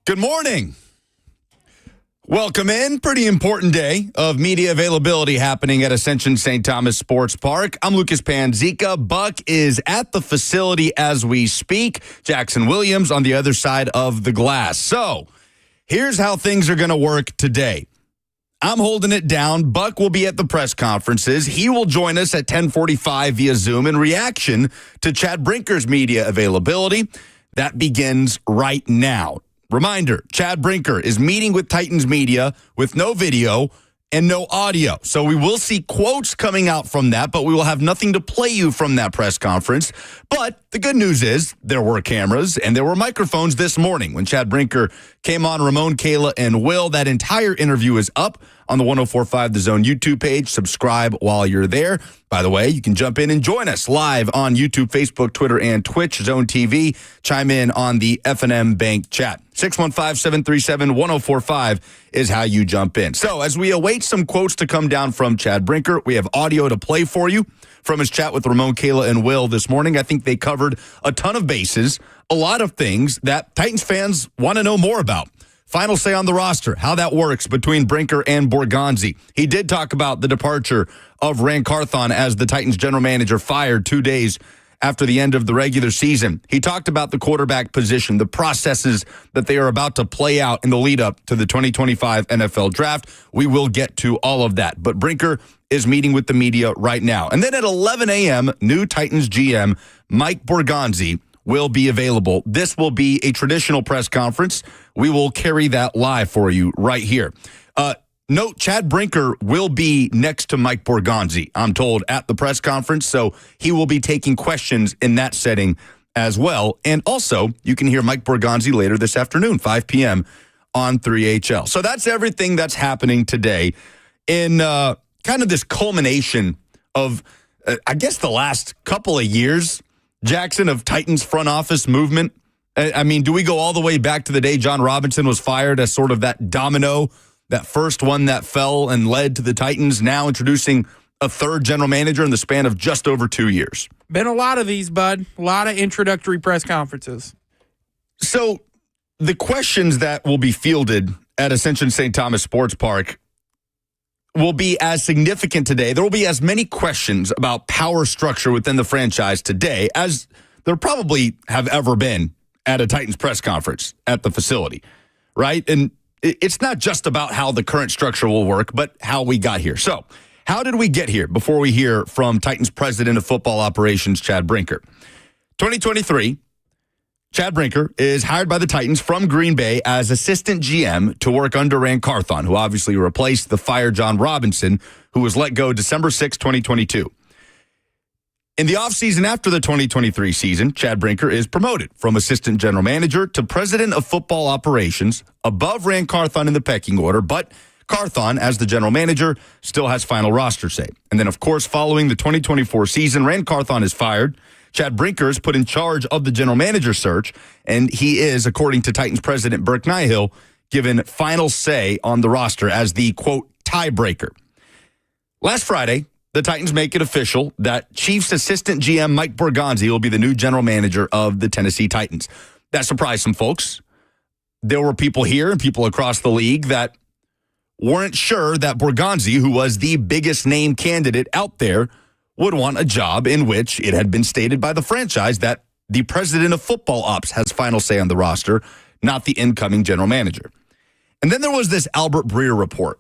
Good morning. Welcome in. Pretty important day of media availability happening at Ascension St. Thomas Sports Park. I'm Lucas Panzica. Buck is at the facility as we speak. Jackson Williams on the other side of the glass. So here's how things are going to work today. I'm holding it down. Buck will be at the press conferences. He will join us at 10:45 via Zoom in reaction to Chad Brinker's media availability. That begins right now. Reminder, Chad Brinker is meeting with Titans media with no video and no audio. So we will see quotes coming out from that, but we will have nothing to play you from that press conference. But the good news is there were cameras and there were microphones this morning. When Chad Brinker came on Ramon, Kayla, and Will, that entire interview is up on the 104.5 The Zone YouTube page. Subscribe while you're there. By the way, you can jump in and join us live on YouTube, Facebook, Twitter, and Twitch, Zone TV. Chime in on the F&M Bank chat. 615-737-1045 is how you jump in. So as we await some quotes to come down from Chad Brinker, we have audio to play for you from his chat with Ramon, Kayla, and Will this morning. I think they covered a ton of bases, a lot of things that Titans fans want to know more about. Final say on the roster, how that works between Brinker and Borgonzi. He did talk about the departure of Ran Carthon as the Titans general manager, fired 2 days after the end of the regular season. He talked about the quarterback position, the processes that they are about to play out in the lead up to the 2025 NFL draft. We will get to all of that. But Brinker is meeting with the media right now. And then at 11 a.m., new Titans GM Mike Borgonzi will be available. This will be a traditional press conference. We will carry that live for you right here. Note, Chad Brinker will be next to Mike Borgonzi, I'm told, at the press conference, so he will be taking questions in that setting as well. And also, you can hear Mike Borgonzi later this afternoon, 5 p.m. on 3HL. So that's everything that's happening today in kind of this culmination of, I guess, the last couple of years, Jackson, of Titans front office movement. I mean, do we go all the way back to the day John Robinson was fired as sort of that domino, that first one that fell and led to the Titans now introducing a third general manager in the span of just over 2 years? Been a lot of these, bud. A lot of introductory press conferences. So the questions that will be fielded at Ascension St. Thomas Sports Park will be as significant today. There will be as many questions about power structure within the franchise today as there probably have ever been at a Titans press conference at the facility, right? And it's not just about how the current structure will work, but how we got here. So how did we get here before we hear from Titans President of Football Operations, Chad Brinker? 2023, Chad Brinker is hired by the Titans from Green Bay as assistant GM to work under Ran Carthon, who obviously replaced the fired John Robinson, who was let go December 6, 2022. In the offseason after the 2023 season, Chad Brinker is promoted from assistant general manager to president of football operations, above Ran Carthon in the pecking order, but Carthon, as the general manager, still has final roster say. And then, of course, following the 2024 season, Ran Carthon is fired. Chad Brinker is put in charge of the general manager search, and he is, according to Titans president Burke Nihill, given final say on the roster as the, quote, tiebreaker. Last Friday, the Titans make it official that Chiefs assistant GM Mike Borgonzi will be the new general manager of the Tennessee Titans. That surprised some folks. There were people here and people across the league that weren't sure that Borgonzi, who was the biggest name candidate out there, would want a job in which it had been stated by the franchise that the president of football ops has final say on the roster, not the incoming general manager. And then there was this Albert Breer report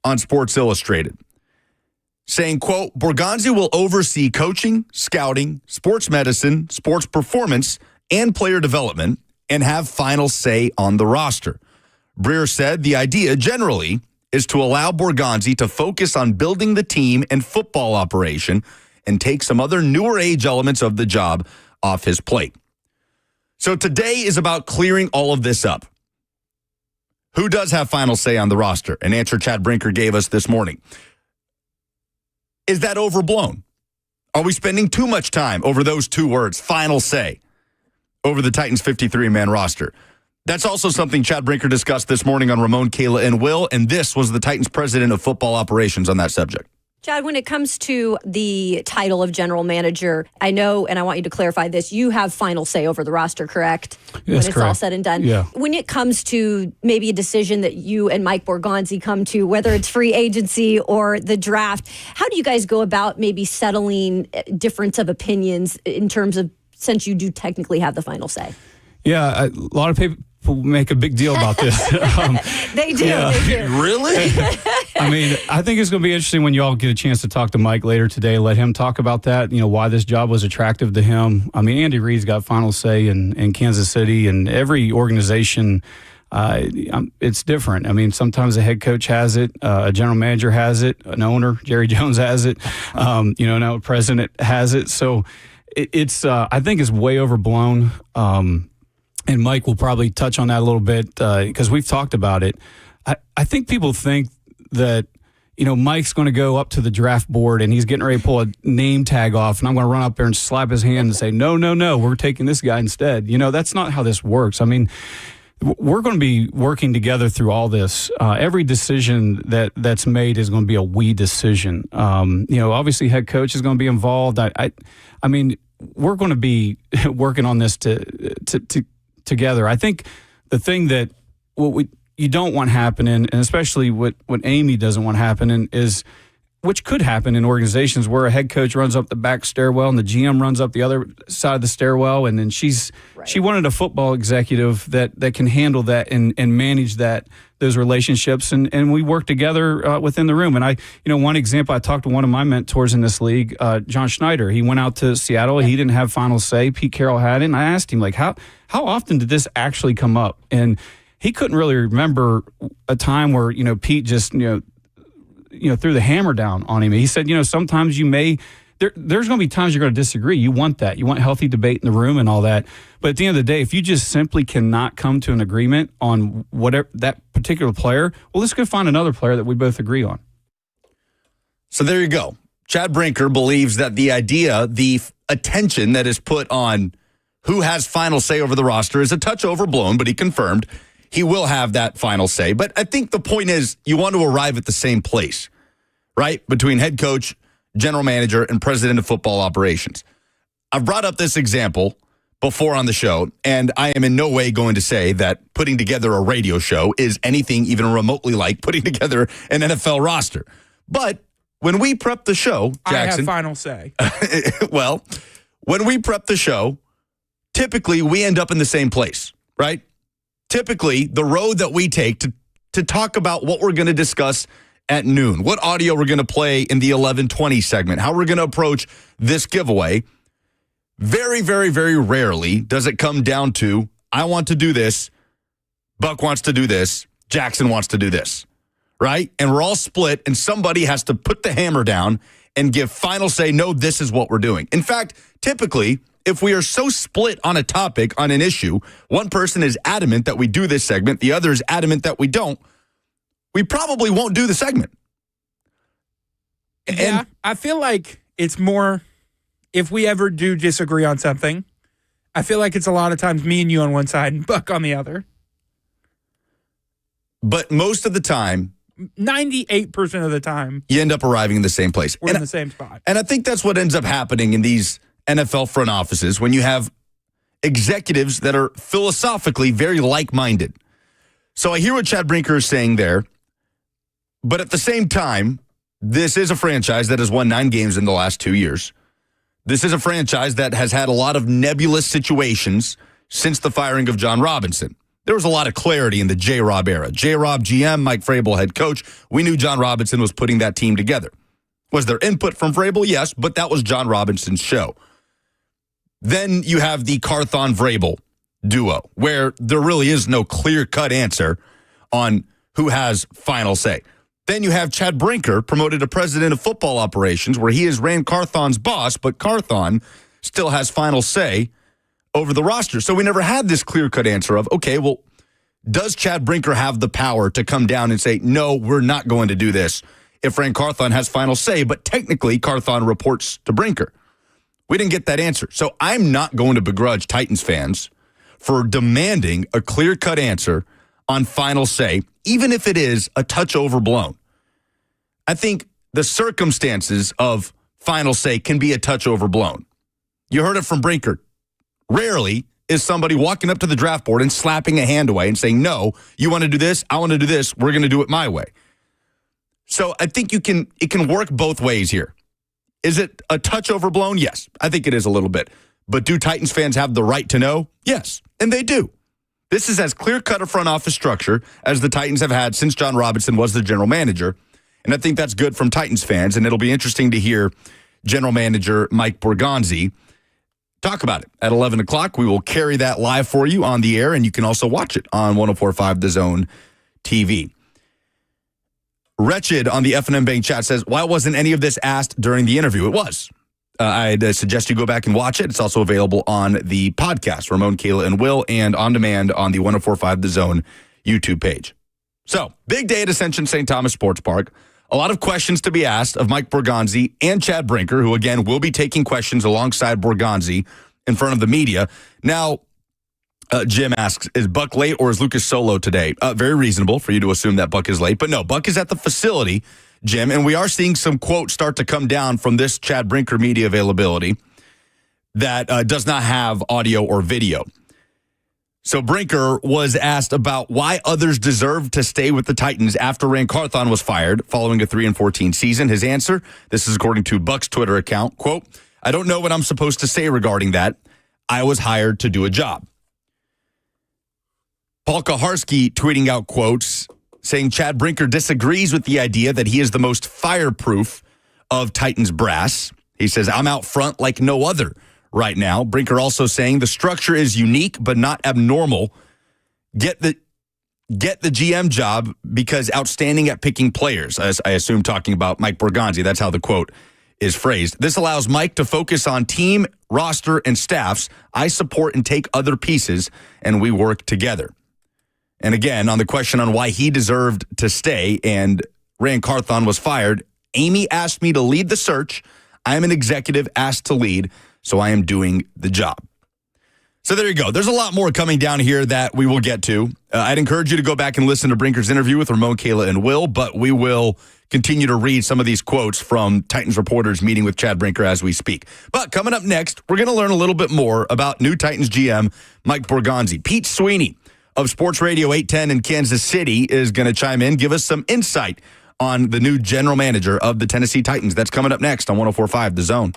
on Sports Illustrated saying, quote, Borgonzi will oversee coaching, scouting, sports medicine, sports performance, and player development, and have final say on the roster. Breer said the idea generally is to allow Borgonzi to focus on building the team and football operation and take some other newer age elements of the job off his plate. So today is about clearing all of this up. Who does have final say on the roster? An answer Chad Brinker gave us this morning. Is that overblown? Are we spending too much time over those two words, final say, over the Titans 53-man roster? That's also something Chad Brinker discussed this morning on Ramon, Kayla, and Will, and this was the Titans president of football operations on that subject. Chad, when it comes to the title of general manager, I know, and I want you to clarify this, you have final say over the roster, correct? Yes, when it's correct. all said and done. Yeah. When it comes to maybe a decision that you and Mike Borgonzi come to, whether it's free agency or the draft, how do you guys go about maybe settling difference of opinions in terms of, since you do technically have the final say? Yeah, a lot of people make a big deal about this. They do. Yeah. They do. Really? I mean, I think it's going to be interesting when you all get a chance to talk to Mike later today. Let him talk about that, why this job was attractive to him. I mean, Andy Reid's got final say in Kansas City, and every organization, it's different. I mean, sometimes a head coach has it, a general manager has it, an owner, Jerry Jones has it, now a president has it. So it's I think it's way overblown. And Mike will probably touch on that a little bit because we've talked about it. I think people think that, Mike's going to go up to the draft board and he's getting ready to pull a name tag off, and I'm going to run up there and slap his hand and say, no, we're taking this guy instead. That's not how this works. I mean, we're going to be working together through all this. Every decision that's made is going to be a we decision. Obviously head coach is going to be involved. I mean, we're going to be working on this together. I think the thing that you don't want happening, and especially what Amy doesn't want happening, is which could happen in organizations where a head coach runs up the back stairwell and the GM runs up the other side of the stairwell, and then she wanted a football executive that can handle that and manage those relationships, and we work together within the room. And one example, I talked to one of my mentors in this league, John Schneider. He went out to Seattle. He didn't have final say. Pete Carroll had it, and I asked him, how often did this actually come up? And he couldn't really remember a time where Pete just threw the hammer down on him. He said, sometimes there's going to be times you're going to disagree. You want that. You want healthy debate in the room and all that. But at the end of the day, if you just simply cannot come to an agreement on whatever that particular player, well, let's go find another player that we both agree on. So there you go. Chad Brinker believes that the attention that is put on who has final say over the roster is a touch overblown, but he confirmed he will have that final say. But I think the point is you want to arrive at the same place, right? Between head coach, general manager, and president of football operations. I've brought up this example before on the show, and I am in no way going to say that putting together a radio show is anything even remotely like putting together an NFL roster. But when we prep the show, Jackson, I have final say. Well, when we prep the show, typically we end up in the same place, right? Typically, the road that we take to talk about what we're going to discuss at noon, what audio we're going to play in the 11:20 segment, how we're going to approach this giveaway, very, very, very rarely does it come down to, I want to do this, Buck wants to do this, Jackson wants to do this, right? And we're all split, and somebody has to put the hammer down and give final say, no, this is what we're doing. In fact, typically, if we are so split on a topic, on an issue, one person is adamant that we do this segment, the other is adamant that we don't, we probably won't do the segment. Yeah, I feel like it's more, if we ever do disagree on something, I feel like it's a lot of times me and you on one side and Buck on the other. But most of the time, 98% of the time, you end up arriving in the same place. We're in the same spot. And I think that's what ends up happening in these NFL front offices when you have executives that are philosophically very like-minded. So I hear what Chad Brinker is saying there, but at the same time, this is a franchise that has won 9 games in the last 2 years. This is a franchise that has had a lot of nebulous situations since the firing of John Robinson. There was a lot of clarity in the J-Rob era. J-Rob GM, Mike Vrabel head coach. We knew John Robinson was putting that team together. Was there input from Vrabel? Yes, but that was John Robinson's show. Then you have the Carthon-Vrabel duo, where there really is no clear-cut answer on who has final say. Then you have Chad Brinker, promoted to president of football operations, where he is Ran Carthon's boss, but Carthon still has final say over the roster. So we never had this clear-cut answer of, okay, well, does Chad Brinker have the power to come down and say, no, we're not going to do this if Ran Carthon has final say, but technically Carthon reports to Brinker? We didn't get that answer. So I'm not going to begrudge Titans fans for demanding a clear-cut answer on final say, even if it is a touch overblown. I think the circumstances of final say can be a touch overblown. You heard it from Brinker. Rarely is somebody walking up to the draft board and slapping a hand away and saying, no, you want to do this, I want to do this, we're going to do it my way. So I think it can work both ways here. Is it a touch overblown? Yes, I think it is a little bit. But do Titans fans have the right to know? Yes, and they do. This is as clear-cut a front office structure as the Titans have had since John Robinson was the general manager. And I think that's good from Titans fans, and it'll be interesting to hear general manager Mike Borgonzi talk about it. At 11 o'clock, we will carry that live for you on the air, and you can also watch it on 104.5 The Zone TV. Wretched on the F&M Bank chat says, why wasn't any of this asked during the interview? It was. I'd suggest you go back and watch it. It's also available on the podcast, Ramon, Kayla, and Will, and on demand on the 104.5 The Zone YouTube page. So, big day at Ascension St. Thomas Sports Park. A lot of questions to be asked of Mike Borgonzi and Chad Brinker, who, again, will be taking questions alongside Borgonzi in front of the media. Now, Jim asks, is Buck late or is Lucas solo today? Very reasonable for you to assume that Buck is late. But no, Buck is at the facility, Jim, and we are seeing some quotes start to come down from this Chad Brinker media availability that does not have audio or video. So Brinker was asked about why others deserve to stay with the Titans after Ran Carthon was fired following a 3-14 season. His answer, this is according to Buck's Twitter account, quote, I don't know what I'm supposed to say regarding that. I was hired to do a job. Paul Kaharski tweeting out quotes saying Chad Brinker disagrees with the idea that he is the most fireproof of Titans brass. He says, I'm out front like no other right now. Brinker also saying the structure is unique but not abnormal. Get the GM job because outstanding at picking players. As I assume talking about Mike Borgonzi. That's how the quote is phrased. This allows Mike to focus on team, roster, and staffs. I support and take other pieces, and we work together. And again, on the question on why he deserved to stay and Ran Carthon was fired, Amy asked me to lead the search. I am an executive asked to lead, so I am doing the job. So there you go. There's a lot more coming down here that we will get to. I'd encourage you to go back and listen to Brinker's interview with Ramon, Kayla, and Will, but we will continue to read some of these quotes from Titans reporters meeting with Chad Brinker as we speak. But coming up next, we're going to learn a little bit more about new Titans GM Mike Borgonzi. Pete Sweeney of Sports Radio 810 in Kansas City is going to chime in, give us some insight on the new general manager of the Tennessee Titans. That's coming up next on 104.5 The Zone.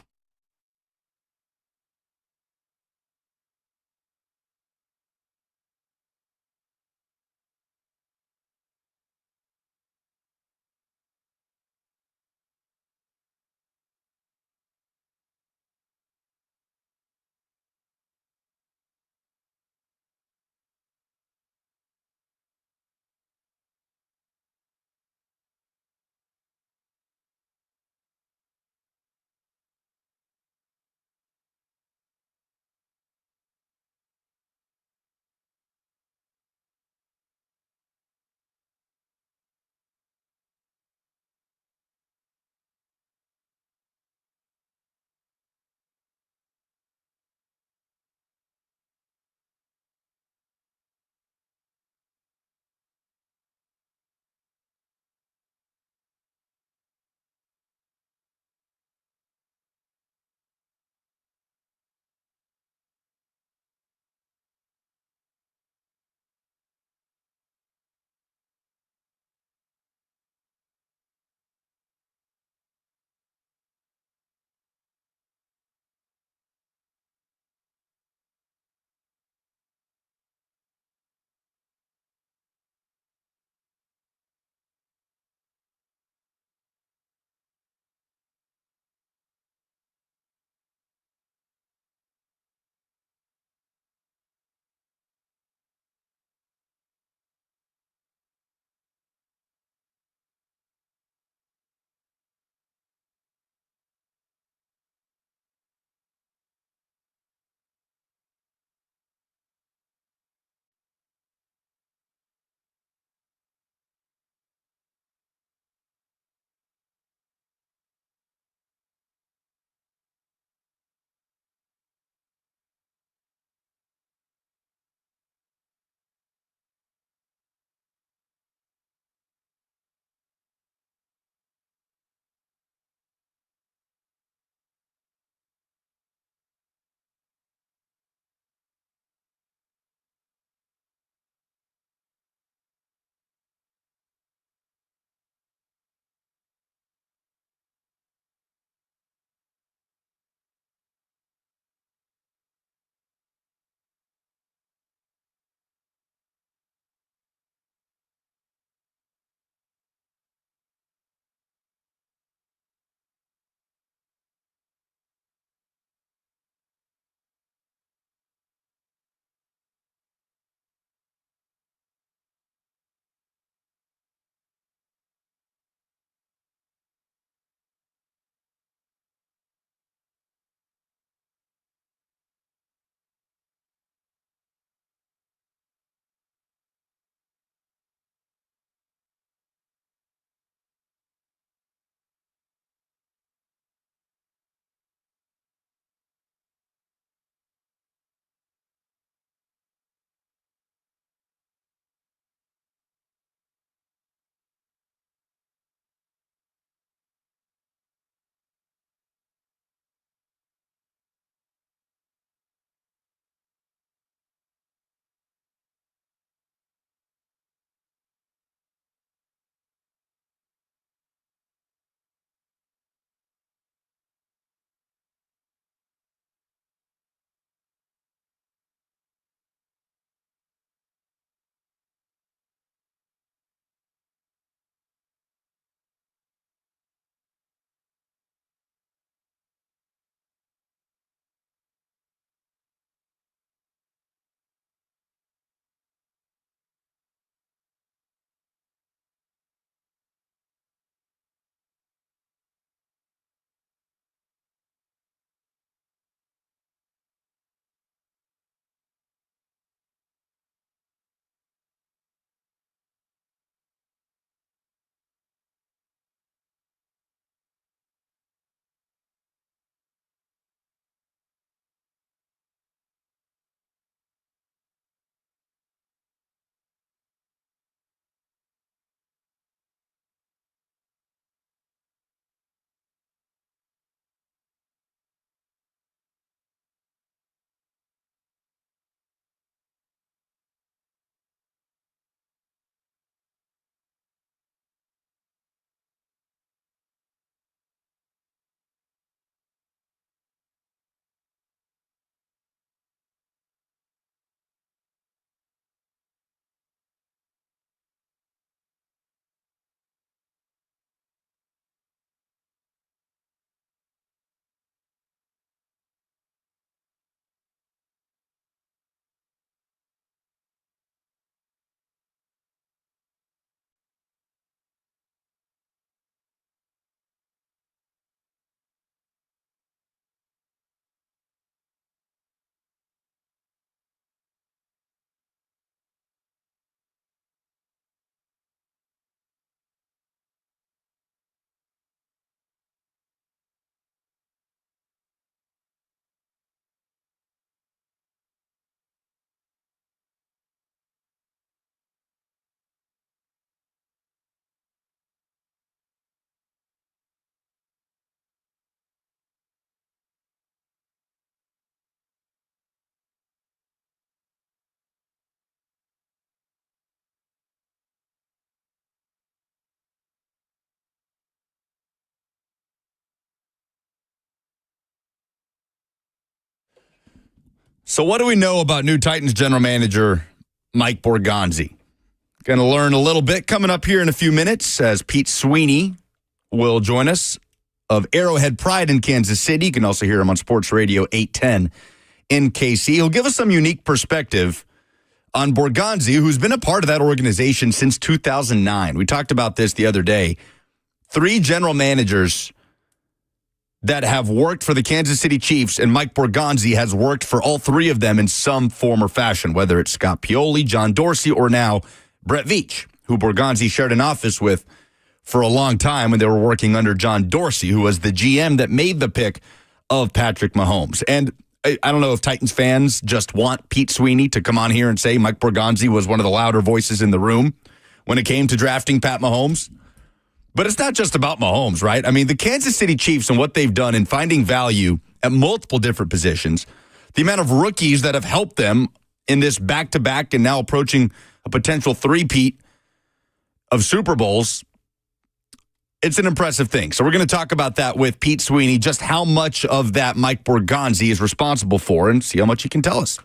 So what do we know about new Titans general manager Mike Borgonzi? Going to learn a little bit coming up here in a few minutes as Pete Sweeney will join us of Arrowhead Pride in Kansas City. You can also hear him on Sports Radio 810 in KC. He'll give us some unique perspective on Borgonzi, who's been a part of that organization since 2009. We talked about this the other day. 3 general managers that have worked for the Kansas City Chiefs, and Mike Borgonzi has worked for all 3 of them in some form or fashion, whether it's Scott Pioli, John Dorsey, or now Brett Veach, who Borgonzi shared an office with for a long time when they were working under John Dorsey, who was the GM that made the pick of Patrick Mahomes. And I don't know if Titans fans just want Pete Sweeney to come on here and say Mike Borgonzi was one of the louder voices in the room when it came to drafting Pat Mahomes. But it's not just about Mahomes, right? I mean, the Kansas City Chiefs and what they've done in finding value at multiple different positions, the amount of rookies that have helped them in this back-to-back and now approaching a potential three-peat of Super Bowls, it's an impressive thing. So we're going to talk about that with Pete Sweeney, just how much of that Mike Borgonzi is responsible for, and see how much he can tell us.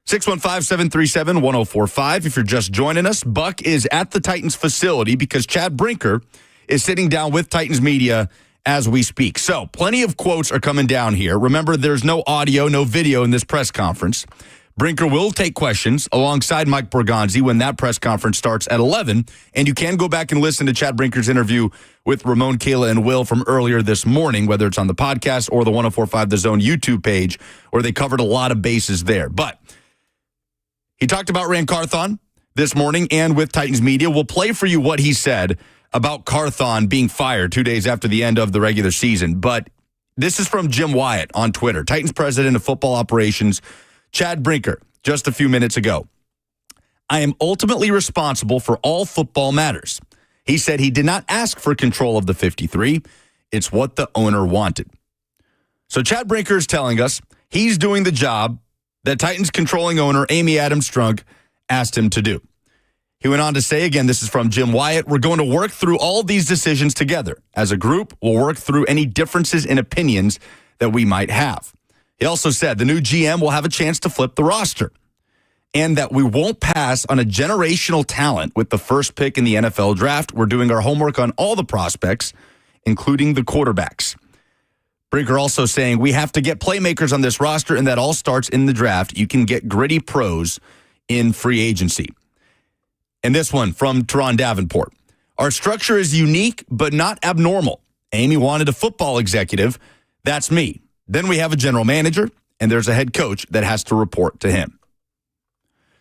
615-737-1045. If you're just joining us, Buck is at the Titans facility because Chad Brinker is sitting down with Titans media as we speak. So plenty of quotes are coming down here. Remember, there's no audio, no video in this press conference. Brinker will take questions alongside Mike Borgonzi when that press conference starts at 11. And you can go back and listen to Chad Brinker's interview with Ramon, Kayla, and Will from earlier this morning, whether it's on the podcast or the 104.5 The Zone YouTube page, where they covered a lot of bases there. But he talked about Ran Carthon this morning and with Titans media. We'll play for you what he said about Carthon being fired 2 days after the end of the regular season. But this is from Jim Wyatt on Twitter, Titans president of football operations, Chad Brinker, just a few minutes ago. I am ultimately responsible for all football matters. He said he did not ask for control of the 53. It's what the owner wanted. So Chad Brinker is telling us he's doing the job that Titans controlling owner Amy Adams Strunk asked him to do. He went on to say, again, this is from Jim Wyatt, we're going to work through all these decisions together. As a group, we'll work through any differences in opinions that we might have. He also said the new GM will have a chance to flip the roster and that we won't pass on a generational talent with the first pick in the NFL draft. We're doing our homework on all the prospects, including the quarterbacks. Brinker also saying we have to get playmakers on this roster, and that all starts in the draft. You can get gritty pros in free agency. And this one from Teron Davenport. Our structure is unique, but not abnormal. Amy wanted a football executive. That's me. Then we have a general manager, and there's a head coach that has to report to him.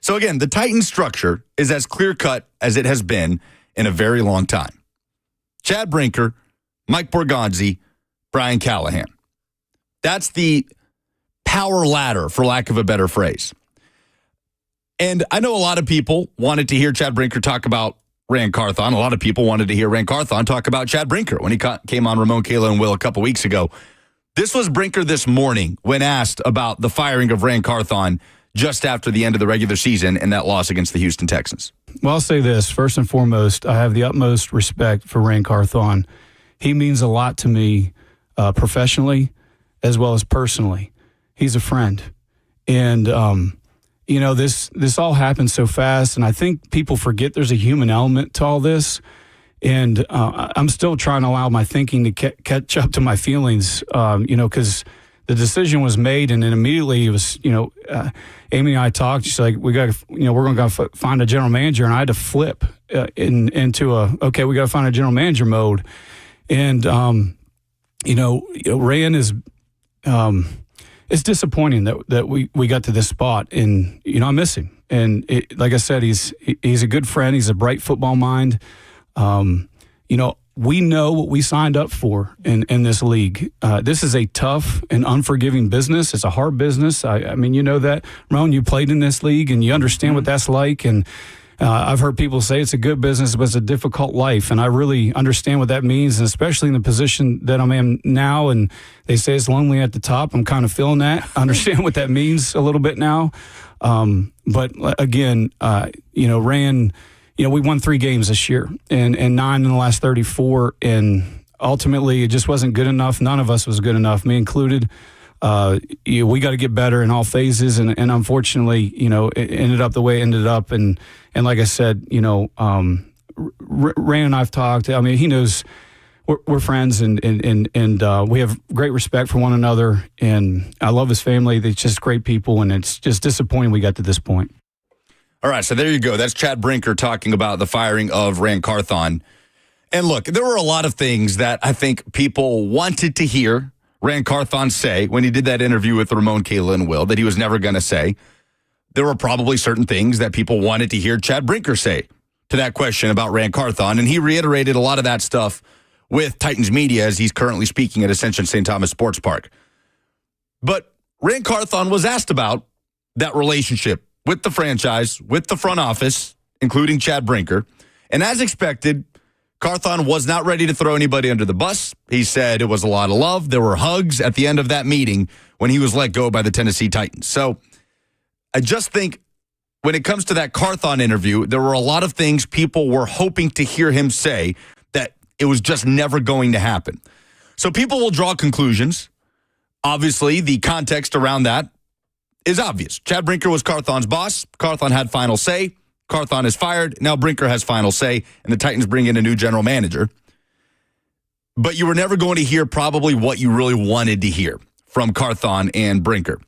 So again, the Titans structure is as clear-cut as it has been in a very long time. Chad Brinker, Mike Borgonzi, Brian Callahan. That's the power ladder, for lack of a better phrase. And I know a lot of people wanted to hear Chad Brinker talk about Ran Carthon. A lot of people wanted to hear Ran Carthon talk about Chad Brinker when he came on Ramon, Kayla, and Will a couple weeks ago. This was Brinker this morning when asked about the firing of Ran Carthon just after the end of the regular season and that loss against the Houston Texans. Well, I'll say this. First and foremost, I have the utmost respect for Ran Carthon. He means a lot to me professionally as well as personally. He's a friend. And, this all happened so fast, and I think people forget there's a human element to all this. And I'm still trying to allow my thinking to catch up to my feelings, because the decision was made, and then immediately it was, Amy and I talked. She's like, we're going to find a general manager, and I had to flip into we got to find a general manager mode. And Ran is, it's disappointing that we got to this spot, and I miss him. And like I said, he's a good friend. He's a bright football mind. We know what we signed up for in this league. This is a tough and unforgiving business. It's a hard business. I mean, you know that. Ron, you played in this league, and you understand what that's like. And I've heard people say it's a good business, but it's a difficult life. And I really understand what that means, and especially in the position that I'm in now. And they say it's lonely at the top. I'm kind of feeling that. I understand what that means a little bit now. But again, Ran... we won 3 games this year and 9 in the last 34. And ultimately, it just wasn't good enough. None of us was good enough, me included. we got to get better in all phases. And unfortunately, it ended up the way it ended up. And like I said, Ran and I've talked. I mean, he knows we're friends and we have great respect for one another. And I love his family. They're just great people. And it's just disappointing we got to this point. All right, so there you go. That's Chad Brinker talking about the firing of Ran Carthon. And look, there were a lot of things that I think people wanted to hear Ran Carthon say when he did that interview with Ramon, Kayla, and Will that he was never going to say. There were probably certain things that people wanted to hear Chad Brinker say to that question about Ran Carthon, and he reiterated a lot of that stuff with Titans media as he's currently speaking at Ascension St. Thomas Sports Park. But Ran Carthon was asked about that relationship with the franchise, with the front office, including Chad Brinker. And as expected, Carthon was not ready to throw anybody under the bus. He said it was a lot of love. There were hugs at the end of that meeting when he was let go by the Tennessee Titans. So I just think when it comes to that Carthon interview, there were a lot of things people were hoping to hear him say that it was just never going to happen. So people will draw conclusions. Obviously, the context around that is obvious. Chad Brinker was Carthon's boss. Carthon had final say. Carthon is fired. Now Brinker has final say, and the Titans bring in a new general manager. But you were never going to hear probably what you really wanted to hear from Carthon and Brinker.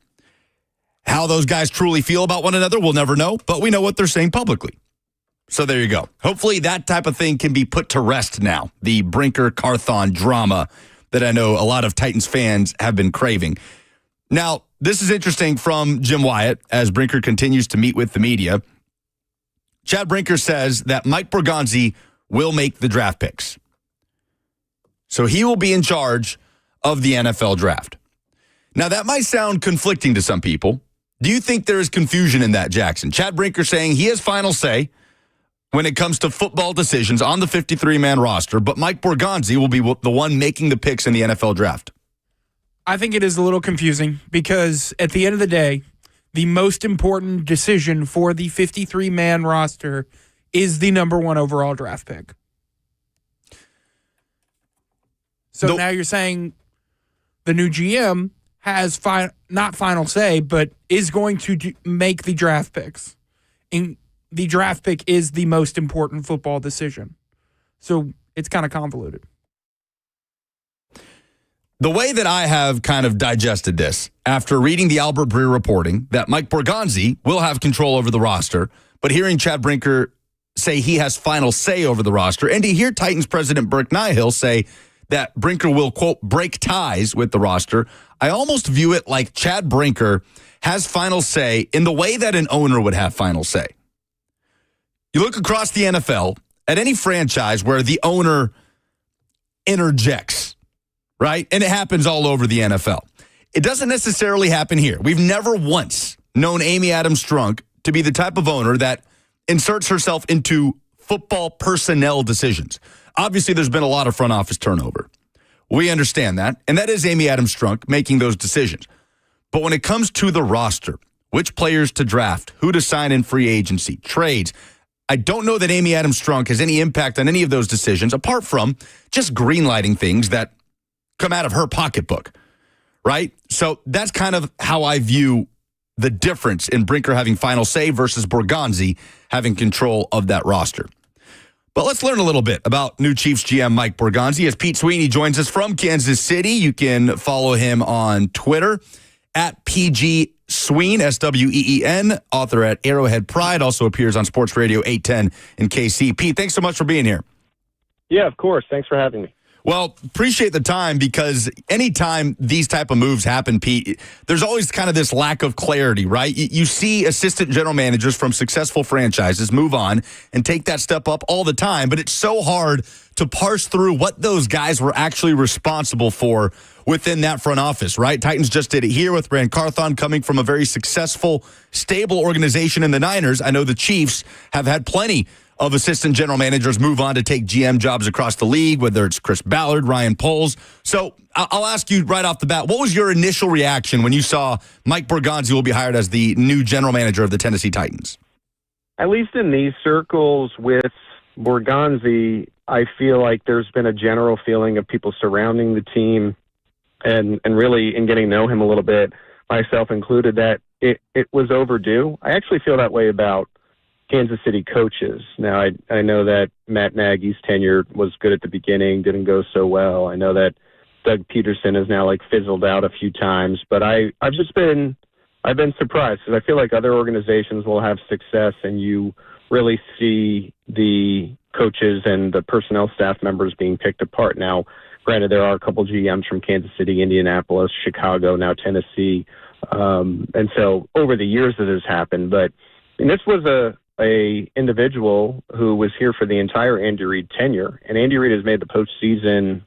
How those guys truly feel about one another, we'll never know, but we know what they're saying publicly. So there you go. Hopefully that type of thing can be put to rest now. The Brinker-Carthon drama that I know a lot of Titans fans have been craving. Now, this is interesting from Jim Wyatt as Brinker continues to meet with the media. Chad Brinker says that Mike Borgonzi will make the draft picks. So he will be in charge of the NFL draft. Now, that might sound conflicting to some people. Do you think there is confusion in that, Jackson? Chad Brinker saying he has final say when it comes to football decisions on the 53-man roster, but Mike Borgonzi will be the one making the picks in the NFL draft. I think it is a little confusing because at the end of the day, the most important decision for the 53-man roster is the number one overall draft pick. So now you're saying the new GM has not final say, but is going to make the draft picks. And the draft pick is the most important football decision. So it's kind of convoluted. The way that I have kind of digested this, after reading the Albert Breer reporting that Mike Borgonzi will have control over the roster, but hearing Chad Brinker say he has final say over the roster, and to hear Titans president Burke Nihill say that Brinker will, quote, break ties with the roster, I almost view it like Chad Brinker has final say in the way that an owner would have final say. You look across the NFL at any franchise where the owner interjects, right? And it happens all over the NFL. It doesn't necessarily happen here. We've never once known Amy Adams Strunk to be the type of owner that inserts herself into football personnel decisions. Obviously, there's been a lot of front office turnover. We understand that. And that is Amy Adams Strunk making those decisions. But when it comes to the roster, which players to draft, who to sign in free agency, trades, I don't know that Amy Adams Strunk has any impact on any of those decisions apart from just greenlighting things that come out of her pocketbook, right? So that's kind of how I view the difference in Brinker having final say versus Borgonzi having control of that roster. But let's learn a little bit about new Chiefs GM Mike Borgonzi as Pete Sweeney joins us from Kansas City. You can follow him on Twitter at PG Sween, S-W-E-E-N, author at Arrowhead Pride, also appears on Sports Radio 810 in KC. Pete, thanks so much for being here. Yeah, of course. Thanks for having me. Well, appreciate the time because anytime these type of moves happen, Pete, there's always kind of this lack of clarity, right? You see assistant general managers from successful franchises move on and take that step up all the time, but it's so hard to parse through what those guys were actually responsible for within that front office, right? Titans just did it here with Ran Carthon coming from a very successful, stable organization in the Niners. I know the Chiefs have had plenty of assistant general managers move on to take GM jobs across the league, whether it's Chris Ballard, Ryan Poles. So I'll ask you right off the bat, what was your initial reaction when you saw Mike Borgonzi will be hired as the new general manager of the Tennessee Titans? At least in these circles with Borgonzi, I feel like there's been a general feeling of people surrounding the team and really in getting to know him a little bit, myself included, that it was overdue. I actually feel that way about Kansas City coaches. Now, I know that Matt Nagy's tenure was good at the beginning, didn't go so well. I know that Doug Peterson has now fizzled out a few times, but I've been surprised, because I feel like other organizations will have success and you really see the coaches and the personnel staff members being picked apart. Now, granted, there are a couple GMs from Kansas City, Indianapolis, Chicago, now Tennessee. And so over the years it has happened, but this was a individual who was here for the entire Andy Reid tenure, and Andy Reid has made the postseason.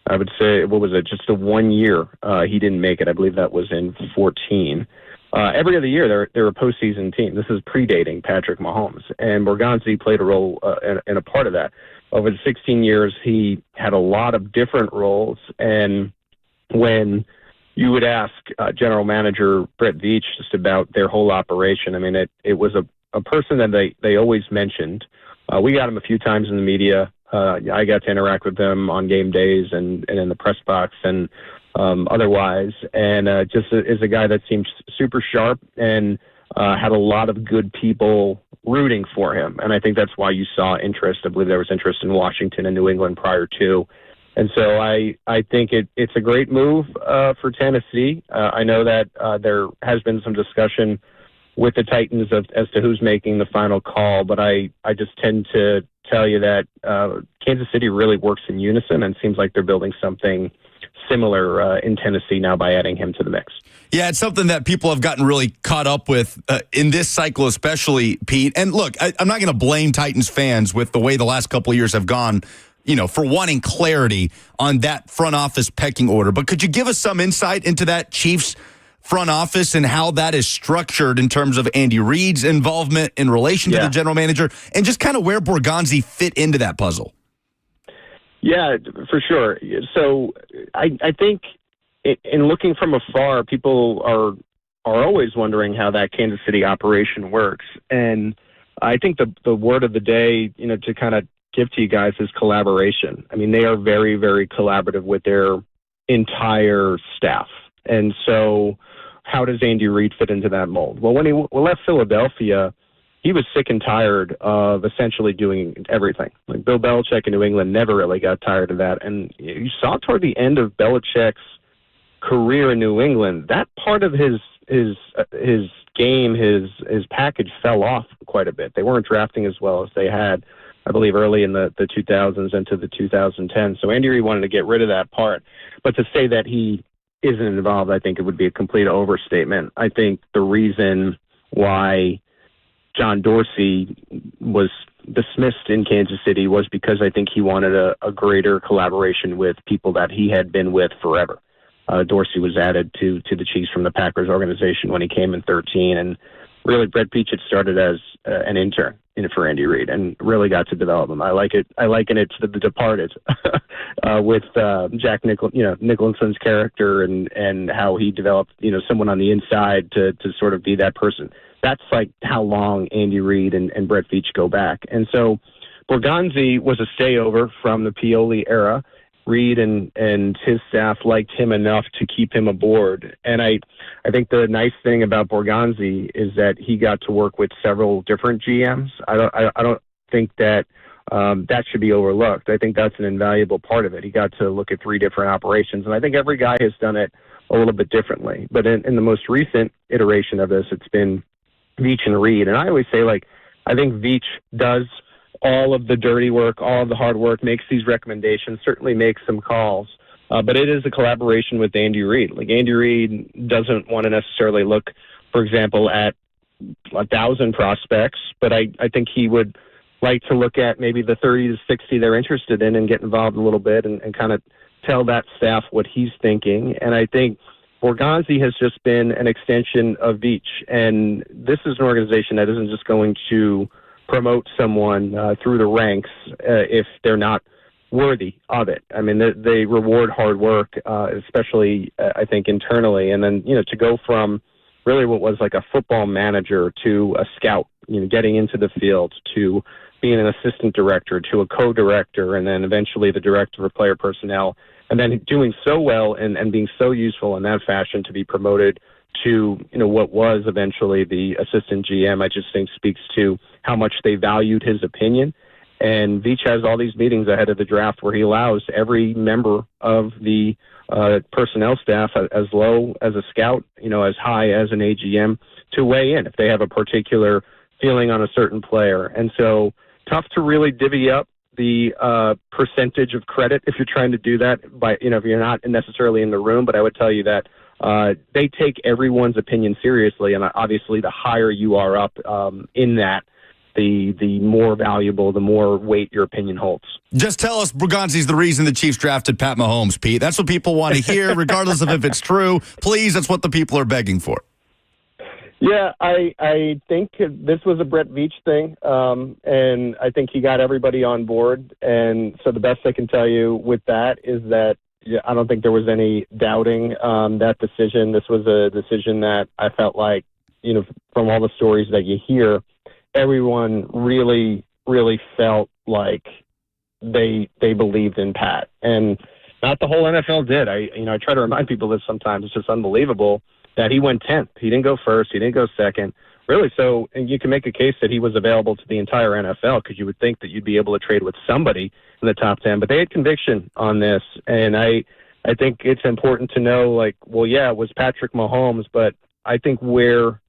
I would say, what was it? Just a 1 year. He didn't make it. I believe that was in 2014. Every other year, they're a postseason team. This is predating Patrick Mahomes, and Borgonzi played a role in a part of that. Over the 16 years, he had a lot of different roles, and when you would ask General Manager Brett Veach just about their whole operation, I mean, it was a person that they always mentioned. We got him a few times in the media. I got to interact with them on game days and in the press box and otherwise. And just is a guy that seemed super sharp and had a lot of good people rooting for him. And I think that's why you saw interest. I believe there was interest in Washington and New England prior to. And so I think it's a great move for Tennessee. I know that there has been some discussion with the Titans as to who's making the final call, but I just tend to tell you that Kansas City really works in unison, and seems like they're building something similar in Tennessee now by adding him to the mix. Yeah, it's something that people have gotten really caught up with in this cycle, especially, Pete. And look, I'm not going to blame Titans fans with the way the last couple of years have gone, for wanting clarity on that front office pecking order. But could you give us some insight into that Chiefs front office and how that is structured in terms of Andy Reid's involvement in relation to the general manager, and just kind of where Borgonzi fit into that puzzle? Yeah, for sure. So I think in looking from afar, people are always wondering how that Kansas City operation works. And I think the word of the day, to kind of give to you guys is collaboration. I mean, they are very, very collaborative with their entire staff. And so how does Andy Reid fit into that mold? Well, when he left Philadelphia, he was sick and tired of essentially doing everything. Like Bill Belichick in New England never really got tired of that. And you saw toward the end of Belichick's career in New England, that part of his game, his package fell off quite a bit. They weren't drafting as well as they had, I believe, early in the 2000s into the 2010s. So Andy Reid wanted to get rid of that part. But to say that he isn't involved, I think it would be a complete overstatement. I think the reason why John Dorsey was dismissed in Kansas City was because I think he wanted a greater collaboration with people that he had been with forever. Dorsey was added to the Chiefs from the Packers organization when he came in 2013, and really Brett Veach had started as an intern for Andy Reid and really got to develop him. I liken it to The Departed with Jack Nicholson's character and how he developed someone on the inside to sort of be that person. That's like how long Andy Reid and Brett Veach go back. And so Borgonzi was a stayover from the Pioli era. Reid and his staff liked him enough to keep him aboard. And I think the nice thing about Borgonzi is that he got to work with several different GMs. I don't think that that should be overlooked. I think that's an invaluable part of it. He got to look at 3 different operations, and I think every guy has done it a little bit differently. But in the most recent iteration of this, it's been Veach and Reid. And I always say, I think Veach does all of the dirty work, all of the hard work, makes these recommendations, certainly makes some calls. But it is a collaboration with Andy Reid. Andy Reid doesn't want to necessarily look, for example, at 1,000 prospects, but I think he would like to look at maybe the 30 to 60 they're interested in and get involved a little bit and kind of tell that staff what he's thinking. And I think Borgonzi has just been an extension of Veach. And this is an organization that isn't just going to promote someone through the ranks if they're not worthy of it. I mean, they reward hard work, especially, I think, internally. And then, to go from really what was like a football manager to a scout, getting into the field, to being an assistant director to a co-director and then eventually the director of player personnel, and then doing so well and being so useful in that fashion to be promoted to, what was eventually the assistant GM, I just think speaks to how much they valued his opinion. And Veach has all these meetings ahead of the draft where he allows every member of the personnel staff, as low as a scout, as high as an AGM, to weigh in if they have a particular feeling on a certain player. And so tough to really divvy up the percentage of credit if you're trying to do that by, if you're not necessarily in the room. But I would tell you that they take everyone's opinion seriously. And obviously the higher you are up in that, the more valuable, the more weight your opinion holds. Just tell us Borgonzi's the reason the Chiefs drafted Pat Mahomes, Pete. That's what people want to hear, regardless of if it's true. Please, that's what the people are begging for. Yeah, I think this was a Brett Veach thing, and I think he got everybody on board. And so the best I can tell you with that is that I don't think there was any doubting that decision. This was a decision that I felt like, from all the stories that you hear, everyone really, really felt like they believed in Pat, and not the whole NFL did. I try to remind people this sometimes. It's just unbelievable that he went 10th. He didn't go first. He didn't go second. Really, so and you can make a case that he was available to the entire NFL because you would think that you'd be able to trade with somebody in the top 10. But they had conviction on this, and I think it's important to know, it was Patrick Mahomes, but I think where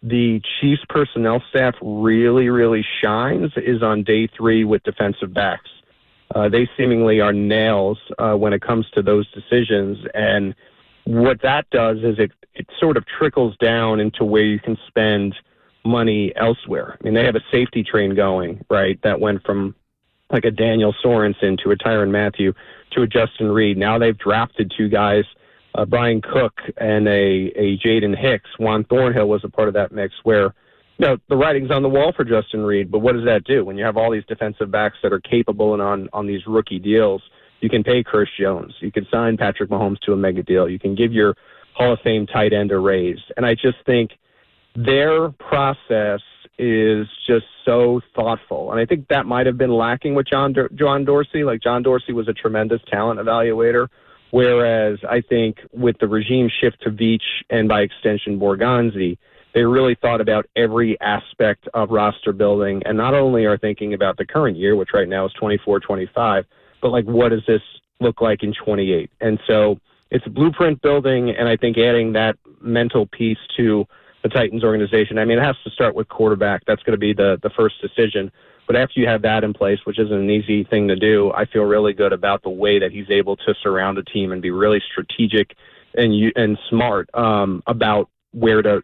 the Chiefs personnel staff really, really shines is on day 3 with defensive backs. They seemingly are nails when it comes to those decisions. And what that does is it sort of trickles down into where you can spend money elsewhere. I mean, they have a safety train going, right, that went from like a Daniel Sorensen to a Tyrann Mathieu to a Justin Reed. Now they've drafted 2 guys, Brian Cook and a Jaden Hicks. Juan Thornhill was a part of that mix where, the writing's on the wall for Justin Reed, but what does that do? When you have all these defensive backs that are capable and on these rookie deals, you can pay Chris Jones. You can sign Patrick Mahomes to a mega deal. You can give your Hall of Fame tight end a raise. And I just think their process is just so thoughtful. And I think that might have been lacking with John Dorsey. Like, John Dorsey was a tremendous talent evaluator, whereas I think with the regime shift to Veach and by extension Borgonzi, they really thought about every aspect of roster building and not only are thinking about the current year, which right now is 24-25, but what does this look like in 28? And so it's blueprint building, and I think adding that mental piece to the Titans organization. I mean, it has to start with quarterback. That's going to be the first decision. But after you have that in place, which isn't an easy thing to do, I feel really good about the way that he's able to surround a team and be really strategic and smart about where to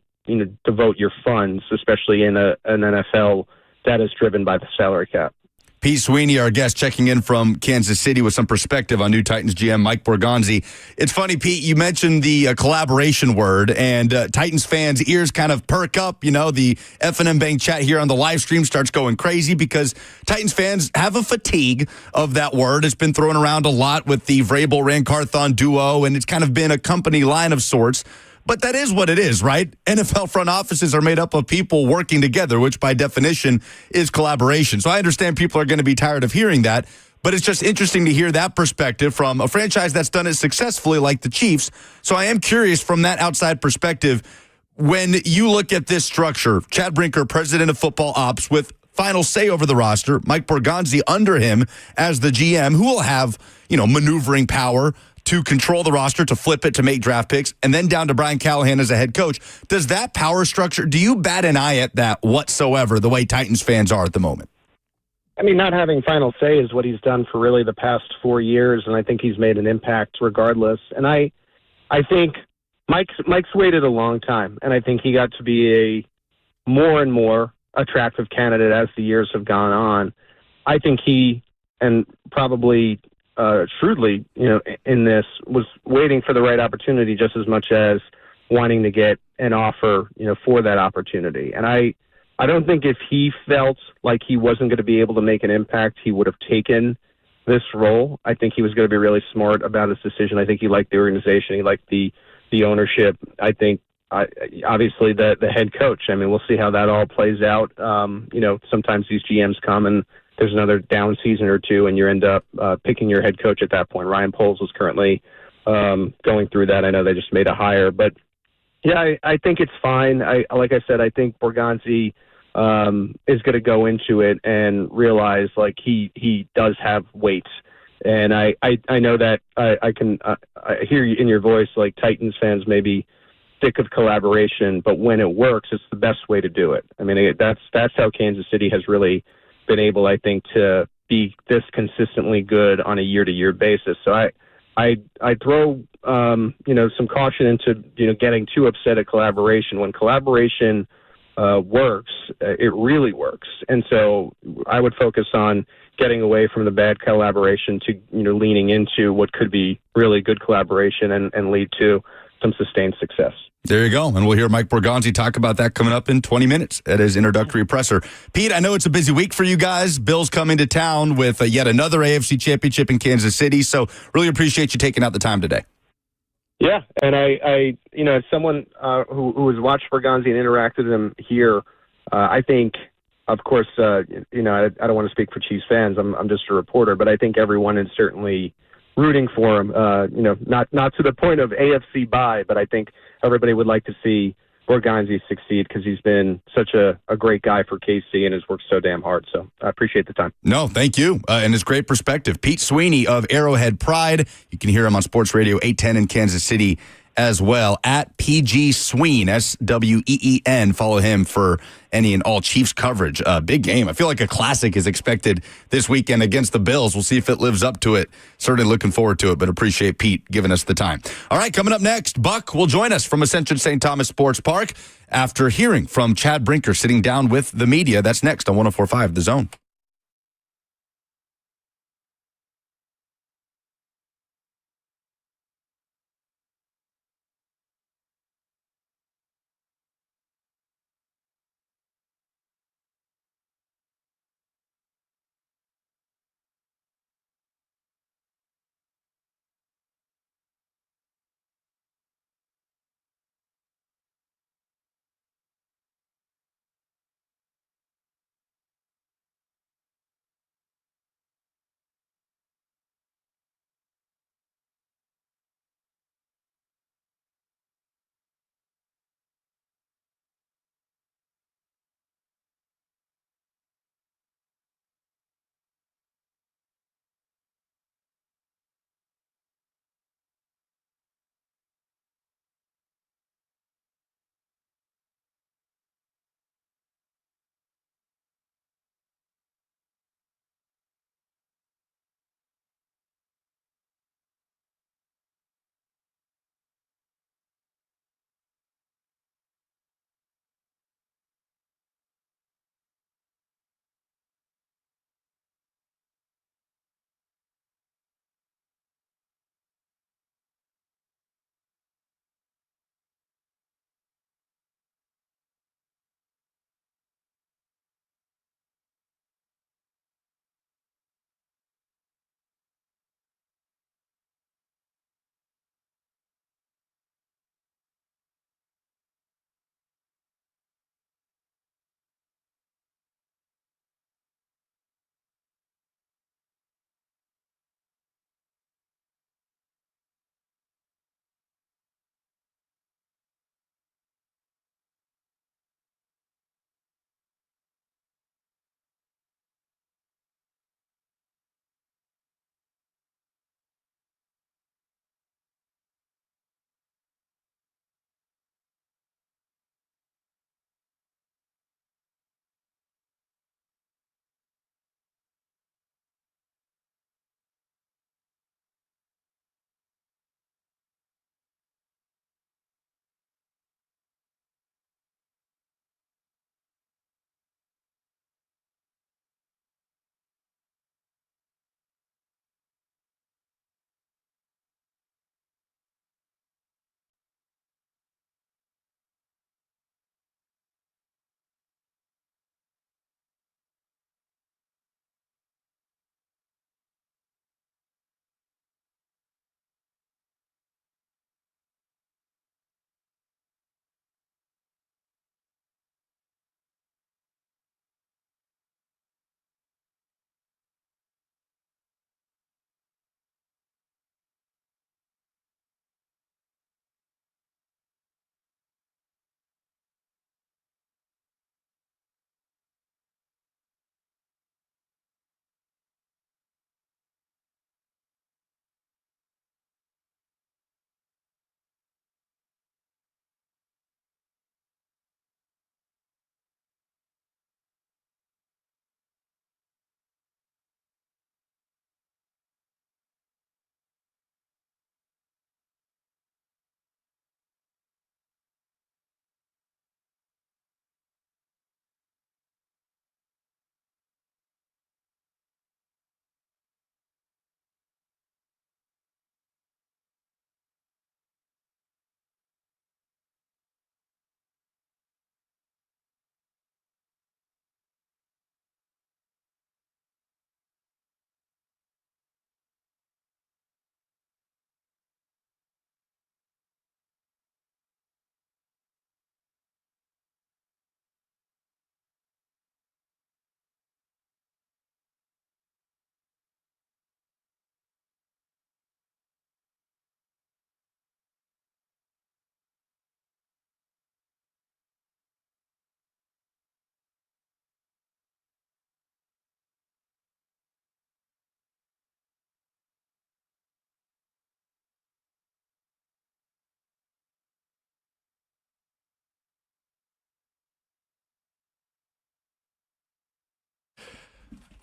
devote your funds, especially in an NFL that is driven by the salary cap. Pete Sweeney, our guest, checking in from Kansas City with some perspective on new Titans GM Mike Borgonzi. It's funny, Pete, you mentioned the collaboration word, and Titans fans' ears kind of perk up. The F&M Bank chat here on the live stream starts going crazy because Titans fans have a fatigue of that word. It's been thrown around a lot with the Vrabel-Ran Carthon duo, and it's kind of been a company line of sorts. But that is what it is, right? NFL front offices are made up of people working together, which by definition is collaboration. So I understand people are going to be tired of hearing that, but it's just interesting to hear that perspective from a franchise that's done it successfully like the Chiefs. So I am curious from that outside perspective, when you look at this structure, Chad Brinker, president of football ops, with final say over the roster, Mike Borgonzi under him as the GM, who will have, maneuvering power to control the roster, to flip it, to make draft picks, and then down to Brian Callahan as a head coach. Does that power structure, do you bat an eye at that whatsoever, the way Titans fans are at the moment? I mean, not having final say is what he's done for really the past 4 years, and I think he's made an impact regardless. And I think Mike's waited a long time, and I think he got to be a more and more attractive candidate as the years have gone on. I think he, and probably shrewdly, in this, was waiting for the right opportunity just as much as wanting to get an offer, for that opportunity. And I don't think if he felt like he wasn't going to be able to make an impact, he would have taken this role. I think he was going to be really smart about his decision. I think he liked the organization. He liked the ownership. I think obviously the head coach. I mean, we'll see how that all plays out. Sometimes these GMs come and there's another down season or two, and you end up picking your head coach at that point. Ryan Poles was currently going through that. I know they just made a hire, but yeah, I think it's fine. Like I said, I think Borgonzi is going to go into it and realize like he does have weight. And I know that I can hear you in your voice, like Titans fans maybe sick of collaboration, but when it works, it's the best way to do it. I mean, that's how Kansas City has really been able, I think, to be this consistently good on a year-to-year basis. So I throw some caution into getting too upset at collaboration. When collaboration works, it really works. And so I would focus on getting away from the bad collaboration to leaning into what could be really good collaboration and lead to some sustained success. There you go. And we'll hear Mike Borgonzi talk about that coming up in 20 minutes at his introductory presser. Pete, I know it's a busy week for you guys. Bill's coming to town with yet another AFC championship in Kansas City. So really appreciate you taking out the time today. Yeah. And I as someone who has watched Borgonzi and interacted with him here, I think, of course, I don't want to speak for Chiefs fans. I'm just a reporter, but I think everyone is certainly rooting for him. Not to the point of AFC bye, but I think everybody would like to see Borgonzi succeed because he's been such a great guy for KC and has worked so damn hard. So I appreciate the time. No, thank you. And it's great perspective. Pete Sweeney of Arrowhead Pride. You can hear him on Sports Radio 810 in Kansas City as well, at PG Sween, SWEEN. Follow him for any and all Chiefs coverage. Big game. I feel like a classic is expected this weekend against the Bills. We'll see if it lives up to it. Certainly looking forward to it, but appreciate Pete giving us the time. All right, coming up next, Buck will join us from Ascension St. Thomas Sports Park after hearing from Chad Brinker sitting down with the media. That's next on 104.5 The Zone.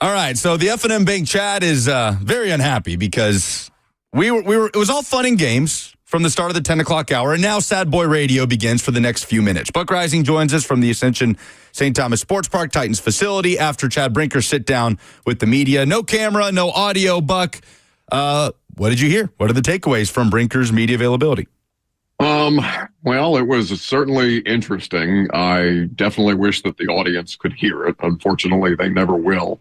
All right, so the F&M Bank chat is very unhappy because it was all fun and games from the start of the 10 o'clock hour, and now Sad Boy Radio begins for the next few minutes. Buck Rising joins us from the Ascension St. Thomas Sports Park Titans facility after Chad Brinker sit down with the media. No camera, no audio, Buck. What did you hear? What are the takeaways from Brinker's media availability? Well, it was certainly interesting. I definitely wish that the audience could hear it. Unfortunately, they never will.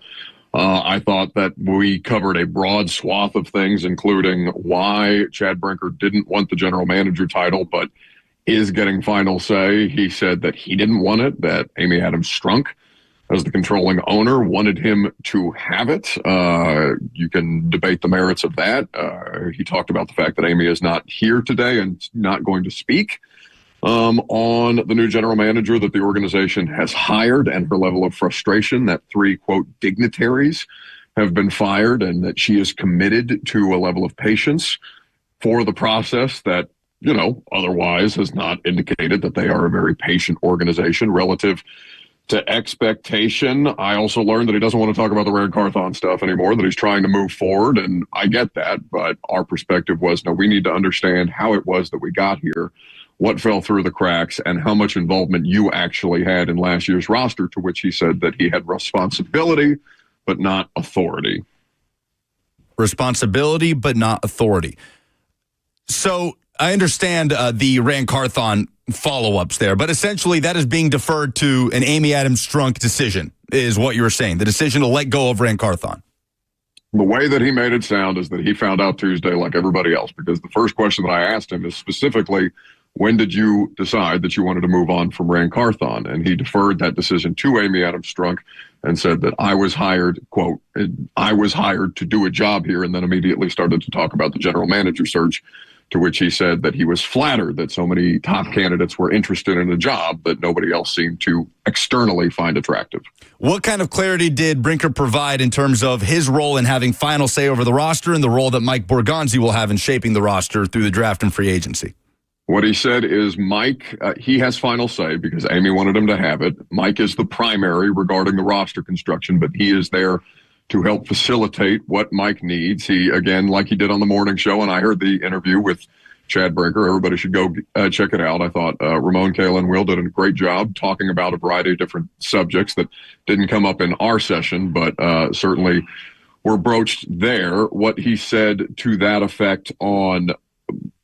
I thought that we covered a broad swath of things, including why Chad Brinker didn't want the general manager title, but is getting final say. He said that he didn't want it, that Amy Adams Strunk, as the controlling owner, wanted him to have it. You can debate the merits of that. He talked about the fact that Amy is not here today and not going to speak on the new general manager that the organization has hired and her level of frustration that 3, quote, dignitaries have been fired, and that she is committed to a level of patience for the process that, otherwise has not indicated that they are a very patient organization relative to expectation. I also learned that he doesn't want to talk about the Ran Carthon stuff anymore, that he's trying to move forward, and I get that, but our perspective was, no, we need to understand how it was that we got here, what fell through the cracks, and how much involvement you actually had in last year's roster, to which he said that he had responsibility, but not authority. Responsibility, but not authority. So I understand the Ran Carthon follow-ups there, but essentially that is being deferred to an Amy Adams Strunk decision, is what you were saying, the decision to let go of Ran Carthon. The way that he made it sound is that he found out Tuesday like everybody else, because the first question that I asked him is specifically, when did you decide that you wanted to move on from Ran Carthon? And he deferred that decision to Amy Adams Strunk and said that I was hired, quote, I was hired to do a job here, and then immediately started to talk about the general manager search, to which he said that he was flattered that so many top candidates were interested in a job that nobody else seemed to externally find attractive. What kind of clarity did Brinker provide in terms of his role in having final say over the roster and the role that Mike Borgonzi will have in shaping the roster through the draft and free agency? What he said is Mike, he has final say because Amy wanted him to have it. Mike is the primary regarding the roster construction, but he is there to help facilitate what Mike needs. He, again, like he did on the morning show, and I heard the interview with Chad Brinker. Everybody should go check it out. I thought Ramon, Kayla, and Will did a great job talking about a variety of different subjects that didn't come up in our session, but certainly were broached there. What he said to that effect on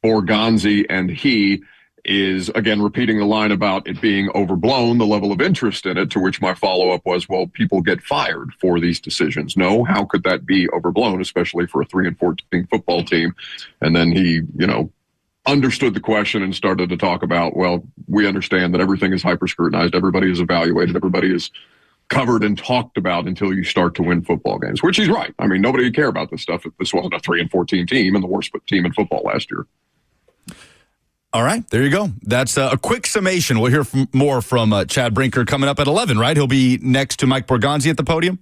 Borgonzi and he is, again, repeating the line about it being overblown, the level of interest in it, to which my follow-up was, well, people get fired for these decisions. No, how could that be overblown, especially for a 3-14 football team? And then he, understood the question and started to talk about, well, we understand that everything is hyper-scrutinized, everybody is evaluated, everybody is covered and talked about until you start to win football games, which he's right. I mean, nobody would care about this stuff if this wasn't a 3-14 team and the worst team in football last year. All right, there you go. That's a quick summation. We'll hear more from Chad Brinker coming up at 11, right? He'll be next to Mike Borgonzi at the podium?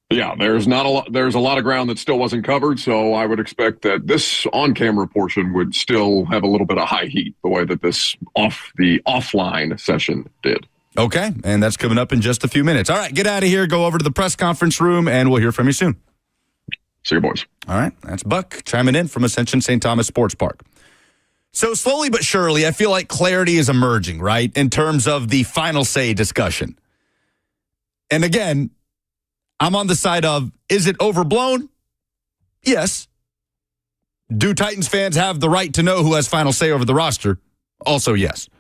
Yeah, there's a lot of ground that still wasn't covered, so I would expect that this on-camera portion would still have a little bit of high heat, the way that this offline session did. Okay, and that's coming up in just a few minutes. All right, get out of here, go over to the press conference room, and we'll hear from you soon. See you, boys. All right, that's Buck chiming in from Ascension St. Thomas Sports Park. So slowly but surely, I feel like clarity is emerging, right, in terms of the final say discussion. And again, I'm on the side of, is it overblown? Yes. Do Titans fans have the right to know who has final say over the roster? Also, yes.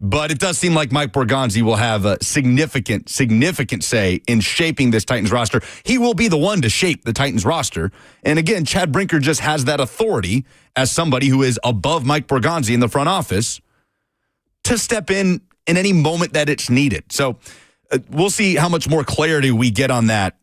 But it does seem like Mike Borgonzi will have a significant say in shaping this Titans roster. He will be the one to shape the Titans roster. And again, Chad Brinker just has that authority as somebody who is above Mike Borgonzi in the front office to step in any moment that it's needed. So we'll see how much more clarity we get on that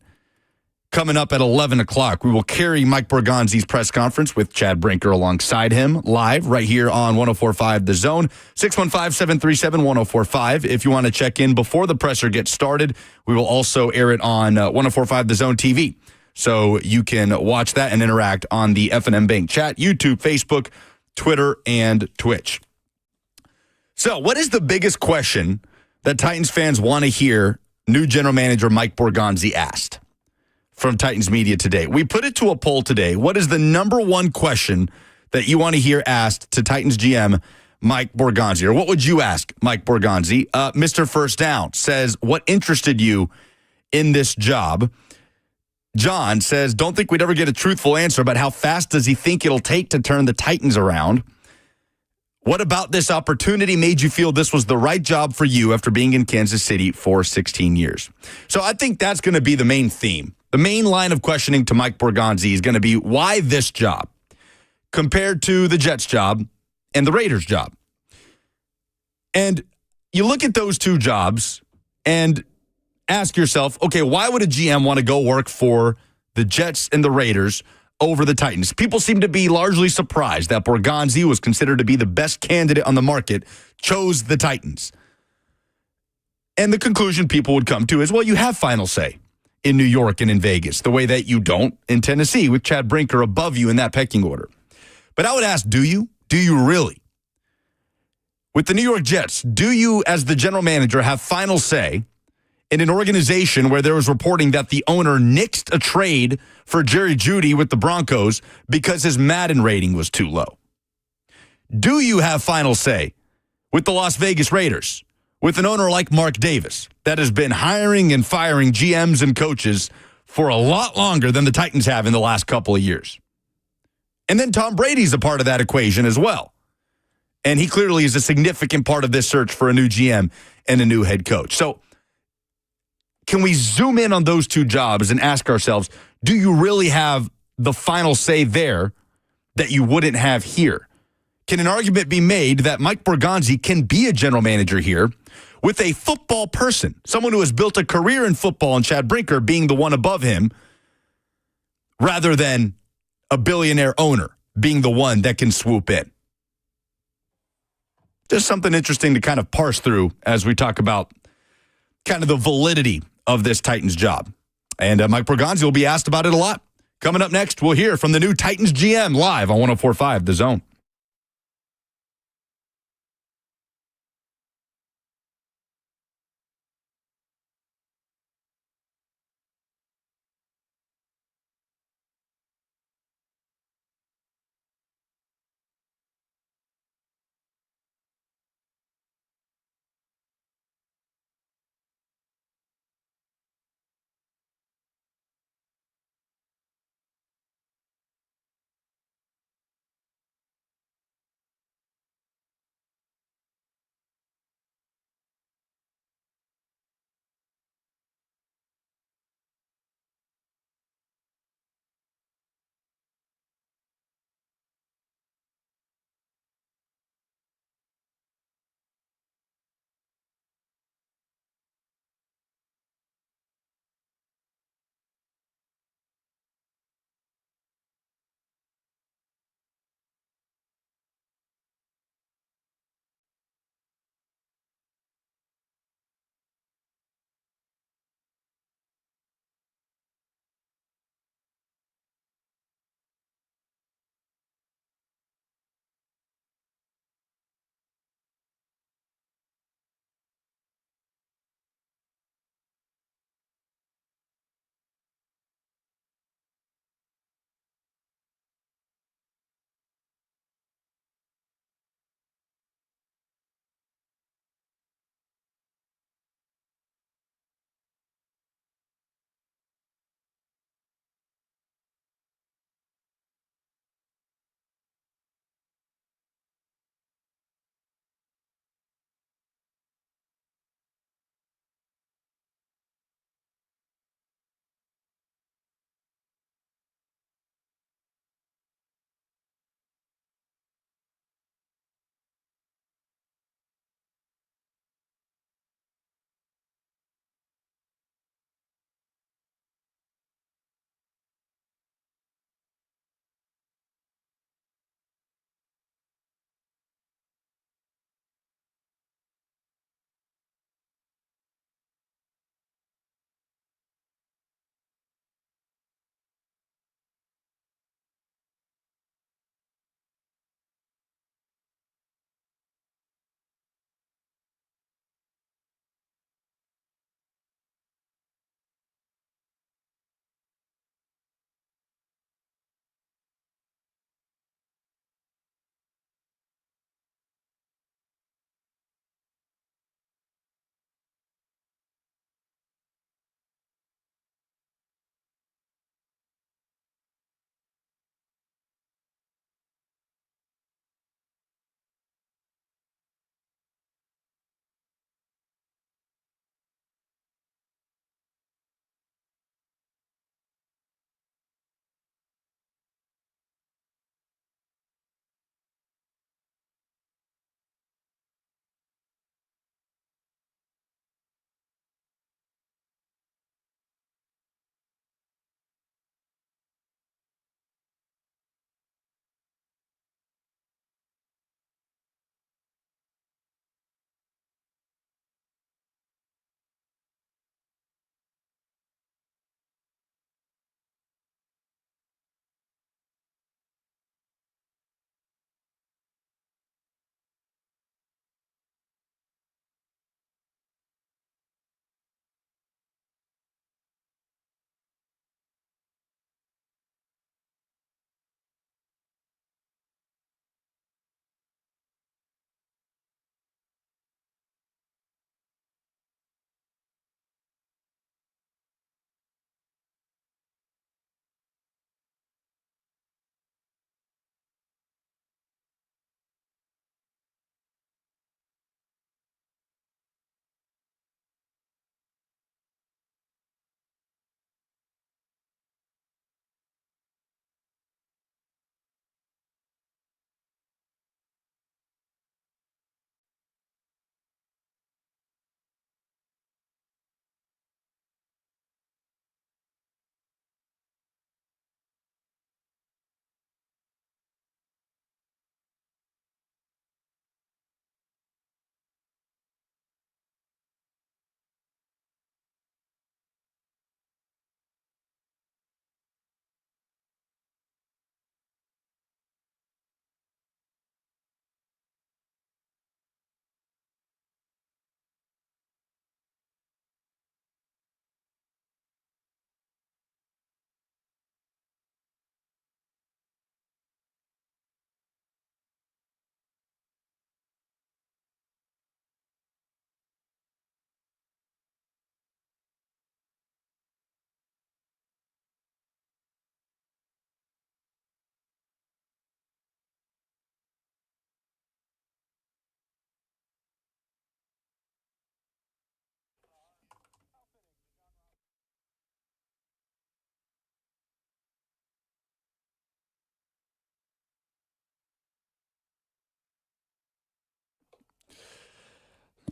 coming up at 11 o'clock. We will carry Mike Borgonzi's press conference with Chad Brinker alongside him live right here on 104.5 The Zone, 615-737-1045. If you want to check in before the presser gets started, we will also air it on 104.5 The Zone TV. So you can watch that and interact on the F&M Bank chat, YouTube, Facebook, Twitter, and Twitch. So what is the biggest question that Titans fans want to hear new general manager Mike Borgonzi asked? from Titans Media today. We put it to a poll today. What is the number one question that you want to hear asked to Titans GM Mike Borgonzi? Or what would you ask Mike Borgonzi? Mr. First Down says, what interested you in this job? John says, don't think we'd ever get a truthful answer, but how fast does he think it'll take to turn the Titans around? What about this opportunity made you feel this was the right job for you after being in Kansas City for 16 years? So I think that's going to be the main theme. The main line of questioning to Mike Borgonzi is going to be why this job compared to the Jets job and the Raiders job. And you look at those two jobs and ask yourself, okay, why would a GM want to go work for the Jets and the Raiders over the Titans? People seem to be largely surprised that Borgonzi was considered to be the best candidate on the market, chose the Titans. And the conclusion people would come to is, well, you have final say in New York and in Vegas, the way that you don't in Tennessee with Chad Brinker above you in that pecking order. But I would ask, do you? Do you really? With the New York Jets, do you, as the general manager, have final say in an organization where there was reporting that the owner nixed a trade for Jerry Jeudy with the Broncos because his Madden rating was too low? Do you have final say with the Las Vegas Raiders, with an owner like Mark Davis that has been hiring and firing GMs and coaches for a lot longer than the Titans have in the last couple of years? And then Tom Brady's a part of that equation as well. And he clearly is a significant part of this search for a new GM and a new head coach. So can we zoom in on those two jobs and ask ourselves, do you really have the final say there that you wouldn't have here? Can an argument be made that Mike Borgonzi can be a general manager here with a football person, someone who has built a career in football, and Chad Brinker being the one above him, rather than a billionaire owner being the one that can swoop in? Just something interesting to kind of parse through as we talk about kind of the validity of this Titans job. And Mike Borgonzi will be asked about it a lot. Coming up next, we'll hear from the new Titans GM live on 104.5 The Zone.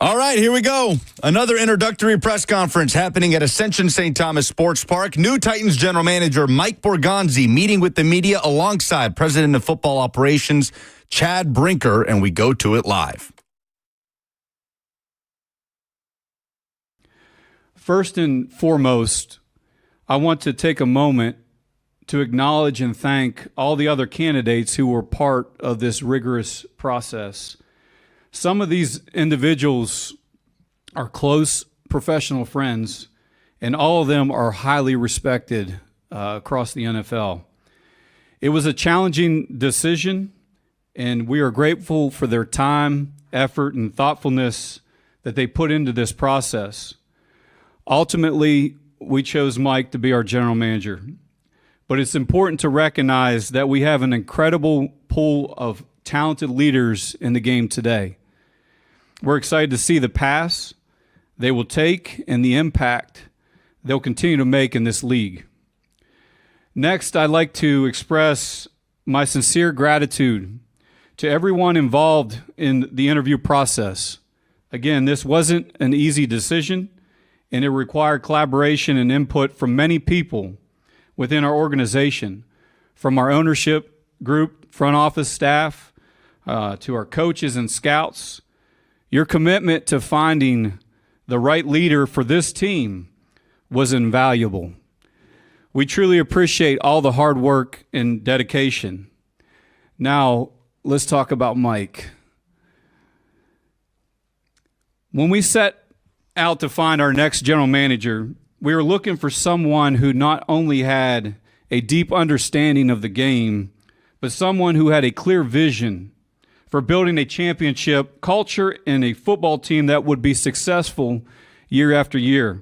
All right, here we go. Another introductory press conference happening at Ascension St. Thomas Sports Park. New Titans general manager Mike Borgonzi meeting with the media alongside President of Football Operations Chad Brinker, and we go to it live. First and foremost, I want to take a moment to acknowledge and thank all the other candidates who were part of this rigorous process. Some of these individuals are close professional friends, and all of them are highly respected across the NFL. It was a challenging decision, and we are grateful for their time, effort, and thoughtfulness that they put into this process. Ultimately, we chose Mike to be our general manager, but it's important to recognize that we have an incredible pool of talented leaders in the game today. We're excited to see the paths they will take and the impact they'll continue to make in this league. Next, I'd like to express my sincere gratitude to everyone involved in the interview process. Again, this wasn't an easy decision, and it required collaboration and input from many people within our organization, from our ownership group, front office staff, to our coaches and scouts. Your commitment to finding the right leader for this team was invaluable. We truly appreciate all the hard work and dedication. Now, let's talk about Mike. When we set out to find our next general manager, we were looking for someone who not only had a deep understanding of the game, but someone who had a clear vision for building a championship culture and a football team that would be successful year after year.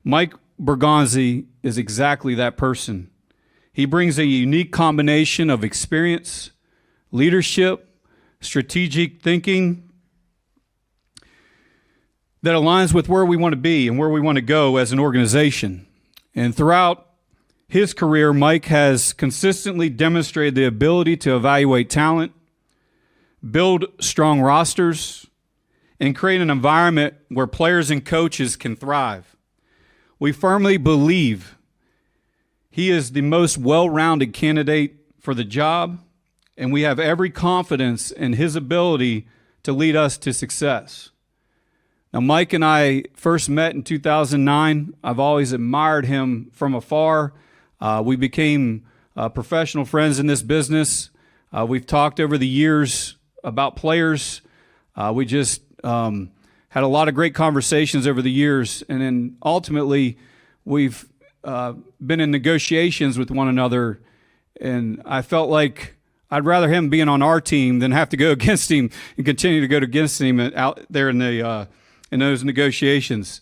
Mike Borgonzi is exactly that person. He brings a unique combination of experience, leadership, strategic thinking that aligns with where we want to be and where we want to go as an organization. And throughout his career, Mike has consistently demonstrated the ability to evaluate talent, build strong rosters, and create an environment where players and coaches can thrive. We firmly believe he is the most well-rounded candidate for the job, and we have every confidence in his ability to lead us to success. Now, Mike and I first met in 2009. I've always admired him from afar. We became professional friends in this business. We've talked over the years about players. We just had a lot of great conversations over the years, and then ultimately we've been in negotiations with one another, and I felt like I'd rather him being on our team than have to go against him and continue to go against him out there in those negotiations.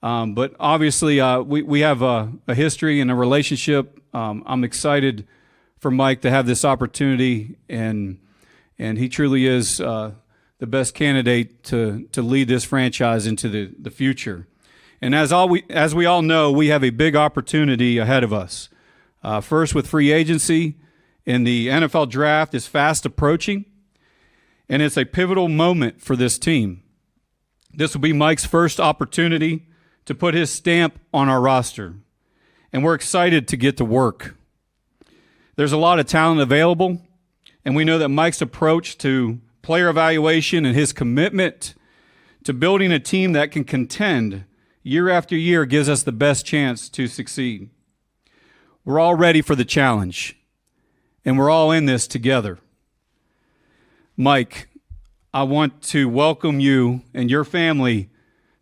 But obviously we have a history and a relationship. I'm excited for Mike to have this opportunity, and he truly is the best candidate to lead this franchise into the future. And as we all know, we have a big opportunity ahead of us. First, with free agency, and the NFL draft is fast approaching, and it's a pivotal moment for this team. This will be Mike's first opportunity to put his stamp on our roster, and we're excited to get to work. There's a lot of talent available, and we know that Mike's approach to player evaluation and his commitment to building a team that can contend year after year gives us the best chance to succeed. We're all ready for the challenge, and we're all in this together. Mike, I want to welcome you and your family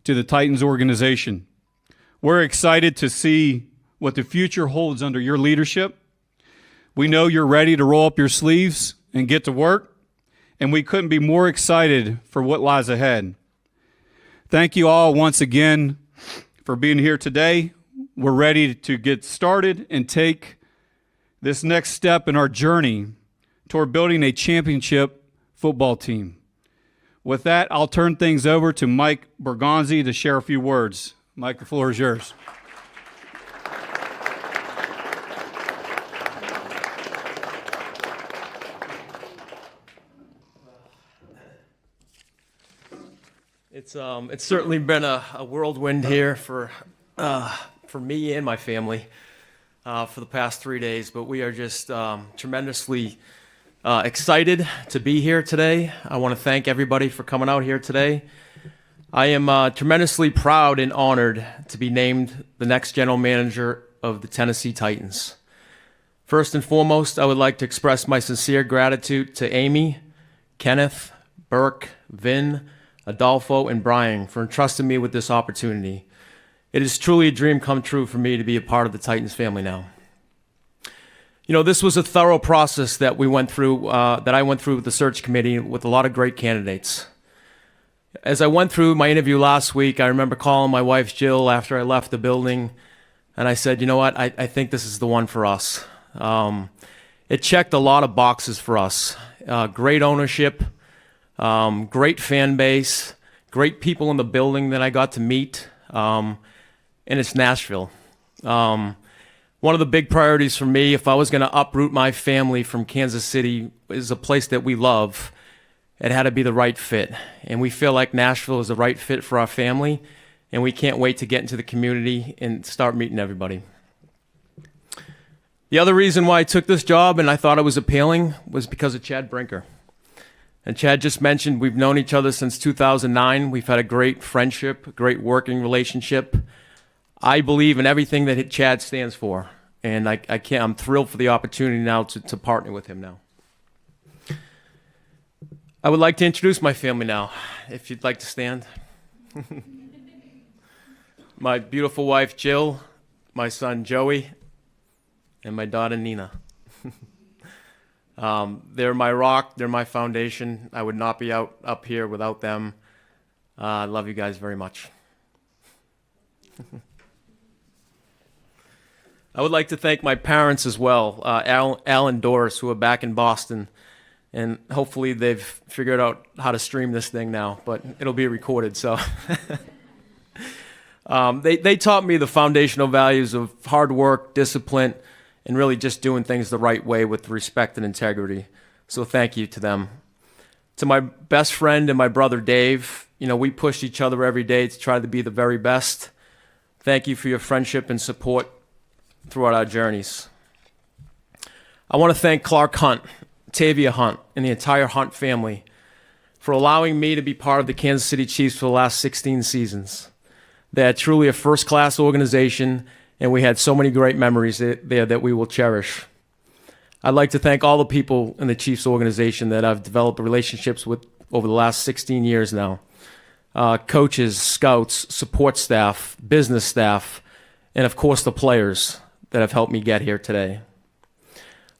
to the Titans organization. We're excited to see what the future holds under your leadership. We know you're ready to roll up your sleeves and get to work, and we couldn't be more excited for what lies ahead. Thank you all once again for being here today. We're ready to get started and take this next step in our journey toward building a championship football team. With that, I'll turn things over to Mike Borgonzi to share a few words. Mike, the floor is yours. It's certainly been a whirlwind here for me and my family for the past 3 days, but we are just tremendously excited to be here today. I want to thank everybody for coming out here today. I am tremendously proud and honored to be named the next general manager of the Tennessee Titans. First and foremost, I would like to express my sincere gratitude to Amy, Kenneth, Burke, Vin, Adolfo, and Brian for entrusting me with this opportunity. It is truly a dream come true for me to be a part of the Titans family now. You know, this was a thorough process that we went through, that I went through with the search committee with a lot of great candidates. As I went through my interview last week, I remember calling my wife Jill after I left the building, and I said, you know what, I think this is the one for us. It checked a lot of boxes for us. Great ownership, great fan base, great people in the building that I got to meet, and it's Nashville. One of the big priorities for me, if I was going to uproot my family from Kansas City, is a place that we love. It had to be the right fit, and we feel like Nashville is the right fit for our family, and we can't wait to get into the community and start meeting everybody. The other reason why I took this job and I thought it was appealing was because of Chad Brinker. And Chad just mentioned we've known each other since 2009. We've had a great friendship, a great working relationship. I believe in everything that Chad stands for, and I'm thrilled for the opportunity now to partner with him now. I would like to introduce my family now, if you'd like to stand. My beautiful wife, Jill, my son, Joey, and my daughter, Nina. They're my rock, they're my foundation. I would not be up here without them. I love you guys very much. I would like to thank my parents as well, Al and Doris, who are back in Boston. And hopefully they've figured out how to stream this thing now, but it'll be recorded, so. They taught me the foundational values of hard work, discipline, and really just doing things the right way with respect and integrity. So thank you to them. To my best friend and my brother Dave, you know, we push each other every day to try to be the very best. Thank you for your friendship and support throughout our journeys. I want to thank Clark Hunt, Tavia Hunt, and the entire Hunt family for allowing me to be part of the Kansas City Chiefs for the last 16 seasons. They're truly a first-class organization, and we had so many great memories there that we will cherish. I'd like to thank all the people in the Chiefs organization that I've developed relationships with over the last 16 years now. Coaches, scouts, support staff, business staff, and of course the players that have helped me get here today.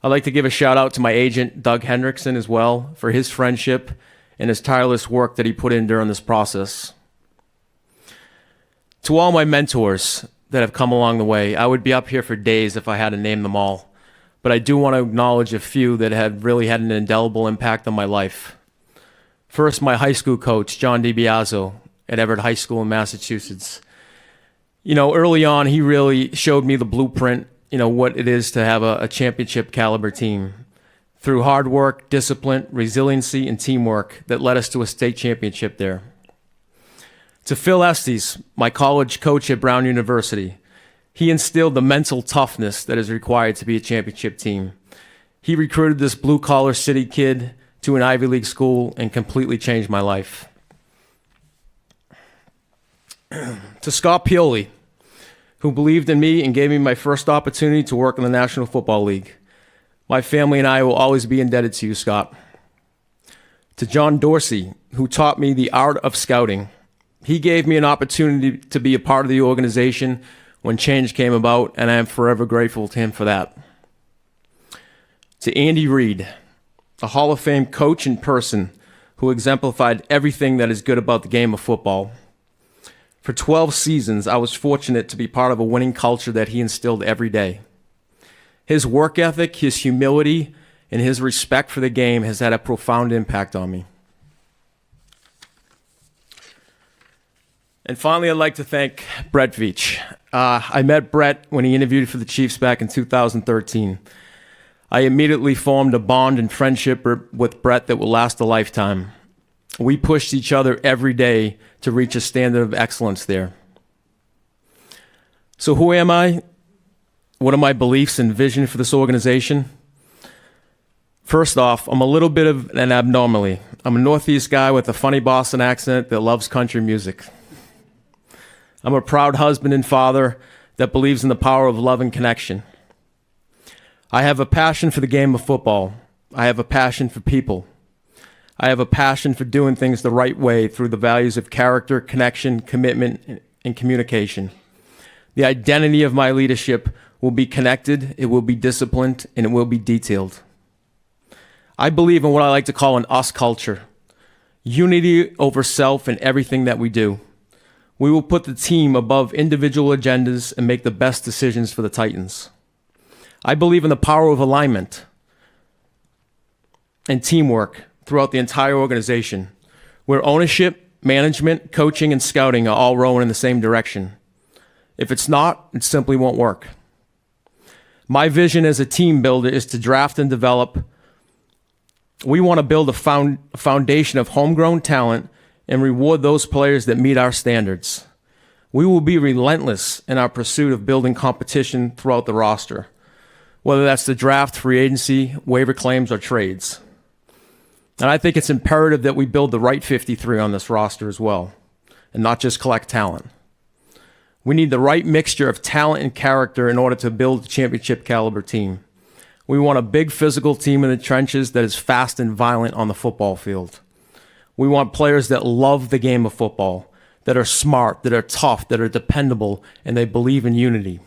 I'd like to give a shout out to my agent, Doug Hendrickson, as well, for his friendship and his tireless work that he put in during this process. To all my mentors that have come along the way, I would be up here for days if I had to name them all, but I do want to acknowledge a few that have really had an indelible impact on my life. First, my high school coach, John DiBiaso, at Everett High School in Massachusetts. You know, early on, he really showed me the blueprint, you know, what it is to have a championship caliber team. Through hard work, discipline, resiliency, and teamwork that led us to a state championship there. To Phil Estes, my college coach at Brown University, he instilled the mental toughness that is required to be a championship team. He recruited this blue-collar city kid to an Ivy League school and completely changed my life. To Scott Pioli, who believed in me and gave me my first opportunity to work in the National Football League. My family and I will always be indebted to you, Scott. To John Dorsey, who taught me the art of scouting. He gave me an opportunity to be a part of the organization when change came about, and I am forever grateful to him for that. To Andy Reid, a Hall of Fame coach and person who exemplified everything that is good about the game of football. For 12 seasons, I was fortunate to be part of a winning culture that he instilled every day. His work ethic, his humility, and his respect for the game has had a profound impact on me. And finally, I'd like to thank Brett Veach. I met Brett when he interviewed for the Chiefs back in 2013. I immediately formed a bond and friendship with Brett that will last a lifetime. We pushed each other every day to reach a standard of excellence there. So who am I? What are my beliefs and vision for this organization? First off, I'm a little bit of an abnormality. I'm a Northeast guy with a funny Boston accent that loves country music. I'm a proud husband and father that believes in the power of love and connection. I have a passion for the game of football. I have a passion for people. I have a passion for doing things the right way through the values of character, connection, commitment, and communication. The identity of my leadership will be connected, it will be disciplined, and it will be detailed. I believe in what I like to call an us culture. Unity over self in everything that we do. We will put the team above individual agendas and make the best decisions for the Titans. I believe in the power of alignment and teamwork throughout the entire organization, where ownership, management, coaching, and scouting are all rowing in the same direction. If it's not, it simply won't work. My vision as a team builder is to draft and develop. We want to build a foundation of homegrown talent and reward those players that meet our standards. We will be relentless in our pursuit of building competition throughout the roster, whether that's the draft, free agency, waiver claims, or trades. And I think it's imperative that we build the right 53 on this roster as well, and not just collect talent. We need the right mixture of talent and character in order to build a championship caliber team. We want a big physical team in the trenches that is fast and violent on the football field. We want players that love the game of football, that are smart, that are tough, that are dependable, and they believe in unity.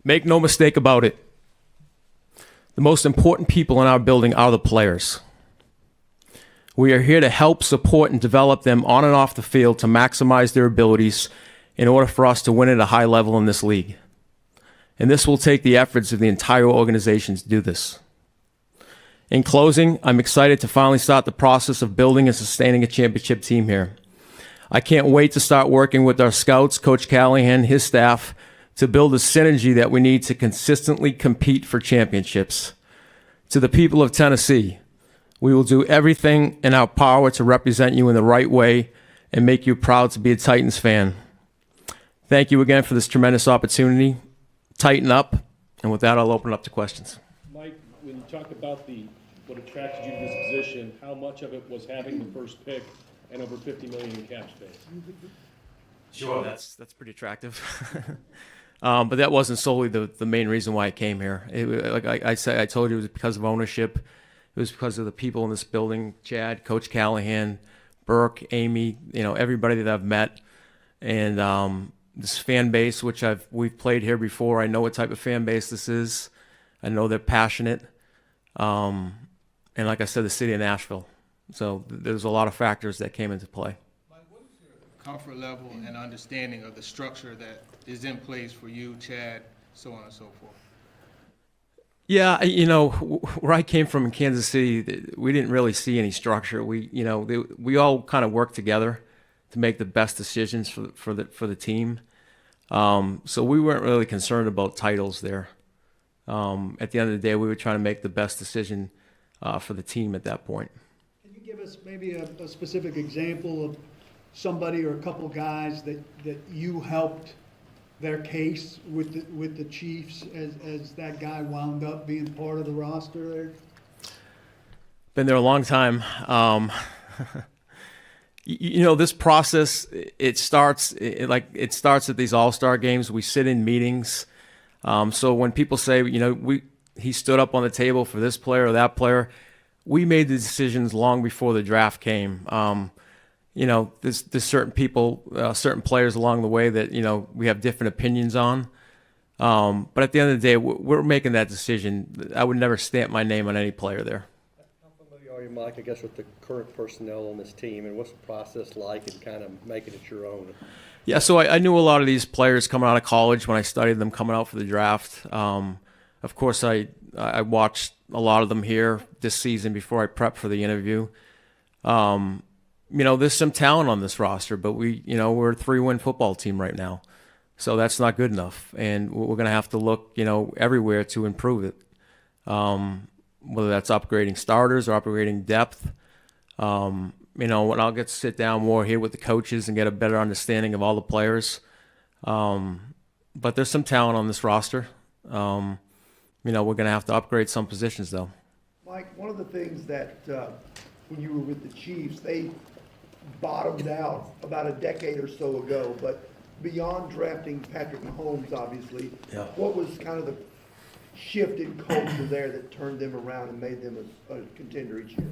Make no mistake about it. The most important people in our building are the players. We are here to help, support, and develop them on and off the field to maximize their abilities in order for us to win at a high level in this league. And this will take the efforts of the entire organization to do this. In closing, I'm excited to finally start the process of building and sustaining a championship team here. I can't wait to start working with our scouts, Coach Callahan, his staff, to build a synergy that we need to consistently compete for championships. To the people of Tennessee, we will do everything in our power to represent you in the right way and make you proud to be a Titans fan. Thank you again for this tremendous opportunity. Tighten up, and with that, I'll open it up to questions. Mike, when you talk about what attracted you to this position, how much of it was having the first pick and over $50 million in cap space? Sure, that's pretty attractive. But that wasn't solely the main reason why I came here. Like I said, I told you it was because of ownership. It was because of the people in this building, Chad, Coach Callahan, Burke, Amy, everybody that I've met. And this fan base, which we've played here before. I know what type of fan base this is. I know they're passionate. And like I said, the city of Nashville. So there's a lot of factors that came into play. Mike, what is your comfort level and understanding of the structure that is in place for you, Chad, so on and so forth? Yeah, where I came from in Kansas City, we didn't really see any structure. We all kind of worked together to make the best decisions for the team. So we weren't really concerned about titles there. At the end of the day, we were trying to make the best decision for the team at that point. Can you give us maybe a specific example of somebody or a couple guys that you helped their case with the Chiefs as that guy wound up being part of the roster there? Been there a long time. This process, it starts at these all-star games. We sit in meetings. So when people say, he stood up on the table for this player or that player, we made the decisions long before the draft came. There's certain people, certain players along the way that, we have different opinions on. But at the end of the day, we're making that decision. I would never stamp my name on any player there. How familiar are you, Mike, I guess, with the current personnel on this team, and what's the process like in kind of making it your own? Yeah, so I knew a lot of these players coming out of college when I studied them coming out for the draft. Of course, I watched a lot of them here this season before I prepped for the interview. There's some talent on this roster, but we're a 3-win football team right now. So that's not good enough. And we're going to have to look, everywhere to improve it. whether that's upgrading starters or upgrading depth. When I'll get to sit down more here with the coaches and get a better understanding of all the players. But there's some talent on this roster. We're going to have to upgrade some positions, though. Mike, one of the things that when you were with the Chiefs, they bottomed out about a decade or so ago. But beyond drafting Patrick Mahomes, obviously, what was kind of the shift in culture there that turned them around and made them a contender each year?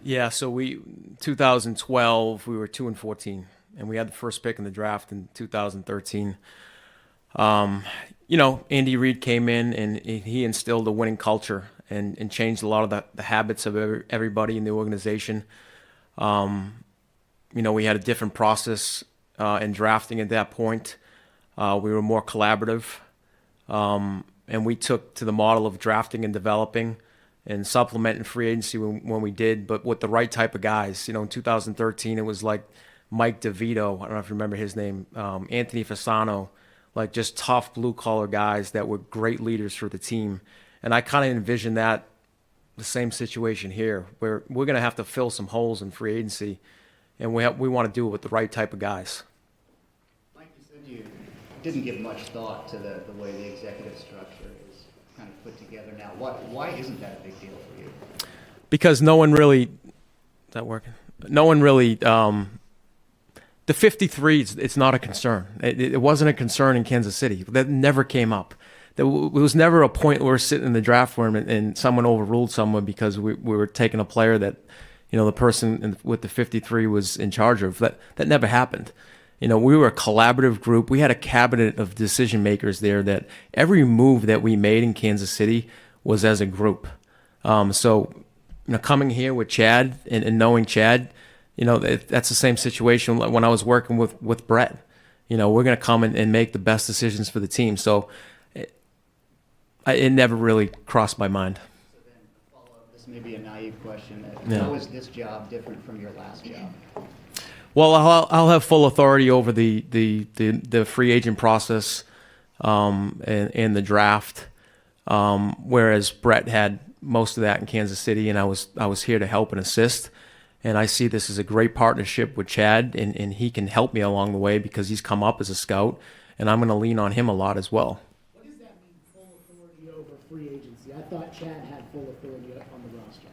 Yeah, so 2012, we were 2-14, and we had the first pick in the draft in 2013. Andy Reid came in and he instilled a winning culture and changed a lot of the habits of everybody in the organization. We had a different process in drafting at that point. We were more collaborative, and we took to the model of drafting and developing and supplementing free agency when we did, but with the right type of guys. In 2013, it was like Mike DeVito. I don't know if you remember his name. Anthony Fasano, like just tough blue-collar guys that were great leaders for the team. And I kind of envision that the same situation here, where we're going to have to fill some holes in free agency, and we want to do it with the right type of guys. Mike, you said you didn't give much thought to the way the executive structure is kind of put together now. Why isn't that a big deal for you? Because no one really, is that working? No one really, the 53, it's not a concern. It wasn't a concern in Kansas City. That never came up. There was never a point where we're sitting in the draft room and someone overruled someone because we were taking a player that, the person with the 53 was in charge of. That never happened. We were a collaborative group. We had a cabinet of decision makers there that every move that we made in Kansas City was as a group. Coming here with Chad and knowing Chad, that's the same situation when I was working with Brett. We're going to come and make the best decisions for the team. So it never really crossed my mind. So then, follow-up, this may be a naive question. Yeah. How is this job different from your last job? Well, I'll have full authority over the free agent process and the draft, whereas Brett had most of that in Kansas City, and I was here to help and assist. And I see this as a great partnership with Chad, and he can help me along the way because he's come up as a scout, and I'm going to lean on him a lot as well. What does that mean, full authority over free agency? I thought Chad had full authority on the roster.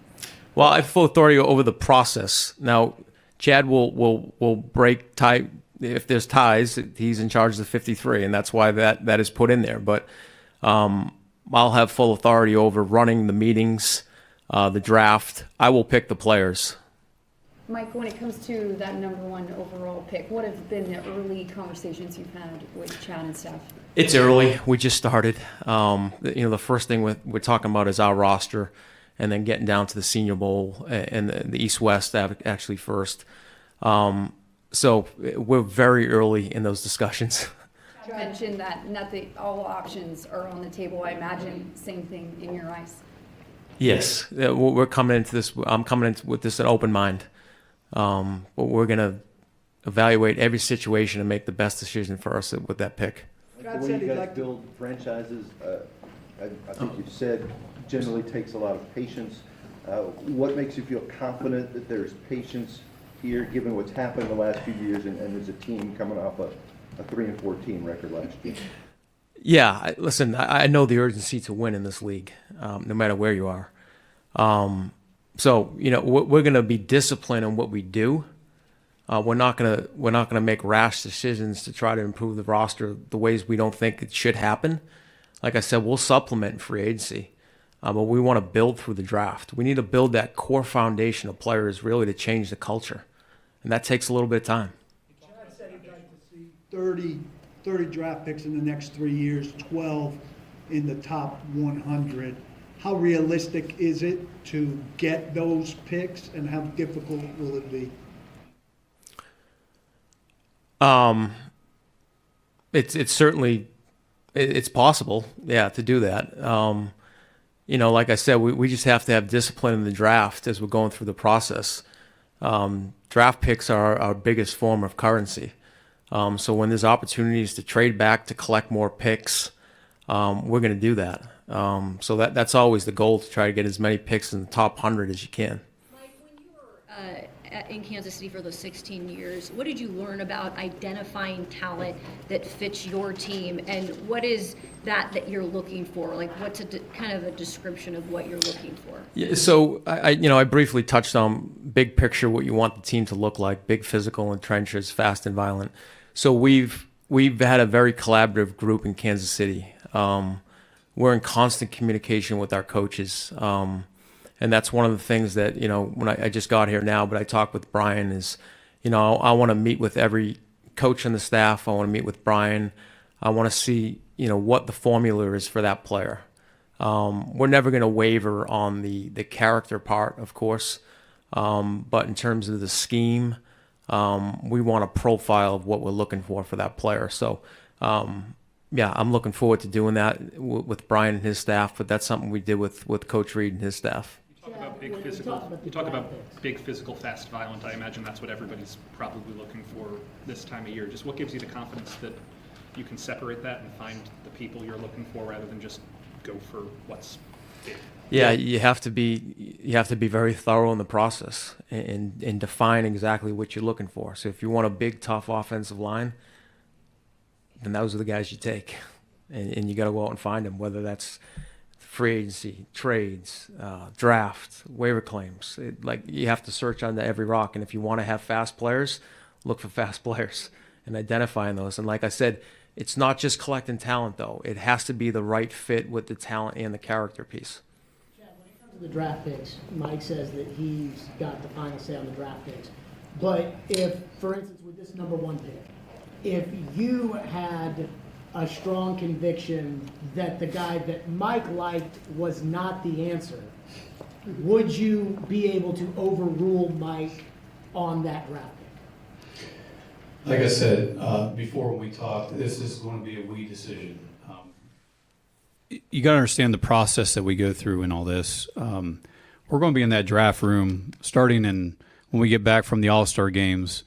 Well, I have full authority over the process. Now, Chad will break tie if there's ties. He's in charge of the 53, and that's why that is put in there. But I'll have full authority over running the meetings, the draft. I will pick the players. Mike, when it comes to that number one overall pick, what have been the early conversations you've had with Chad and staff? It's early. We just started. The first thing we're talking about is our roster, and then getting down to the Senior Bowl and the East-West actually first. So we're very early in those discussions. You mentioned that all options are on the table. I imagine same thing in your eyes. Yes, we're coming into this. I'm coming into with this an open mind. But we're going to evaluate every situation and make the best decision for us with that pick. The way you guys build franchises, I think you said, generally takes a lot of patience. What makes you feel confident that there's patience here, given what's happened in the last few years, and there's a team coming off a 3-14 record last year? Yeah, listen, I know the urgency to win in this league, no matter where you are. So we're going to be disciplined in what we do. We're not going to make rash decisions to try to improve the roster the ways we don't think it should happen. Like I said, we'll supplement free agency, but we want to build through the draft. We need to build that core foundation of players really to change the culture, and that takes a little bit of time. Chad said he'd like to see 30 draft picks in the next 3 years, 12 in the top 100. How realistic is it to get those picks, and how difficult will it be? It's certainly it's possible, to do that. Like I said, we just have to have discipline in the draft as we're going through the process. Draft picks are our biggest form of currency. So when there's opportunities to trade back to collect more picks, we're going to do that. So that's always the goal, to try to get as many picks in the top 100 as you can. Mike, when you were in Kansas City for those 16 years, what did you learn about identifying talent that fits your team, and what is that you're looking for? Like, what's kind of a description of what you're looking for? Yeah, so I briefly touched on big picture, what you want the team to look like: big, physical, in trenches, fast and violent. So we've had a very collaborative group in Kansas City. We're in constant communication with our coaches. And that's one of the things that, when I just got here now, but I talked with Brian, is, I want to meet with every coach on the staff. I want to meet with Brian. I want to see, what the formula is for that player. We're never going to waver on the character part, of course. But in terms of the scheme, we want a profile of what we're looking for that player. So, yeah, I'm looking forward to doing that with Brian and his staff, but that's something we did with Coach Reed and his staff. You talk about big physical, fast, violent. I imagine that's what everybody's probably looking for this time of year. Just what gives you the confidence that you can separate that and find the people you're looking for rather than just go for what's big? Yeah, you have to be very thorough in the process and define exactly what you're looking for. So if you want a big, tough offensive line, then those are the guys you take, and you got to go out and find them, whether that's free agency, trades, draft, waiver claims. You have to search under every rock, and if you want to have fast players, look for fast players and identifying those. And like I said, it's not just collecting talent, though. It has to be the right fit with the talent and the character piece. Chad, when it comes to the draft picks, Mike says that he's got the final say on the draft picks. But if, for instance, with this number 1 pick, if you had a strong conviction that the guy that Mike liked was not the answer, would you be able to overrule Mike on that draft pick? Like I said before when we talked, this is going to be a we decision. You got to understand the process that we go through in all this. We're going to be in that draft room starting when we get back from the All-Star games.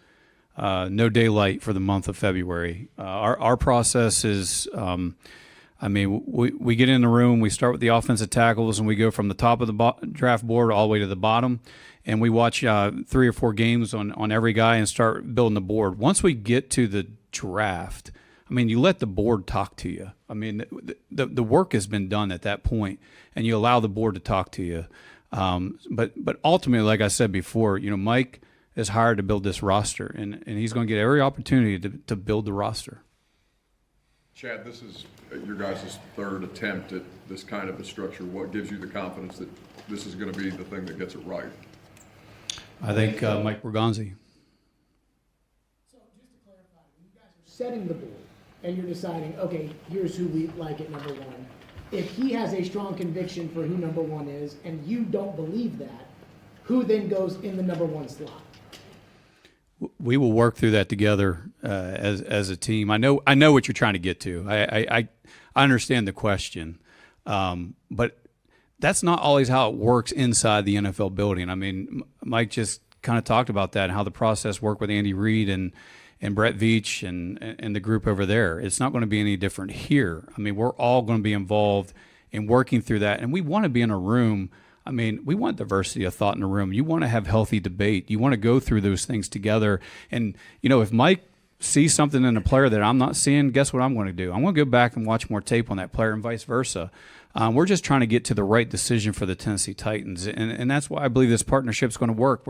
No daylight for the month of February. Our process is, we get in the room, we start with the offensive tackles, and we go from the top of the draft board all the way to the bottom, and we watch 3 or 4 games on every guy and start building the board. Once we get to the draft, you let the board talk to you. The work has been done at that point, and you allow the board to talk to you. But ultimately, like I said before, Mike is hired to build this roster, and he's going to get every opportunity to build the roster. Chad, this is your guys' 3rd attempt at this kind of a structure. What gives you the confidence that this is going to be the thing that gets it right? I think Mike Borgonzi. So just to clarify, when you guys are setting the board and you're deciding, okay, here's who we like at number 1, if he has a strong conviction for who number 1 is and you don't believe that, who then goes in the number 1 slot? We will work through that together as a team. I know what you're trying to get to. I understand the question, but that's not always how it works inside the NFL building. Mike just kind of talked about that and how the process worked with Andy Reid and Brett Veach and the group over there. It's not going to be any different here. We're all going to be involved in working through that, and we want to be in a room. We want diversity of thought in the room. You want to have healthy debate. You want to go through those things together. And, if Mike sees something in a player that I'm not seeing, guess what I'm going to do? I'm going to go back and watch more tape on that player and vice versa. We're just trying to get to the right decision for the Tennessee Titans. And that's why I believe this partnership is going to work.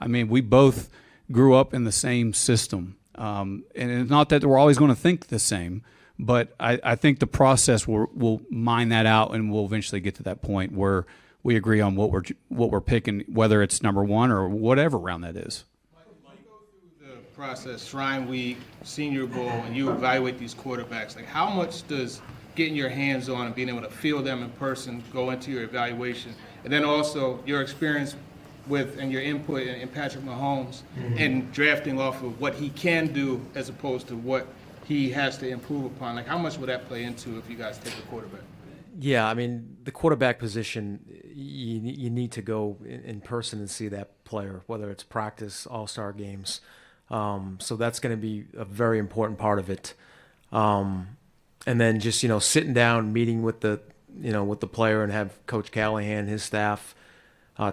We both grew up in the same system. And it's not that we're always going to think the same, but I think the process will mine that out, and we'll eventually get to that point where we agree on what we're picking, whether it's number 1 or whatever round that is. Mike, when you go through the process, Shrine Week, Senior Bowl, and you evaluate these quarterbacks, how much does getting your hands on and being able to feel them in person go into your evaluation? And then also your experience with and your input in Patrick Mahomes and drafting off of what he can do as opposed to what he has to improve upon. How much would that play into if you guys take a quarterback? Yeah, the quarterback position, you need to go in person and see that player, whether it's practice, all-star games. So that's going to be a very important part of it. and then just, sitting down, meeting with the player and have Coach Callahan, his staff,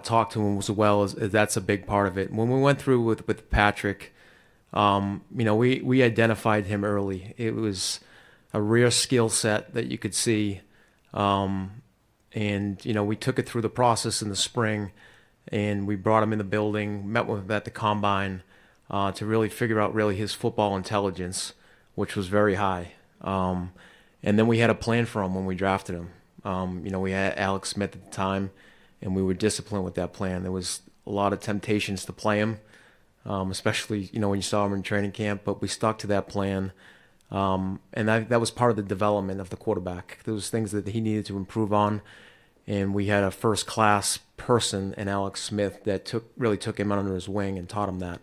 talk to him as well. As that's a big part of it. When we went through with Patrick, we identified him early. It was a rare skill set that you could see. And we took it through the process in the spring, and we brought him in the building, met with him at the combine, to really figure out really his football intelligence, which was very high. And then we had a plan for him when we drafted him. We had Alex Smith at the time, and we were disciplined with that plan. There was a lot of temptations to play him, especially, when you saw him in training camp, but we stuck to that plan. And that was part of the development of the quarterback. There was things that he needed to improve on, and we had a first-class person in Alex Smith that really took him under his wing and taught him that.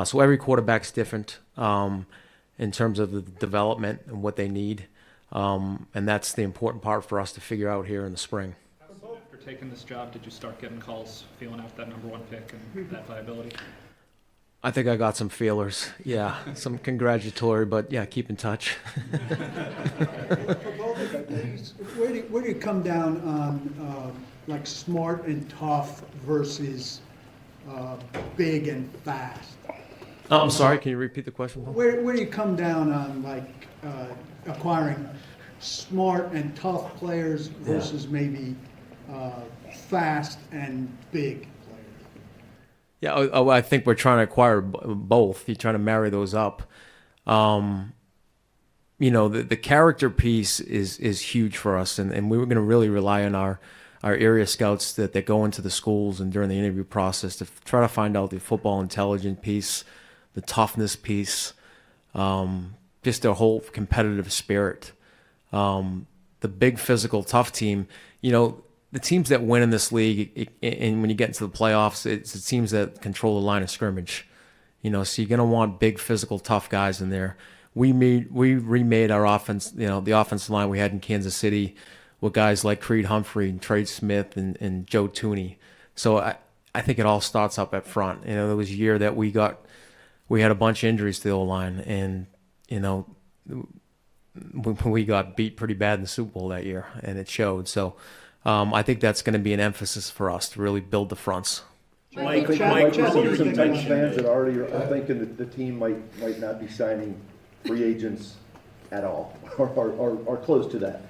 So every quarterback's different in terms of the development and what they need, and that's the important part for us to figure out here in the spring. After taking this job, did you start getting calls, feeling out that number 1 pick and that viability? I think I got some feelers, yeah, some congratulatory, but yeah, keep in touch. Where do you come down on like smart and tough versus big and fast? I'm sorry, can you repeat the question? Where do you come down on like acquiring smart and tough players versus maybe fast and big? Yeah, I think we're trying to acquire both. You're trying to marry those up. The character piece is huge for us, and we were going to really rely on our area scouts that go into the schools and during the interview process to try to find out the football intelligence piece, the toughness piece, just their whole competitive spirit. The big physical tough team, the teams that win in this league, and when you get into the playoffs, it's the teams that control the line of scrimmage. So you're going to want big, physical, tough guys in there. We remade our offense, the offensive line we had in Kansas City with guys like Creed Humphrey and Trey Smith and Joe Tooney. So I think it all starts up at front. There was a year that we had a bunch of injuries to the O-line, and, we got beat pretty bad in the Super Bowl that year, and it showed. So I think that's going to be an emphasis for us to really build the fronts. Mike, some Titans fans that already are thinking that the team might not be signing free agents at all, or close to that.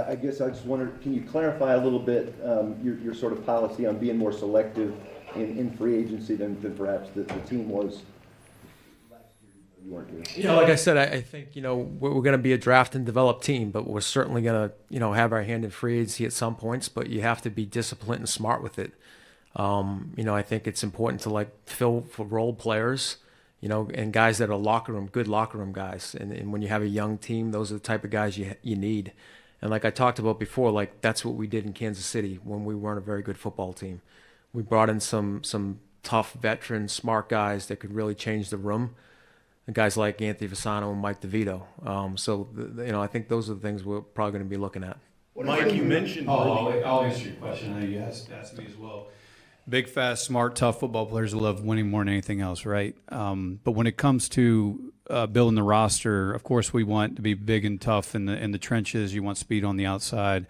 I guess I just wondered, can you clarify a little bit your sort of policy on being more selective in free agency than perhaps the team was last year? You weren't here. Like I said, I think we're going to be a draft and develop team, but we're certainly going to have our hand in free agency at some points. But you have to be disciplined and smart with it. I think it's important to fill for role players, and guys that are good locker room guys. And when you have a young team, those are the type of guys you need. And like I talked about before, that's what we did in Kansas City when we weren't a very good football team. We brought in some tough veteran, smart guys that could really change the room. And guys like Anthony Fasano and Mike DeVito. I think those are the things we're probably going to be looking at. Mike, you mentioned. I'll answer your question. I know you asked me as well. Big, fast, smart, tough football players who love winning more than anything else, right? But when it comes to building the roster, of course, we want to be big and tough in the trenches. You want speed on the outside.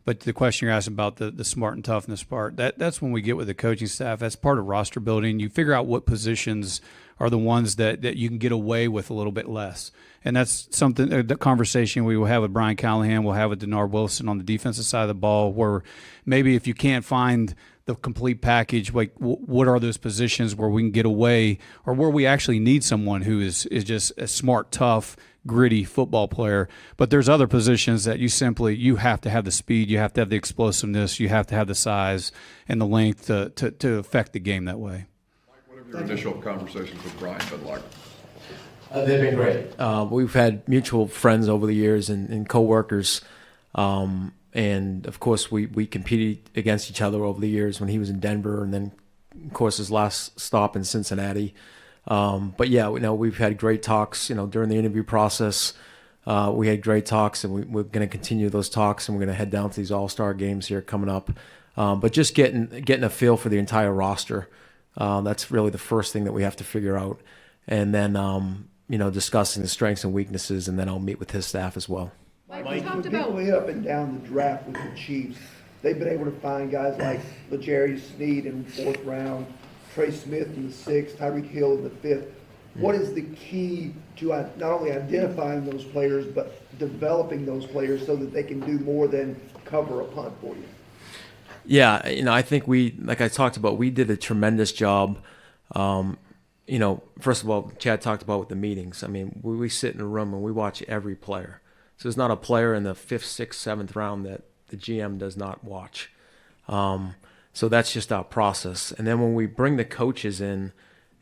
But the question you're asking about the smart and toughness part, that's when we get with the coaching staff. That's part of roster building. You figure out what positions are the ones that you can get away with a little bit less. And that's something, the conversation we will have with Brian Callahan, we'll have with Denard Wilson on the defensive side of the ball, where maybe if you can't find the complete package, what are those positions where we can get away, or where we actually need someone who is just a smart, tough, gritty football player. But there's other positions that you have to have the speed, you have to have the explosiveness, you have to have the size and the length to affect the game that way. What have your initial conversations with Brian been like? They've been great. We've had mutual friends over the years and coworkers. And of course, we competed against each other over the years when he was in Denver, and then, of course, his last stop in Cincinnati. But yeah, we've had great talks. During the interview process, we had great talks, and we're going to continue those talks, and we're going to head down to these All-Star games here coming up. But just getting a feel for the entire roster, that's really the first thing that we have to figure out, and then discussing the strengths and weaknesses, and then I'll meet with his staff as well. Mike, Mike, we talked when people about hit up and down the draft with the Chiefs, they've been able to find guys like L'Jarius Sneed in the 4th round, Trey Smith in the 6th, Tyreek Hill in the 5th. What is the key to not only identifying those players, but developing those players so that they can do more than cover a punt for you? Yeah, I think like I talked about, we did a tremendous job. First of all, Chad talked about with the meetings. I mean, we sit in a room and we watch every player. So there's not a player in the 5th, 6th, 7th round that the GM does not watch. So that's just our process. And then when we bring the coaches in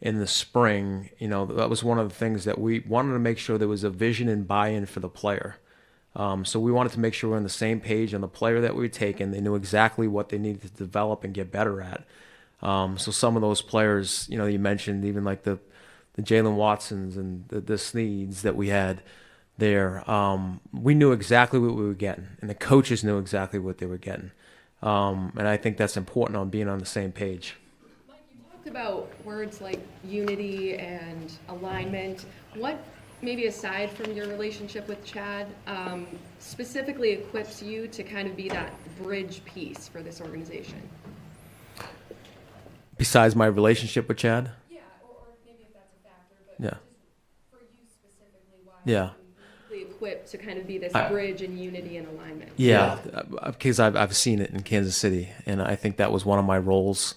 the spring, that was one of the things that we wanted to make sure there was a vision and buy-in for the player. So we wanted to make sure we're on the same page on the player that we were taking. They knew exactly what they needed to develop and get better at. So some of those players, you mentioned, even like the Jalen Watsons and the Sneeds that we had there, we knew exactly what we were getting, and the coaches knew exactly what they were getting. And I think that's important on being on the same page. Mike, you talked about words like unity and alignment. What, maybe aside from your relationship with Chad, specifically equips you to kind of be that bridge piece for this organization? Besides my relationship with Chad? Yeah, or maybe if that's a factor, but Yeah. just for you specifically, why Yeah. are you equipped to kind of be this bridge and unity and alignment? Yeah, because I've seen it in Kansas City, and I think that was one of my roles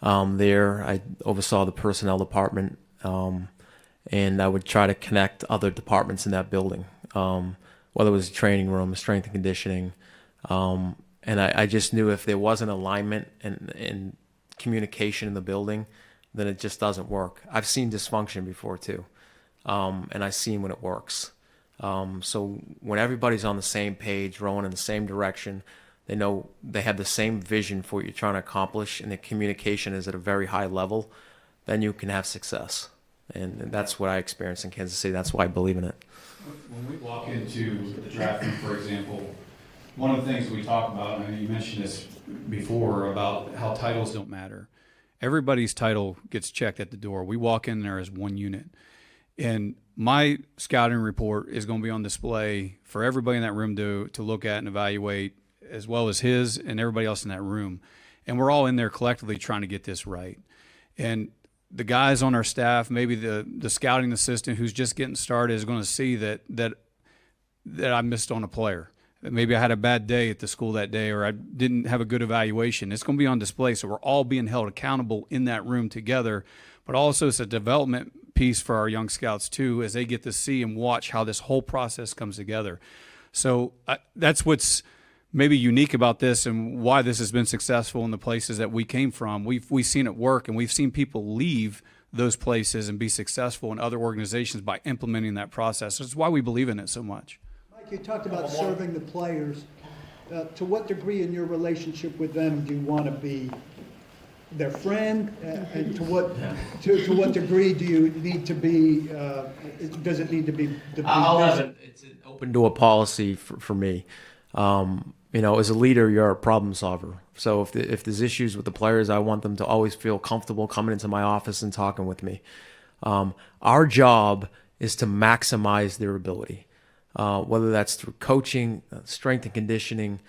there. I oversaw the personnel department, and I would try to connect other departments in that building, whether it was a training room, strength and conditioning. And I just knew if there wasn't alignment and communication in the building, then it just doesn't work. I've seen dysfunction before too, and I've seen when it works. So when everybody's on the same page, rowing in the same direction, they know they have the same vision for what you're trying to accomplish, and the communication is at a very high level, then you can have success. And that's what I experienced in Kansas City. That's why I believe in it. When we walk into the draft room, for example, one of the things we talk about, and you mentioned this before, about how titles don't matter. Everybody's title gets checked at the door. We walk in there as one unit. And my scouting report is going to be on display for everybody in that room to look at and evaluate, as well as his and everybody else in that room. And we're all in there collectively trying to get this right. And the guys on our staff, maybe the scouting assistant who's just getting started, is going to see that I missed on a player. Maybe I had a bad day at the school that day, or I didn't have a good evaluation. It's going to be on display, so we're all being held accountable in that room together. But also it's a development piece for our young scouts too, as they get to see and watch how this whole process comes together. So that's what's maybe unique about this, and why this has been successful in the places that we came from. We've seen it work, and we've seen people leave those places and be successful in other organizations by implementing that process. That's why we believe in it so much. You talked about serving the players. To what degree in your relationship with them do you want to be their friend? And to what degree do you need to be, does it need to be? It's an open door policy for me. As a leader, you're a problem solver. So if there's issues with the players, I want them to always feel comfortable coming into my office and talking with me. Our job is to maximize their ability. Whether that's through coaching, strength and conditioning,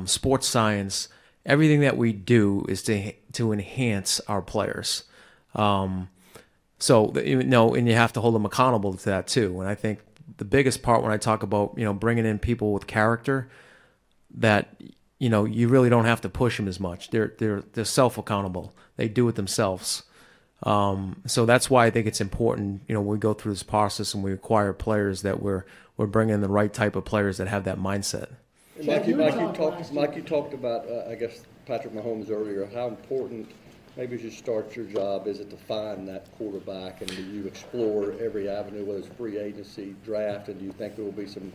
sports science, everything that we do is to enhance our players. And you have to hold them accountable to that too. And I think the biggest part when I talk about, bringing in people with character, that, you really don't have to push them as much. They're self-accountable. They do it themselves. So that's why I think it's important, we go through this process and we acquire players, that we're bringing in the right type of players that have that mindset. Mike, you talked about, I guess, Patrick Mahomes earlier, how important, maybe as you start your job, is it to find that quarterback, and do you explore every avenue, whether it's free agency, draft, and do you think there will be some,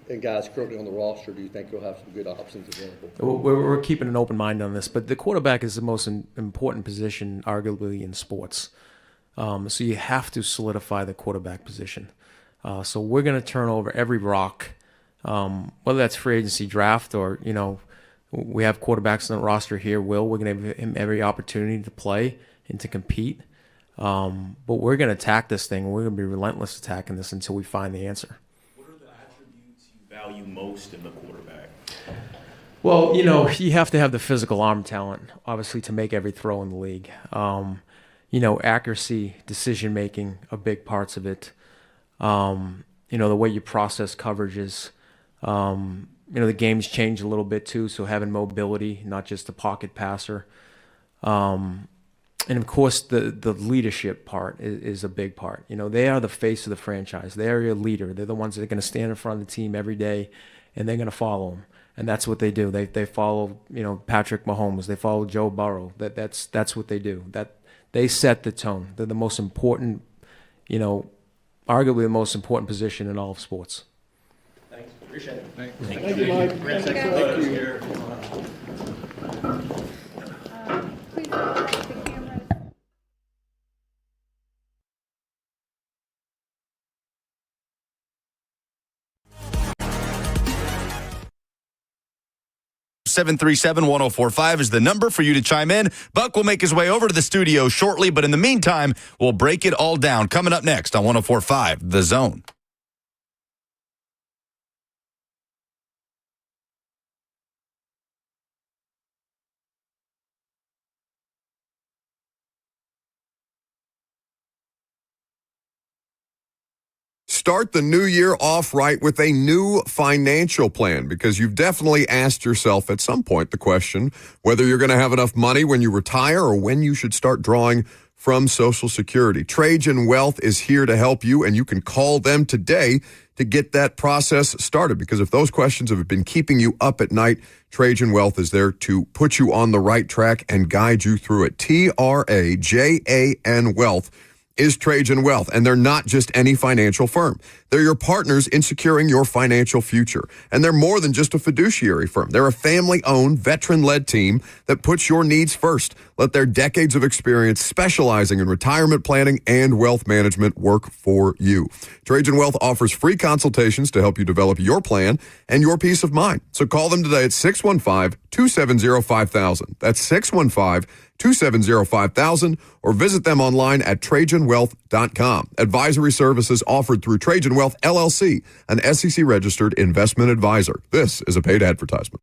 and guys currently on the roster, do you think you'll have some good options available? We're keeping an open mind on this, but the quarterback is the most important position, arguably, in sports. So you have to solidify the quarterback position. So we're going to turn over every rock, whether that's free agency, draft, or, we have quarterbacks on the roster here. We're going to give him every opportunity to play and to compete. But we're going to attack this thing. We're going to be relentless attacking this until we find the answer. What are the attributes you value most in the quarterback? Well, you have to have the physical arm talent, obviously, to make every throw in the league. Accuracy, decision making are big parts of it. The way you process coverages. The game's changed a little bit too, so having mobility, not just a pocket passer. And of course, the leadership part is a big part. They are the face of the franchise. They are your leader. They're the ones that are going to stand in front of the team every day, and they're going to follow them. And that's what they do. They follow, Patrick Mahomes. They follow Joe Burrow. That's what they do. That they set the tone. They're the most important, arguably the most important position in all of sports. Thanks. Appreciate it. Thank you, Mike. Thank you. Please go back to the cameras. 737-1045 is the number for you to chime in. Buck will make his way over to the studio shortly, but in the meantime, we'll break it all down. Coming up next on 1045, The Zone. Start the new year off right with a new financial plan, because you've definitely asked yourself at some point the question whether you're going to have enough money when you retire or when you should start drawing from Social Security. Trajan Wealth is here to help you, and you can call them today to get that process started, because if those questions have been keeping you up at night, Trajan Wealth is there to put you on the right track and guide you through it. TRAJAN Wealth is Trajan Wealth, and they're not just any financial firm. They're your partners in securing your financial future. And they're more than just a fiduciary firm. They're a family-owned, veteran-led team that puts your needs first. Let their decades of experience specializing in retirement planning and wealth management work for you. Trajan Wealth offers free consultations to help you develop your plan and your peace of mind. So call them today at 615-270-5000. That's 615-270-5000, or visit them online at TrajanWealth.com. Advisory services offered through Trajan Wealth LLC, an SEC-registered investment advisor. This is a paid advertisement.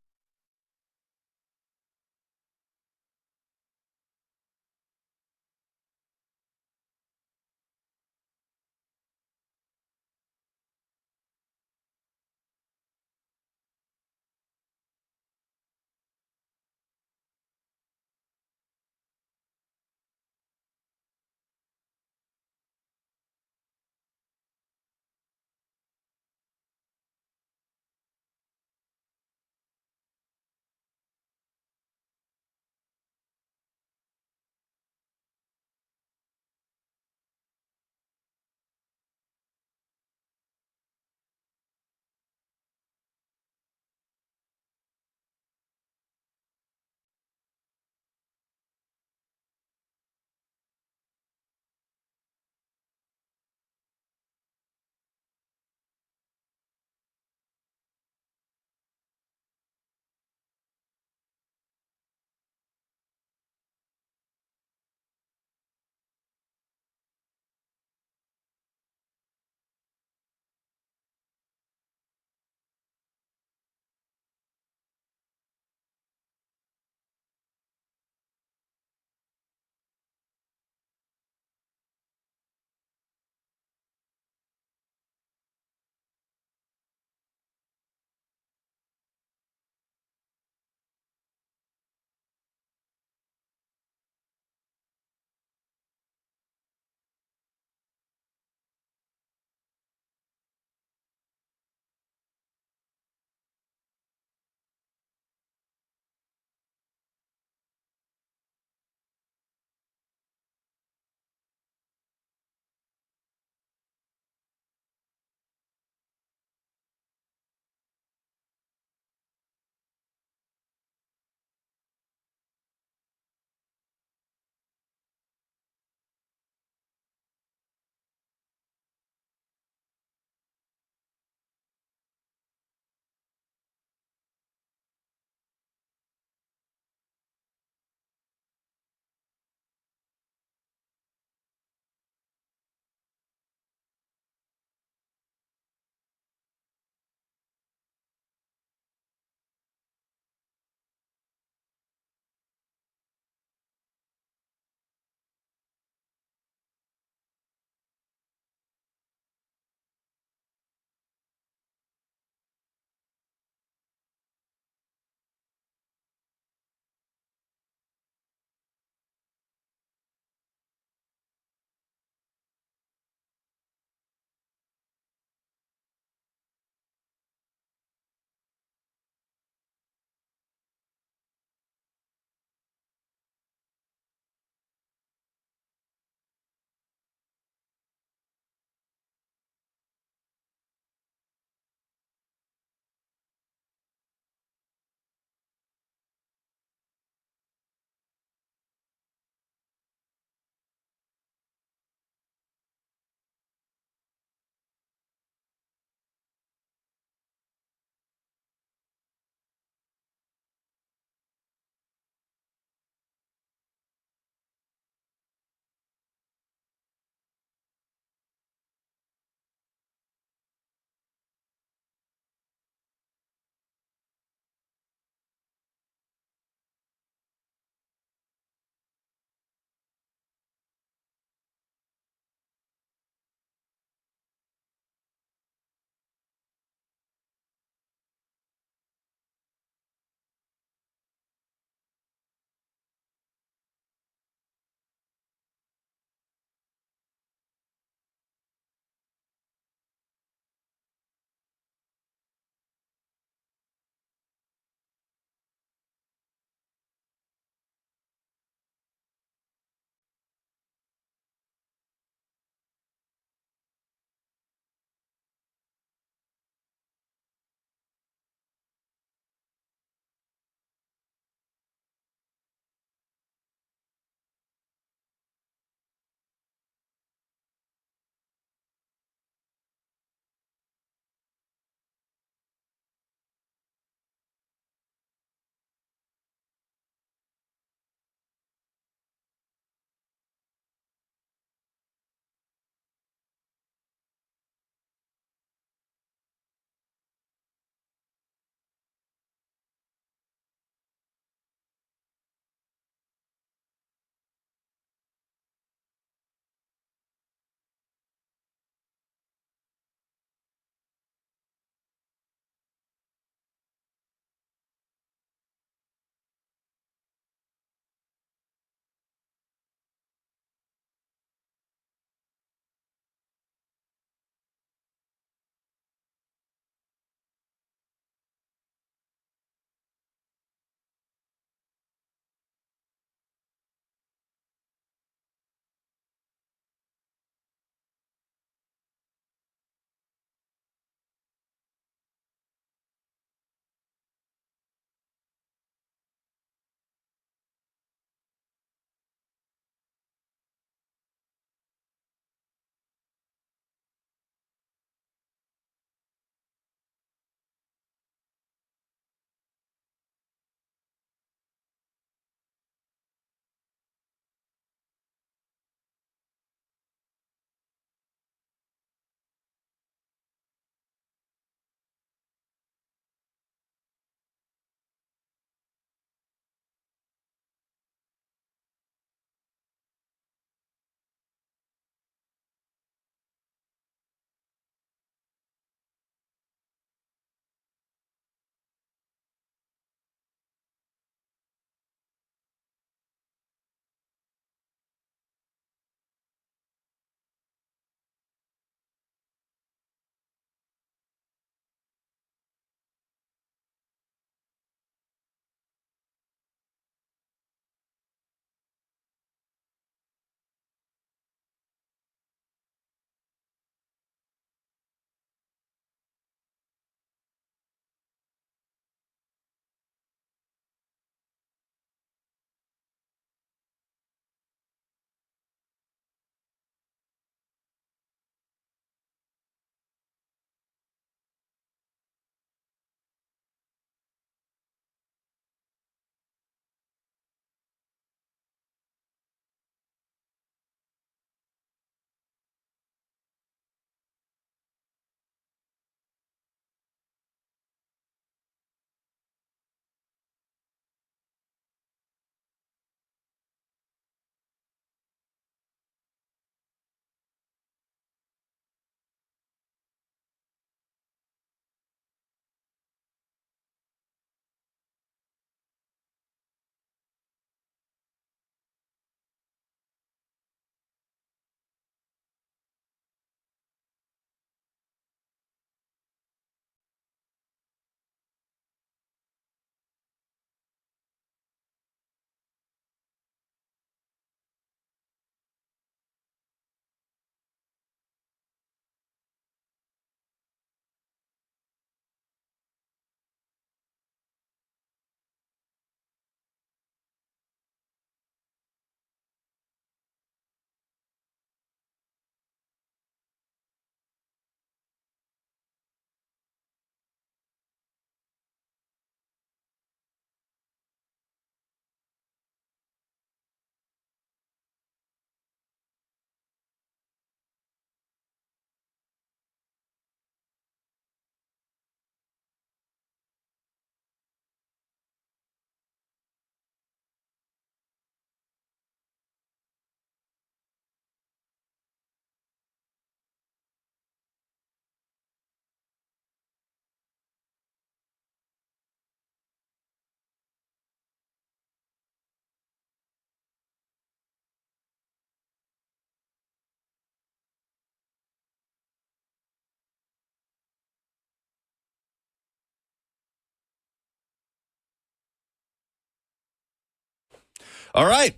All right.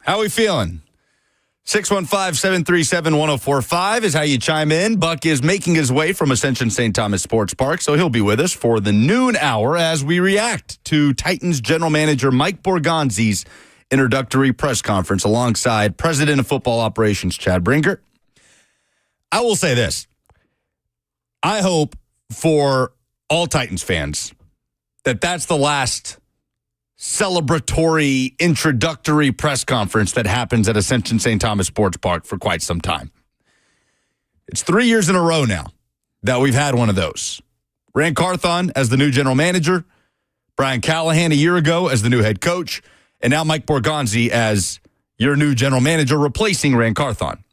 How we feeling? 615-737-1045 is how you chime in. Buck is making his way from Ascension St. Thomas Sports Park, so he'll be with us for the noon hour as we react to Titans general manager Mike Borgonzi's introductory press conference alongside President of Football Operations Chad Brinker. I will say this. I hope for all Titans fans that that's the last celebratory introductory press conference that happens at Ascension St. Thomas Sports Park for quite some time. It's 3 years in a row now that we've had one of those. Ran Carthon as the new general manager, Brian Callahan a year ago as the new head coach, and now Mike Borgonzi as your new general manager replacing Ran Carthon.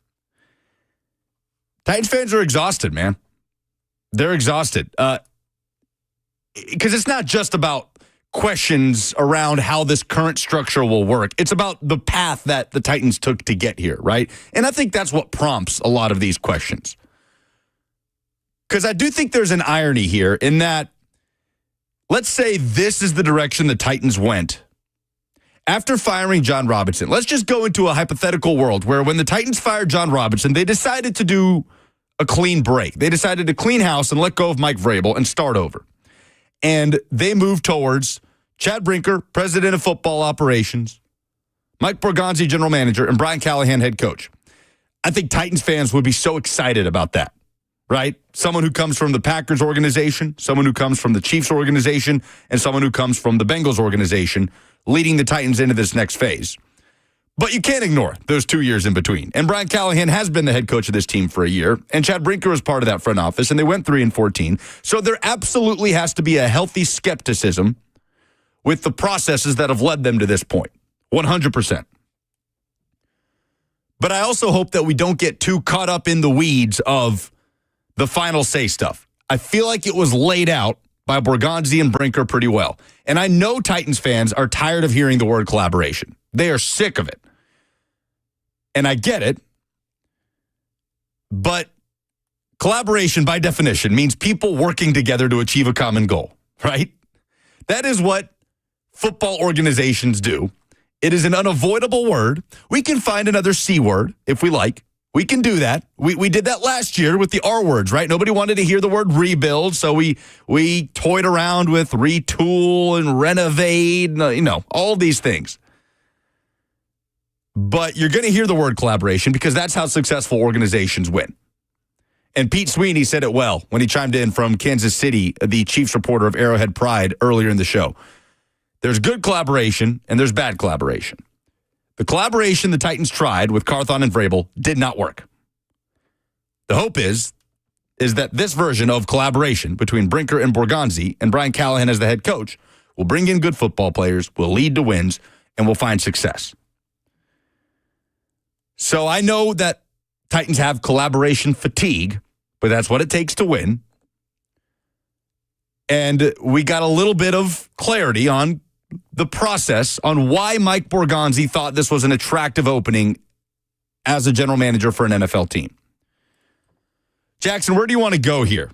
Titans fans are exhausted, man. They're exhausted. Because it's not just about questions around how this current structure will work. It's about the path that the Titans took to get here, right? And I think that's what prompts a lot of these questions. Because I do think there's an irony here in that, let's say this is the direction the Titans went after firing John Robinson. Let's just go into a hypothetical world where when the Titans fired John Robinson, they decided to do a clean break. They decided to clean house and let go of Mike Vrabel and start over. And they moved towards Chad Brinker, president of football operations, Mike Borgonzi, general manager, and Brian Callahan, head coach. I think Titans fans would be so excited about that, right? Someone who comes from the Packers organization, someone who comes from the Chiefs organization, and someone who comes from the Bengals organization, leading the Titans into this next phase. But you can't ignore those 2 years in between. And Brian Callahan has been the head coach of this team for a year, and Chad Brinker was part of that front office, and they went 3-14. So there absolutely has to be a healthy skepticism with the processes that have led them to this point. 100%. But I also hope that we don't get too caught up in the weeds of the final say stuff. I feel like it was laid out by Borgonzi and Brinker pretty well. And I know Titans fans are tired of hearing the word collaboration. They are sick of it. And I get it. But collaboration, by definition, means people working together to achieve a common goal, right? That is what football organizations do. It is an unavoidable word. We can find another C word if we like. We can do that. We did that last year with the R words, right? Nobody wanted to hear the word rebuild, so we toyed around with retool and renovate, all these things. But you're going to hear the word collaboration because that's how successful organizations win. And Pete Sweeney said it well when he chimed in from Kansas City, the Chiefs reporter of Arrowhead Pride, earlier in the show. There's good collaboration and there's bad collaboration. The collaboration the Titans tried with Carthon and Vrabel did not work. The hope is that this version of collaboration between Brinker and Borgonzi and Brian Callahan as the head coach will bring in good football players, will lead to wins, and will find success. So I know that Titans have collaboration fatigue, but that's what it takes to win. And we got a little bit of clarity on the process on why Mike Borgonzi thought this was an attractive opening as a general manager for an NFL team. Jackson, where do you want to go here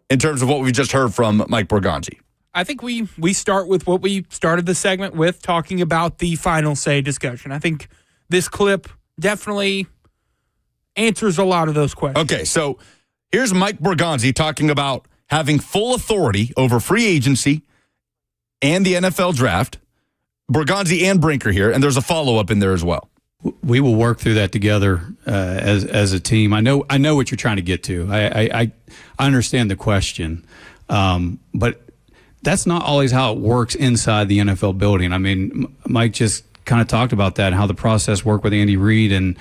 in terms of what we've just heard from Mike Borgonzi? I think we start with what we started the segment with, talking about the final say discussion. I think this clip definitely answers a lot of those questions. Okay, so here's Mike Borgonzi talking about having full authority over free agency and the NFL draft. Borgonzi and Brinker here, and there's a follow-up in there as well. We will work through that together as a team. I know what you're trying to get to. I understand the question, but that's not always how it works inside the NFL building. I mean, Mike just kind of talked about that, how the process worked with Andy Reid and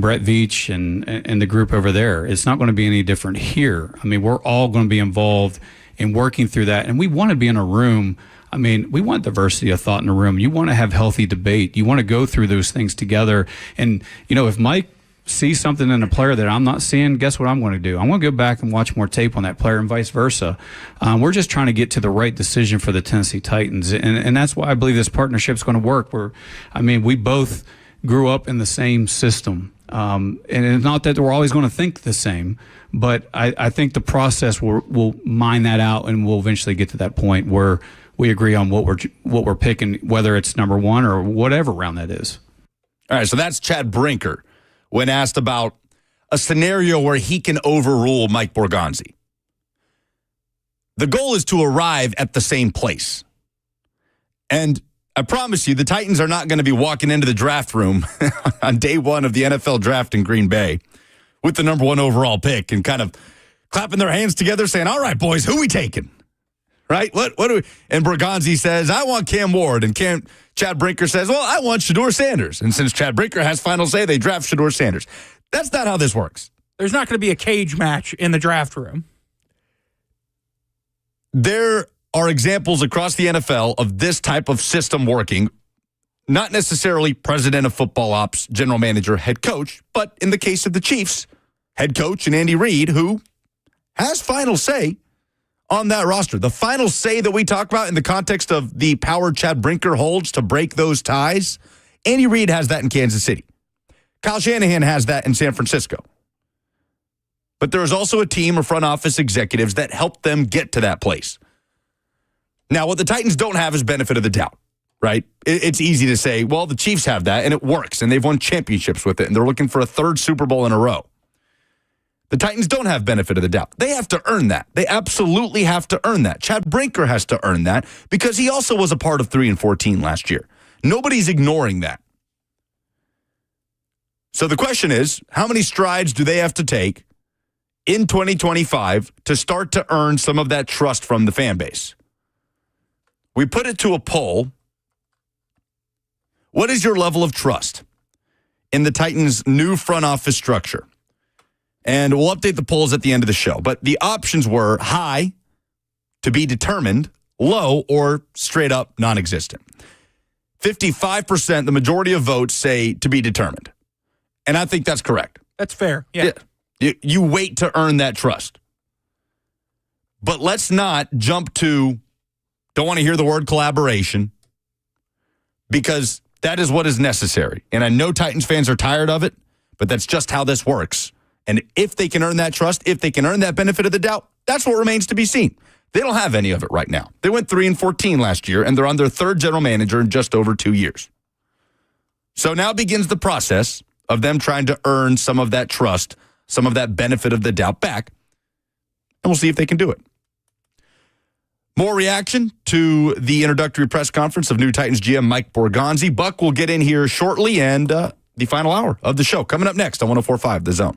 Brett Veach and the group over there. It's not going to be any different here. I mean, we're all going to be involved in working through that, and we want to be in a room. I mean, we want diversity of thought in a room. You want to have healthy debate. You want to go through those things together. And, if Mike sees something in a player that I'm not seeing, guess what I'm going to do? I'm going to go back and watch more tape on that player and vice versa. We're just trying to get to the right decision for the Tennessee Titans. And that's why I believe this partnership is going to work. We both grew up in the same system. And it's not that we're always going to think the same, but I think the process will mine that out, and we'll eventually get to that point where we agree on what we're picking, whether it's number one or whatever round that is. All right, so that's Chad Brinker when asked about a scenario where he can overrule Mike Borgonzi. The goal is to arrive at the same place. And I promise you, the Titans are not going to be walking into the draft room on day one of the NFL draft in Green Bay with the number one overall pick and kind of clapping their hands together saying, all right, boys, who we taking? Right? What do we? And Borgonzi says, I want Cam Ward. And Chad Brinker says, well, I want Shedeur Sanders. And since Chad Brinker has final say, they draft Shedeur Sanders. That's not how this works. There's not going to be a cage match in the draft room. There are examples across the NFL of this type of system working. Not necessarily president of football ops, general manager, head coach, but in the case of the Chiefs, head coach and Andy Reid, who has final say on that roster. The final say that we talk about in the context of the power Chad Brinker holds to break those ties, Andy Reid has that in Kansas City. Kyle Shanahan has that in San Francisco. But there is also a team of front office executives that help them get to that place. Now, what the Titans don't have is benefit of the doubt, right? It's easy to say, well, the Chiefs have that, and it works, and they've won championships with it, and they're looking for a third Super Bowl in a row. The Titans don't have benefit of the doubt. They have to earn that. They absolutely have to earn that. Chad Brinker has to earn that because he also was a part of 3-14 last year. Nobody's ignoring that. So the question is, how many strides do they have to take in 2025 to start to earn some of that trust from the fan base? We put it to a poll. What is your level of trust in the Titans' new front office structure? And we'll update the polls at the end of the show. But the options were high, to be determined, low, or straight up non-existent. 55%, the majority of votes say to be determined. And I think that's correct. That's fair. Yeah. You wait to earn that trust. But let's not jump to, don't want to hear the word collaboration, because that is what is necessary. And I know Titans fans are tired of it, but that's just how this works. And if they can earn that trust, if they can earn that benefit of the doubt, that's what remains to be seen. They don't have any of it right now. They went 3-14 last year, and they're on their third general manager in just over 2 years. So now begins the process of them trying to earn some of that trust, some of that benefit of the doubt back, and we'll see if they can do it. More reaction to the introductory press conference of new Titans GM Mike Borgonzi. Buck will get in here shortly, and the final hour of the show coming up next on 104.5 The Zone.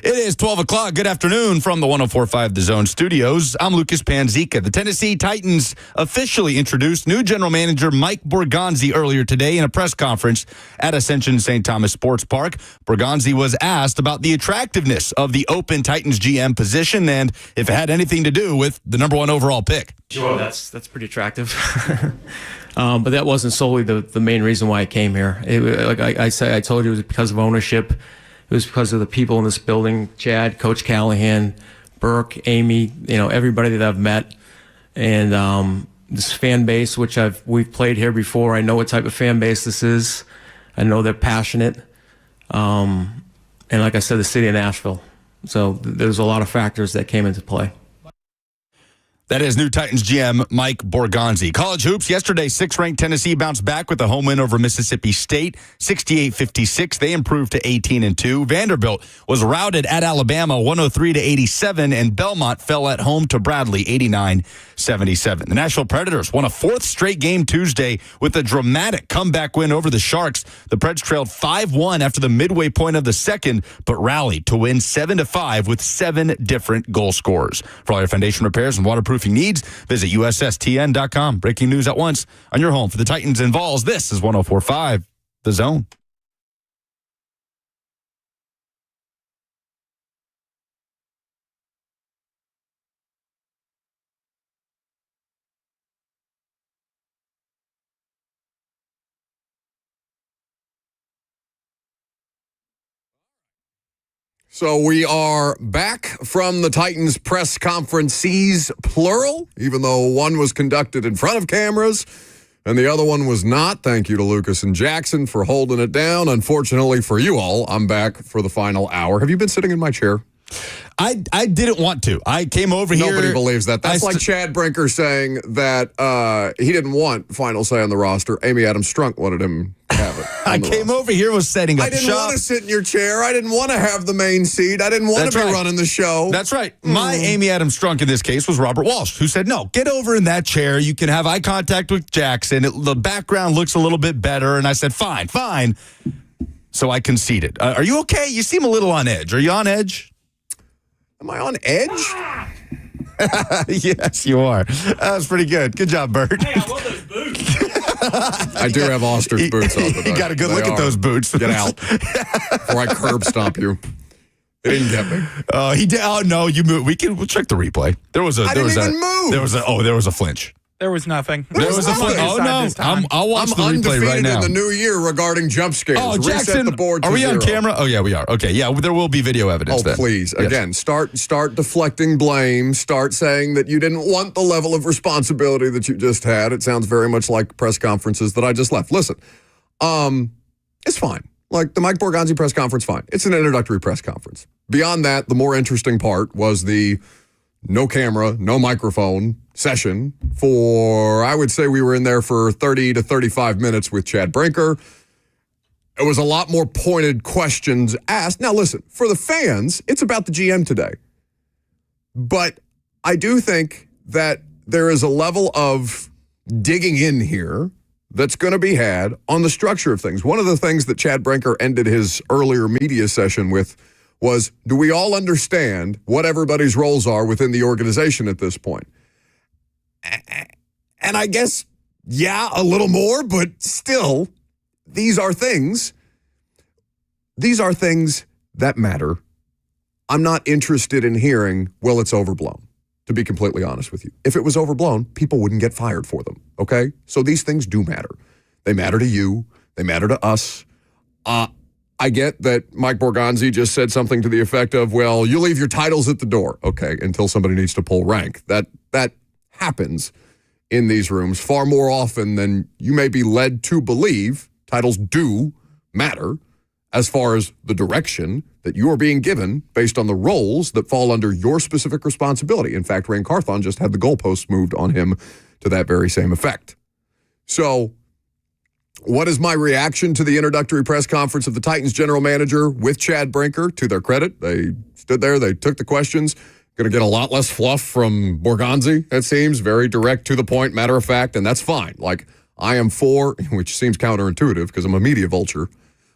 It is 12 o'clock. Good afternoon from the 104.5 The Zone studios. I'm Lucas Panzica. The Tennessee Titans officially introduced new general manager Mike Borgonzi earlier today in a press conference at Ascension St. Thomas Sports Park. Borgonzi was asked about the attractiveness of the open Titans GM position and if it had anything to do with the number 1 overall pick. Sure, that's pretty attractive. But that wasn't solely the main reason why I came here. Like I said, I told you it was because of ownership. It was because of the people in this building, Chad, Coach Callahan, Burke, Amy, everybody that I've met. And this fan base, which we've played here before. I know what type of fan base this is. I know they're passionate. And like I said, the city of Nashville. So there's a lot of factors that came into play. That is new Titans GM Mike Borgonzi. College hoops, yesterday, 6th-ranked Tennessee bounced back with a home win over Mississippi State, 68-56. They improved to 18-2. Vanderbilt was routed at Alabama, 103-87, and Belmont fell at home to Bradley, 89-77. The Nashville Predators won a 4th straight game Tuesday with a dramatic comeback win over the Sharks. The Preds trailed 5-1 after the midway point of the second, but rallied to win 7-5 with 7 different goal scorers. For all your foundation repairs and waterproofing needs, visit USSTN.com. Breaking news at once on your home for the Titans and Vols. This is 104.5 The Zone. So we are back from the Titans press conferences, plural, even though one was conducted in front of cameras and the other one was not. Thank you to Lucas and Jackson for holding it down. Unfortunately for you all, I'm back for the final hour. Have you been sitting in my chair? I didn't want to. I came over here. Nobody believes that. That's like Chad Brinker saying that he didn't want final say on the roster. Amy Adams Strunk wanted him to have it. I came over here, was setting up I didn't shop. want to sit in your chair. I didn't want to have the main seat. I didn't want to be running the show. That's right. My Amy Adams Strunk in this case was Robert Walsh, who said, no, get over in that chair. You can have eye contact with Jackson. The background looks a little bit better. And I said, fine. So I conceded. Are you okay? You seem a little on edge. Are you on edge? Am I on edge? Yes, you are. That was pretty good. Good job, Bert. Hey, I love those boots. I do have Oster's boots on. You got a good look at those boots. Get out before I curb stomp you. It didn't get me. He did. Oh no, you moved. We'll check the replay. There was a flinch. There was nothing. There was a flinch. Oh no, I'll watch the replay right now. I'm undefeated in the new year regarding jump scares. Oh, Jackson, reset the board to are we 0. on camera? Oh yeah, we are. Okay, yeah, there will be video evidence. Oh then. please, Yes. again, start deflecting blame. Start saying that you didn't want the level of responsibility that you just had. It sounds very much like press conferences that I just left. Listen, it's fine. Like the Mike Borgonzi press conference, fine. It's an introductory press conference. Beyond that, the more interesting part was the no camera, no microphone session for, I would say we were in there for 30 to 35 minutes with Chad Brinker. It was a lot more pointed questions asked. Now listen, for the fans, it's about the GM today. But I do think that there is a level of digging in here that's going to be had on the structure of things. One of the things that Chad Brinker ended his earlier media session with was, do we all understand what everybody's roles are within the organization at this point? And I guess, yeah, a little more, but still, these are things that matter. I'm not interested in hearing, well, it's overblown, to be completely honest with you. If it was overblown, people wouldn't get fired for them, okay? So these things do matter. They matter to you. They matter to us. I get that Mike Borgonzi just said something to the effect of, well, you leave your titles at the door, okay, until somebody needs to pull rank. That happens in these rooms far more often than you may be led to believe. Titles do matter as far as the direction that you are being given based on the roles that fall under your specific responsibility. In fact, Ran Carthon just had the goalposts moved on him to that very same effect. So what is my reaction to the introductory press conference of the Titans general manager with Chad Brinker? To their credit, they stood there, they took the questions. Going to get a lot less fluff from Borgonzi, it seems. Very direct, to the point, matter of fact, and that's fine. Like, I am for, which seems counterintuitive because I'm a media vulture,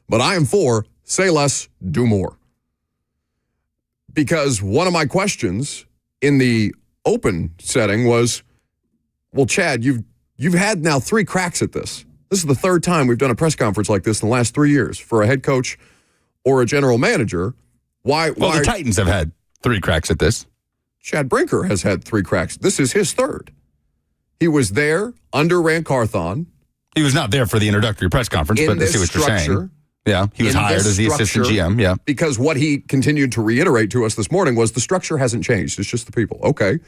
but I am for say less, do more. Because one of my questions in the open setting was, well, Chad, you've had now 3 cracks at this. This is the 3rd time we've done a press conference like this in the last 3 years for a head coach or a general manager. Why? The Titans have had 3 cracks at this. Chad Brinker has had 3 cracks. This is his 3rd. He was there under Ran Carthon. He was not there for the introductory press conference, but I see what you're saying. Yeah, he was hired as the assistant GM, yeah. Because what he continued to reiterate to us this morning was the structure hasn't changed. It's just the people. Okay,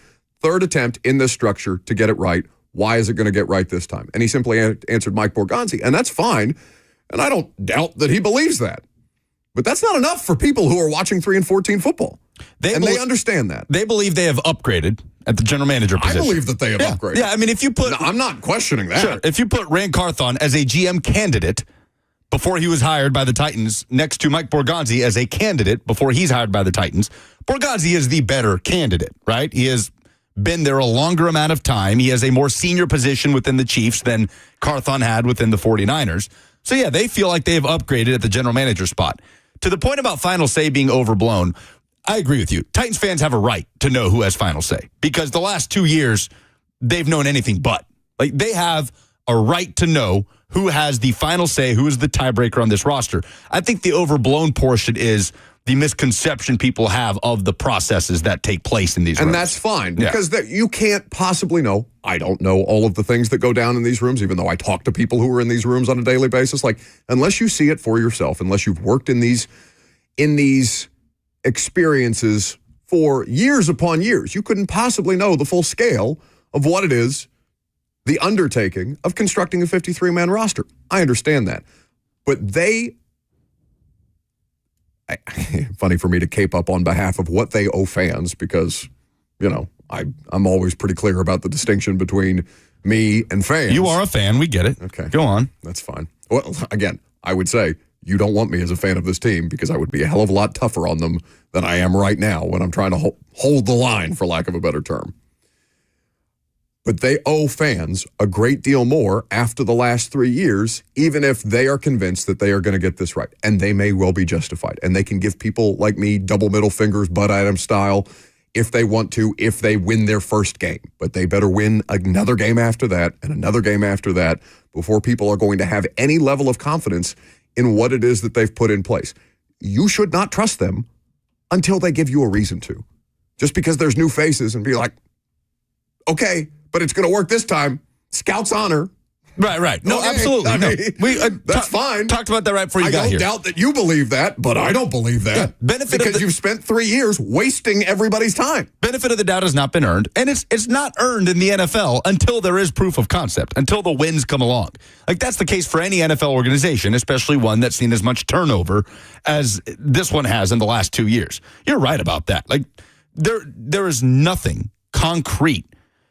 3rd attempt in this structure to get it right. Why is it going to get right this time? And he simply answered Mike Borgonzi, and that's fine. And I don't doubt that he believes that. But that's not enough for people who are watching 3-14 football. They understand that. They believe they have upgraded at the general manager position. I believe that they have upgraded. Yeah, I mean, if you put... No, I'm not questioning that. Sure, if you put Ran Carthon as a GM candidate before he was hired by the Titans, next to Mike Borgonzi as a candidate before he's hired by the Titans, Borgonzi is the better candidate, right? He has been there a longer amount of time. He has a more senior position within the Chiefs than Carthon had within the 49ers. So, yeah, they feel like they've upgraded at the general manager spot. To the point about final say being overblown, I agree with you. Titans fans have a right to know who has final say because the last 2 years, they've known anything but. Like, they have a right to know who has the final say, who is the tiebreaker on this roster. I think the overblown portion is the misconception people have of the processes that take place in these rooms. And that's fine because you can't possibly know. I don't know all of the things that go down in these rooms, even though I talk to people who are in these rooms on a daily basis. Like, unless you see it for yourself, unless you've worked in these experiences for years upon years, you couldn't possibly know the full scale of what it is, the undertaking of constructing a 53-man roster. I understand that. But funny for me to cape up on behalf of what they owe fans because, I'm always pretty clear about the distinction between me and fans. You are a fan. We get it. Okay. Go on. That's fine. Well, again, I would say you don't want me as a fan of this team because I would be a hell of a lot tougher on them than I am right now when I'm trying to hold the line, for lack of a better term. But they owe fans a great deal more after the last 3 years, even if they are convinced that they are going to get this right. And they may well be justified. And they can give people like me double middle fingers, Bud Adams style, if they want to, if they win their first game. But they better win another game after that and another game after that before people are going to have any level of confidence in what it is that they've put in place. You should not trust them until they give you a reason to. Just because there's new faces and be like, okay, but it's going to work this time. Scouts honor. Right. No, okay. absolutely. That's fine. Talked about that right before you got here. I don't doubt that you believe that, but I don't believe that. Because you've spent 3 years wasting everybody's time. Benefit of the doubt has not been earned, and it's not earned in the NFL until there is proof of concept, until the wins come along. Like, that's the case for any NFL organization, especially one that's seen as much turnover as this one has in the last 2 years. You're right about that. Like, there is nothing concrete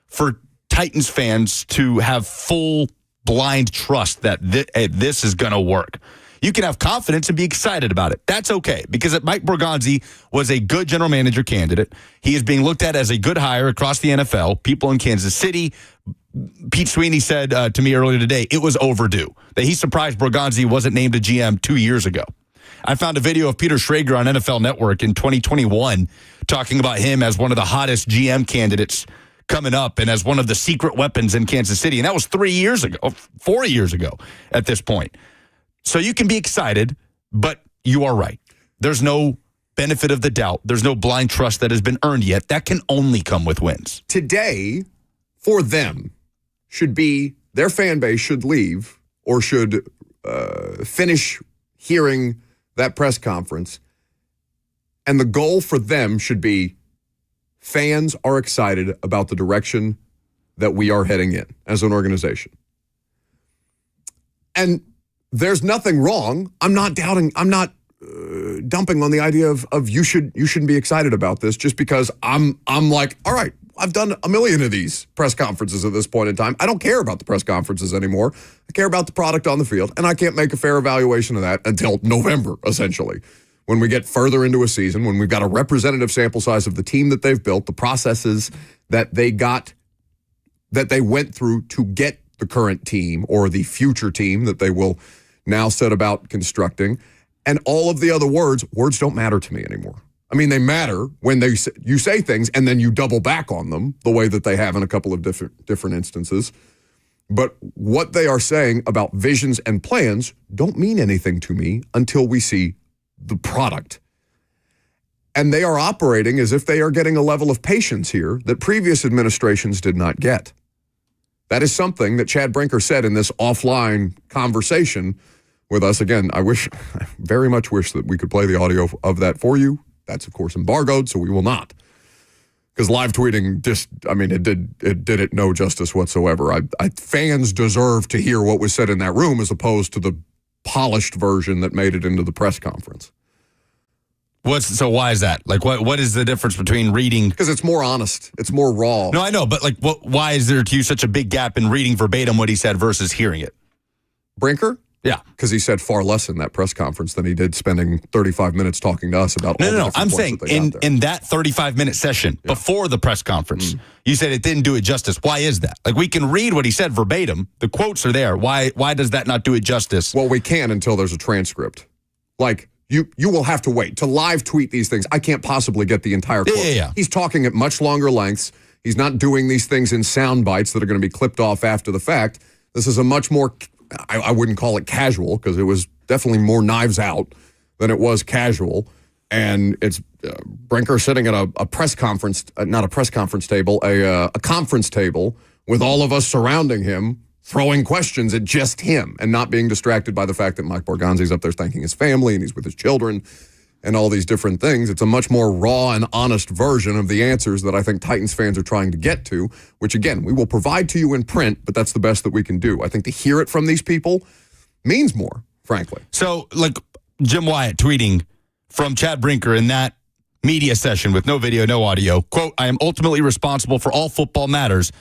for Titans fans to have full blind trust that this is going to work. You can have confidence and be excited about it. That's okay, because Mike Borgonzi was a good general manager candidate. He is being looked at as a good hire across the NFL. People in Kansas City, Pete Sweeney said to me earlier today, it was overdue, that he's surprised Borgonzi wasn't named a GM 2 years ago. I found a video of Peter Schrager on NFL Network in 2021 talking about him as one of the hottest GM candidates coming up and as one of the secret weapons in Kansas City. And that was 4 years ago at this point. So you can be excited, but you are right. There's no benefit of the doubt. There's no blind trust that has been earned yet. That can only come with wins. Today, for them, should be their fan base should leave or should finish hearing that press conference. And the goal for them should be fans are excited about the direction that we are heading in as an organization. And there's nothing wrong. I'm not doubting. I'm not dumping on the idea of you shouldn't be excited about this just because I'm like, all right, I've done a million of these press conferences at this point in time. I don't care about the press conferences anymore. I care about the product on the field, and I can't make a fair evaluation of that until November, essentially. When we get further into a season, when we've got a representative sample size of the team that they've built, the processes that they went through to get the current team or the future team that they will now set about constructing, and all of the other words don't matter to me anymore. I mean, they matter when you say things and then you double back on them the way that they have in a couple of different instances. But what they are saying about visions and plans don't mean anything to me until we see the product. And they are operating as if they are getting a level of patience here that previous administrations did not get. That is something that Chad Brinker said in this offline conversation with us. Again, I very much wish that we could play the audio of that for you. That's, of course, embargoed, so we will not. Because live tweeting it did it no justice whatsoever. Fans deserve to hear what was said in that room as opposed to the polished version that made it into the press conference. So why is that? Like, what is the difference between reading? Because it's more honest. It's more raw. No, I know, but why is there to you such a big gap in reading verbatim what he said versus hearing it? Brinker? Yeah. Because he said far less in that press conference than he did spending 35 minutes talking to us about all the different I'm points saying that they got there. in that 35-minute session before the press conference, you said it didn't do it justice. Why is that? Like, we can read what he said verbatim. The quotes are there. Why does that not do it justice? Well, we can until there's a transcript. Like, you will have to wait. To live tweet these things, I can't possibly get the entire quote. Yeah. He's talking at much longer lengths. He's not doing these things in sound bites that are going to be clipped off after the fact. This is a much more, I wouldn't call it casual, because it was definitely more knives out than it was casual. And it's Brinker sitting at a press conference, not a press conference table, a conference table with all of us surrounding him, throwing questions at just him and not being distracted by the fact that Mike Borgonzi's up there thanking his family and he's with his children and all these different things. It's a much more raw and honest version of the answers that I think Titans fans are trying to get to, which, again, we will provide to you in print, but that's the best that we can do. I think to hear it from these people means more, frankly. So, like, Jim Wyatt tweeting from Chad Brinker in that media session with no video, no audio, quote, "I am ultimately responsible for all football matters."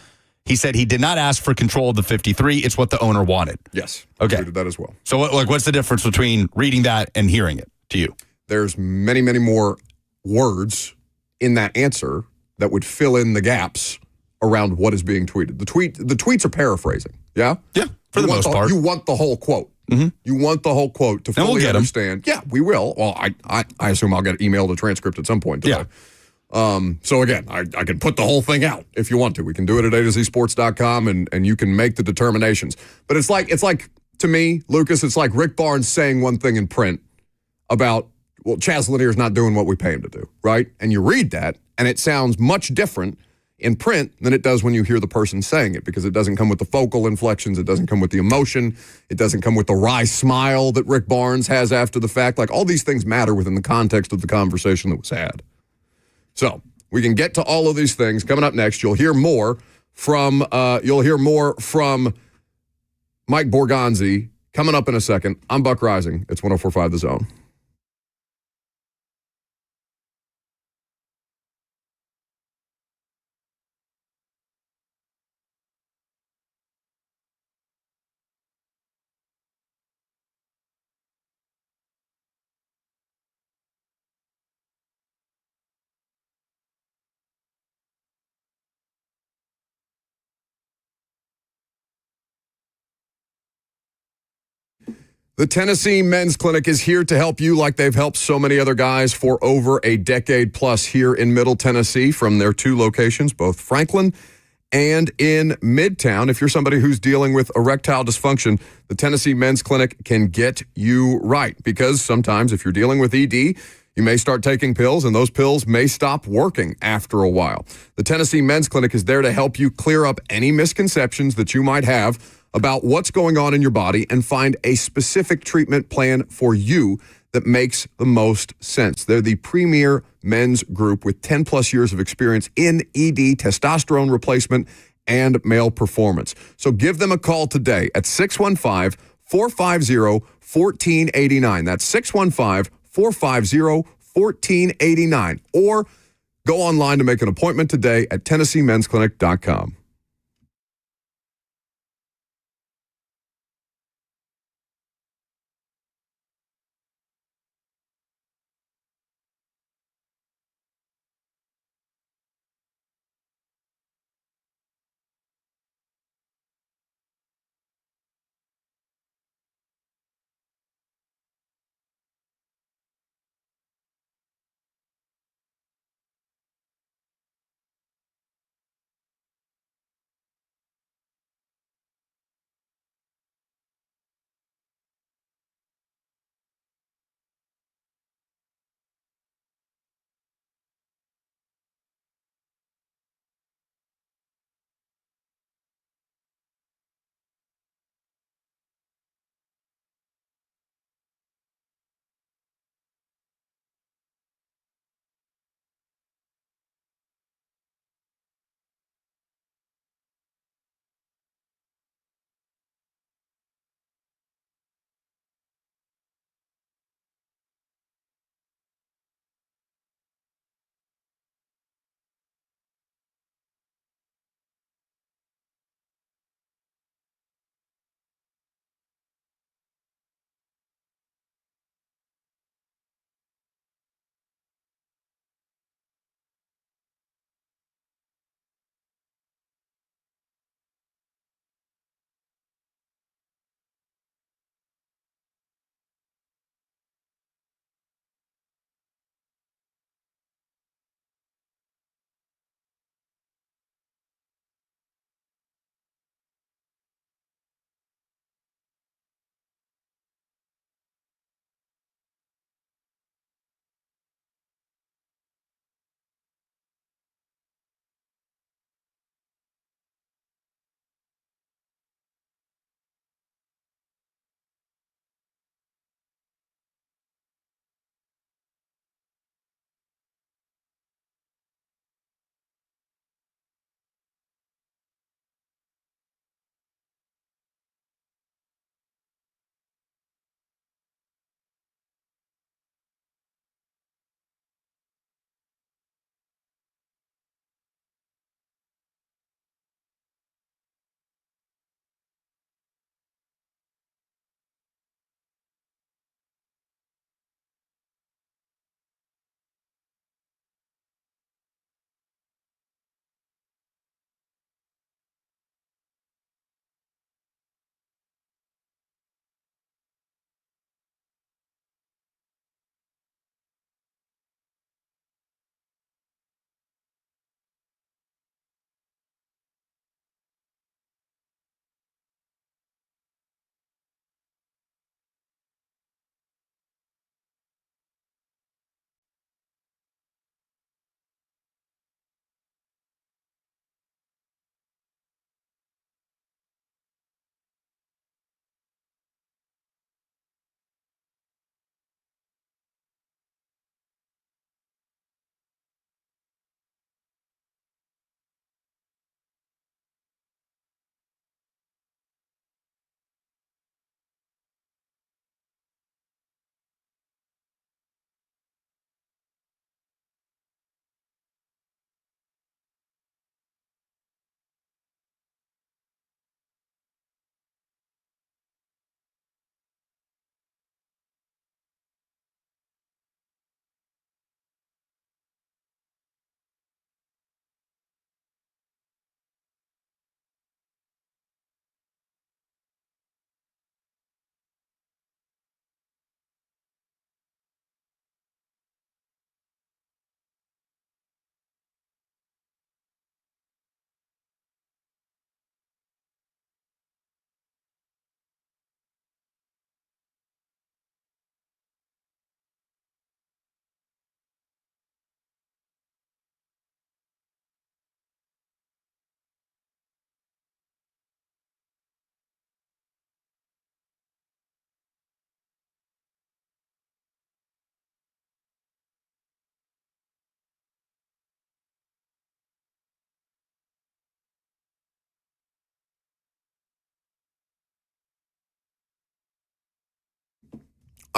He said he did not ask for control of the 53. It's what the owner wanted. Yes. Okay. I did that as well. So what's the difference between reading that and hearing it to you? There's many, many more words in that answer that would fill in the gaps around what is being tweeted. The tweets are paraphrasing. Yeah? Yeah, for the most part. You want the whole quote. Mm-hmm. You want the whole quote to fully understand. Yeah, we will. Well, I assume I'll get emailed a transcript at some point today. Yeah. So again, I can put the whole thing out if you want to. We can do it at A2ZSports.com and you can make the determinations. But it's like to me, Lucas, it's like Rick Barnes saying one thing in print about, well, Chaz Lanier's not doing what we pay him to do, right? And you read that, and it sounds much different in print than it does when you hear the person saying it, because it doesn't come with the focal inflections, it doesn't come with the emotion, it doesn't come with the wry smile that Rick Barnes has after the fact. Like, all these things matter within the context of the conversation that was had. So we can get to all of these things. Coming up next, you'll hear more from Mike Borgonzi coming up in a second. I'm Buck Rising. It's 104.5 The Zone. The Tennessee Men's Clinic is here to help you like they've helped so many other guys for over a decade plus here in Middle Tennessee from their two locations, both Franklin and in Midtown. If you're somebody who's dealing with erectile dysfunction, the Tennessee Men's Clinic can get you right, because sometimes if you're dealing with ED, you may start taking pills, and those pills may stop working after a while. The Tennessee Men's Clinic is there to help you clear up any misconceptions that you might have about what's going on in your body and find a specific treatment plan for you that makes the most sense. They're the premier men's group with 10 plus years of experience in ED, testosterone replacement, and male performance. So give them a call today at 615-450-1489. That's 615-450-1489. Or go online to make an appointment today at TennesseeMen'sClinic.com.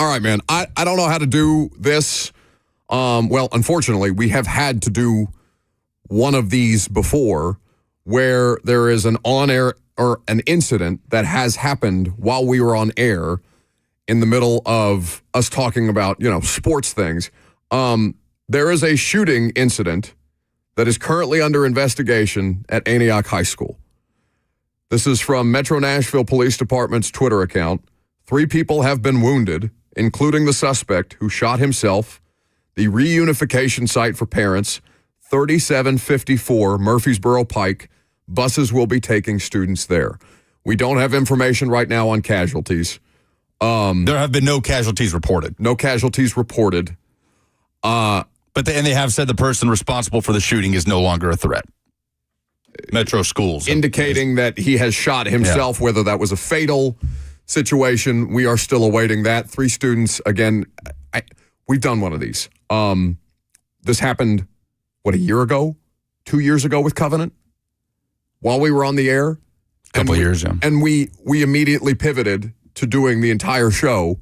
all right, man, I don't know how to do this. Well, unfortunately, we have had to do one of these before where there is an on-air or an incident that has happened while we were on air in the middle of us talking about, sports things. There is a shooting incident that is currently under investigation at Antioch High School. This is from Metro Nashville Police Department's Twitter account. 3 people have been wounded, including the suspect who shot himself. The reunification site for parents, 3754 Murfreesboro Pike. Buses will be taking students there. We don't have information right now on casualties. There have been no casualties reported. No casualties reported. But they have said the person responsible for the shooting is no longer a threat. Metro Schools. Indicating that he has shot himself, whether that was a fatal situation. We are still awaiting that. 3 students, again, we've done one of these. This happened, a year ago? 2 years ago with Covenant? While we were on the air? A couple years, yeah. And we immediately pivoted to doing the entire show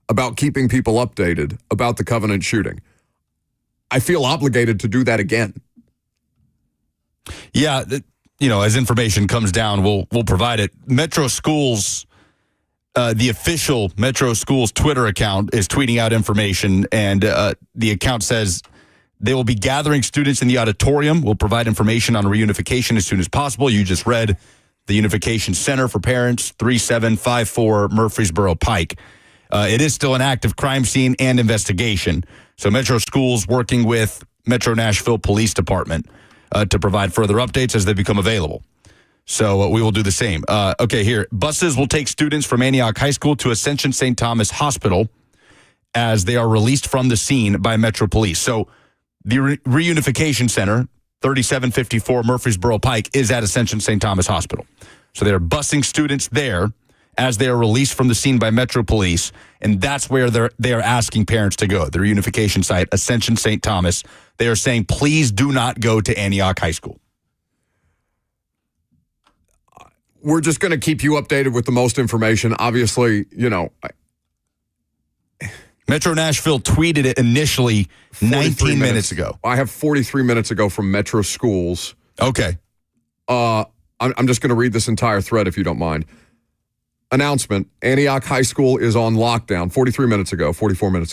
about keeping people updated about the Covenant shooting. I feel obligated to do that again. Yeah, as information comes down, we'll provide it. Metro Schools, the official Metro Schools Twitter account is tweeting out information, and the account says they will be gathering students in the auditorium. We'll provide information on reunification as soon as possible. You just read the Unification Center for Parents, 3754 Murfreesboro Pike. It is still an active crime scene and investigation. So Metro Schools working with Metro Nashville Police Department to provide further updates as they become available. So we will do the same. Okay, here. Buses will take students from Antioch High School to Ascension St. Thomas Hospital as they are released from the scene by Metro Police. So the Reunification Center, 3754 Murfreesboro Pike, is at Ascension St. Thomas Hospital. So they're busing students there as they are released from the scene by Metro Police, and that's where they are asking parents to go. The reunification site, Ascension St. Thomas. They are saying, please do not go to Antioch High School. We're just going to keep you updated with the most information. Obviously, Metro Nashville tweeted it initially 19 minutes ago. I have 43 minutes ago from Metro Schools. Okay. I'm just going to read this entire thread if you don't mind. Announcement, Antioch High School is on lockdown 44 minutes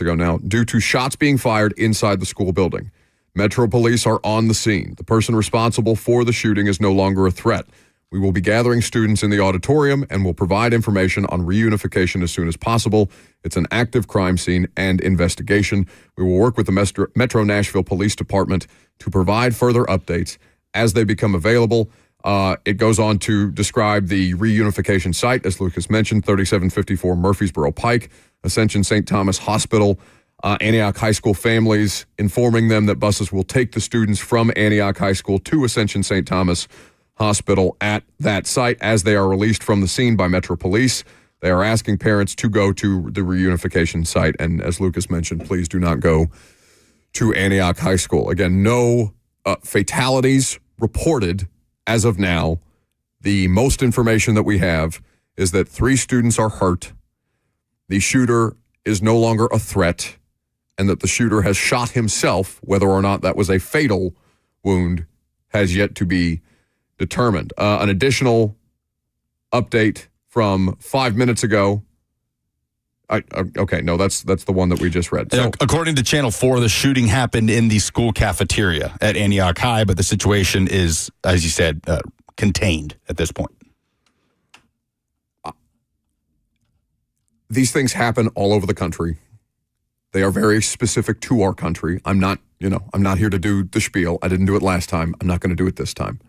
ago now, due to shots being fired inside the school building. Metro Police are on the scene. The person responsible for the shooting is no longer a threat. We will be gathering students in the auditorium and will provide information on reunification as soon as possible. It's an active crime scene and investigation. We will work with the Metro Nashville Police Department to provide further updates as they become available. It goes on to describe the reunification site, as Lucas mentioned, 3754 Murfreesboro Pike, Ascension St. Thomas Hospital, Antioch High School families, informing them that buses will take the students from Antioch High School to Ascension St. Thomas Hospital at that site as they are released from the scene by Metro Police. They are asking parents to go to the reunification site, and as Lucas mentioned, please do not go to Antioch High School. Again, no fatalities reported as of now. The most information that we have is that 3 students are hurt. The shooter is no longer a threat, and that the shooter has shot himself. Whether or not that was a fatal wound has yet to be determined. An additional update from 5 minutes ago. That's the one that we just read. So, according to Channel 4, the shooting happened in the school cafeteria at Antioch High, but the situation is, as you said, contained at this point. These things happen all over the country. They are very specific to our country. I'm not here to do the spiel. I didn't do it last time. I'm not going to do it this time.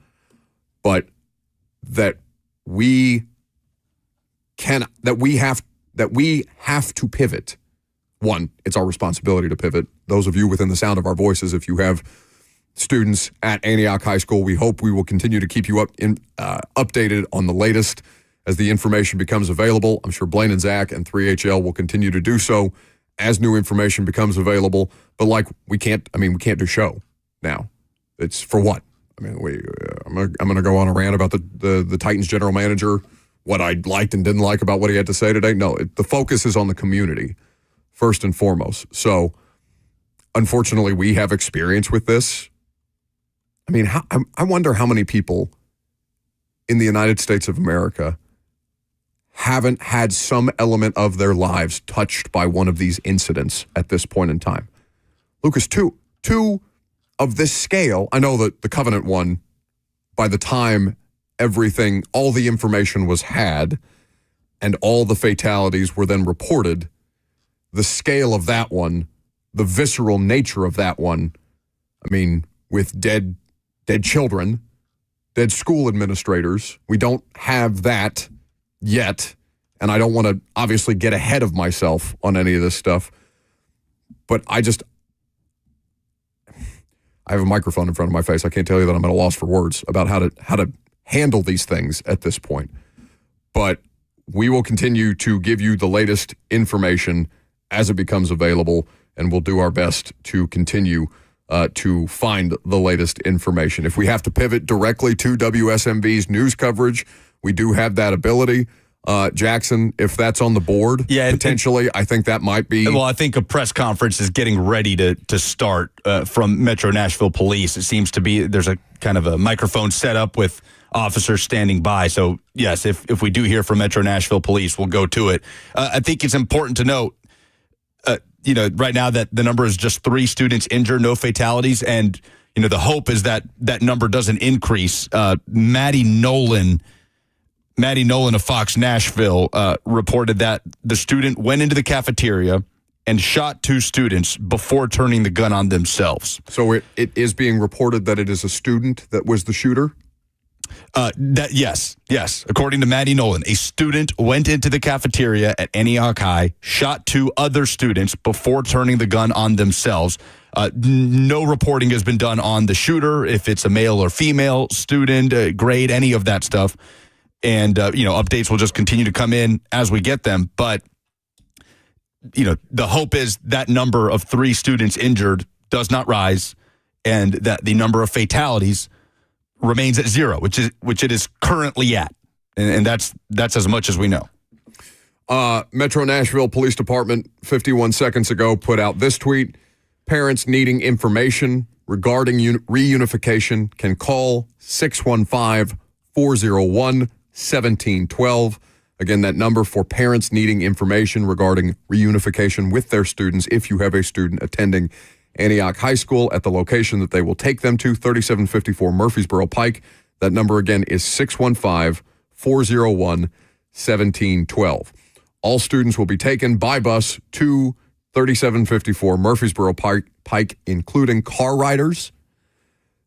But that we have to pivot. One, it's our responsibility to pivot. Those of you within the sound of our voices, if you have students at Antioch High School, we hope we will continue to keep you updated on the latest as the information becomes available. I'm sure Blaine and Zach and 3HL will continue to do so as new information becomes available. But we can't do show now. It's for what? I'm going to go on a rant about the Titans general manager, what I liked and didn't like about what he had to say today. No, the focus is on the community. first and foremost. So, unfortunately, we have experience with this. I mean, I wonder how many people in the United States of America haven't had some element of their lives touched by one of these incidents at this point in time. Lucas, two of this scale, I know that the Covenant one, by the time all the information was had and all the fatalities were then reported, the scale of that one, the visceral nature of that one, I mean, with dead children, dead school administrators, we don't have that yet, and I don't want to obviously get ahead of myself on any of this stuff, but I have a microphone in front of my face. I can't tell you that I'm at a loss for words about how to handle these things at this point. But we will continue to give you the latest information as it becomes available, and we'll do our best to continue to find the latest information. If we have to pivot directly to WSMV's news coverage, we do have that ability. Jackson, if that's on the board, potentially, I think that might be. Well, I think a press conference is getting ready to start from Metro Nashville Police. It seems to be there's a kind of a microphone set up with officers standing by. So, yes, if we do hear from Metro Nashville Police, we'll go to it. I think it's important to note, right now that the number is just 3 students injured, no fatalities, and the hope is that that number doesn't increase. Maddie Nolan of Fox Nashville reported that the student went into the cafeteria and shot 2 students before turning the gun on themselves. So it is being reported that it is a student that was the shooter? Yes. According to Maddie Nolan, a student went into the cafeteria at Antioch High, shot 2 other students before turning the gun on themselves. No reporting has been done on the shooter, if it's a male or female student, grade, any of that stuff. And, updates will just continue to come in as we get them. But, the hope is that number of 3 students injured does not rise and that the number of fatalities remains at 0, which it is currently at. And that's as much as we know. Metro Nashville Police Department 51 seconds ago put out this tweet. Parents needing information regarding reunification can call 615-401-1712. Again, that number for parents needing information regarding reunification with their students if you have a student attending Antioch High School at the location that they will take them to, 3754 Murfreesboro Pike. That number again is 615-401-1712. All students will be taken by bus to 3754 Murfreesboro Pike, including car riders.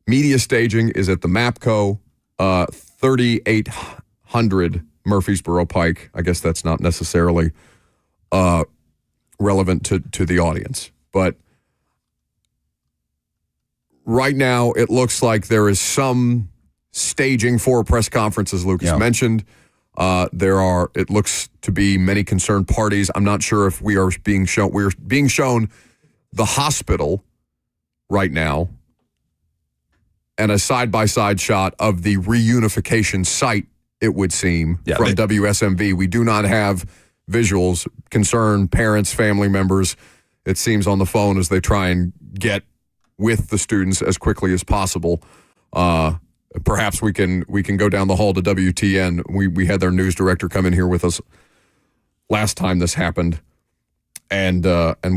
Media staging is at the MAPCO, 3800 Murfreesboro Pike. I guess that's not necessarily relevant to the audience. But right now, it looks like there is some staging for a press conference, as Lucas mentioned. It looks to be many concerned parties. I'm not sure if we're being shown the hospital right now and a side-by-side shot of the reunification site, it would seem, from WSMV. We do not have visuals. Concerned parents, family members, it seems, on the phone as they try and get with the students as quickly as possible. Perhaps we can go down the hall to WTN. We had their news director come in here with us last time this happened, and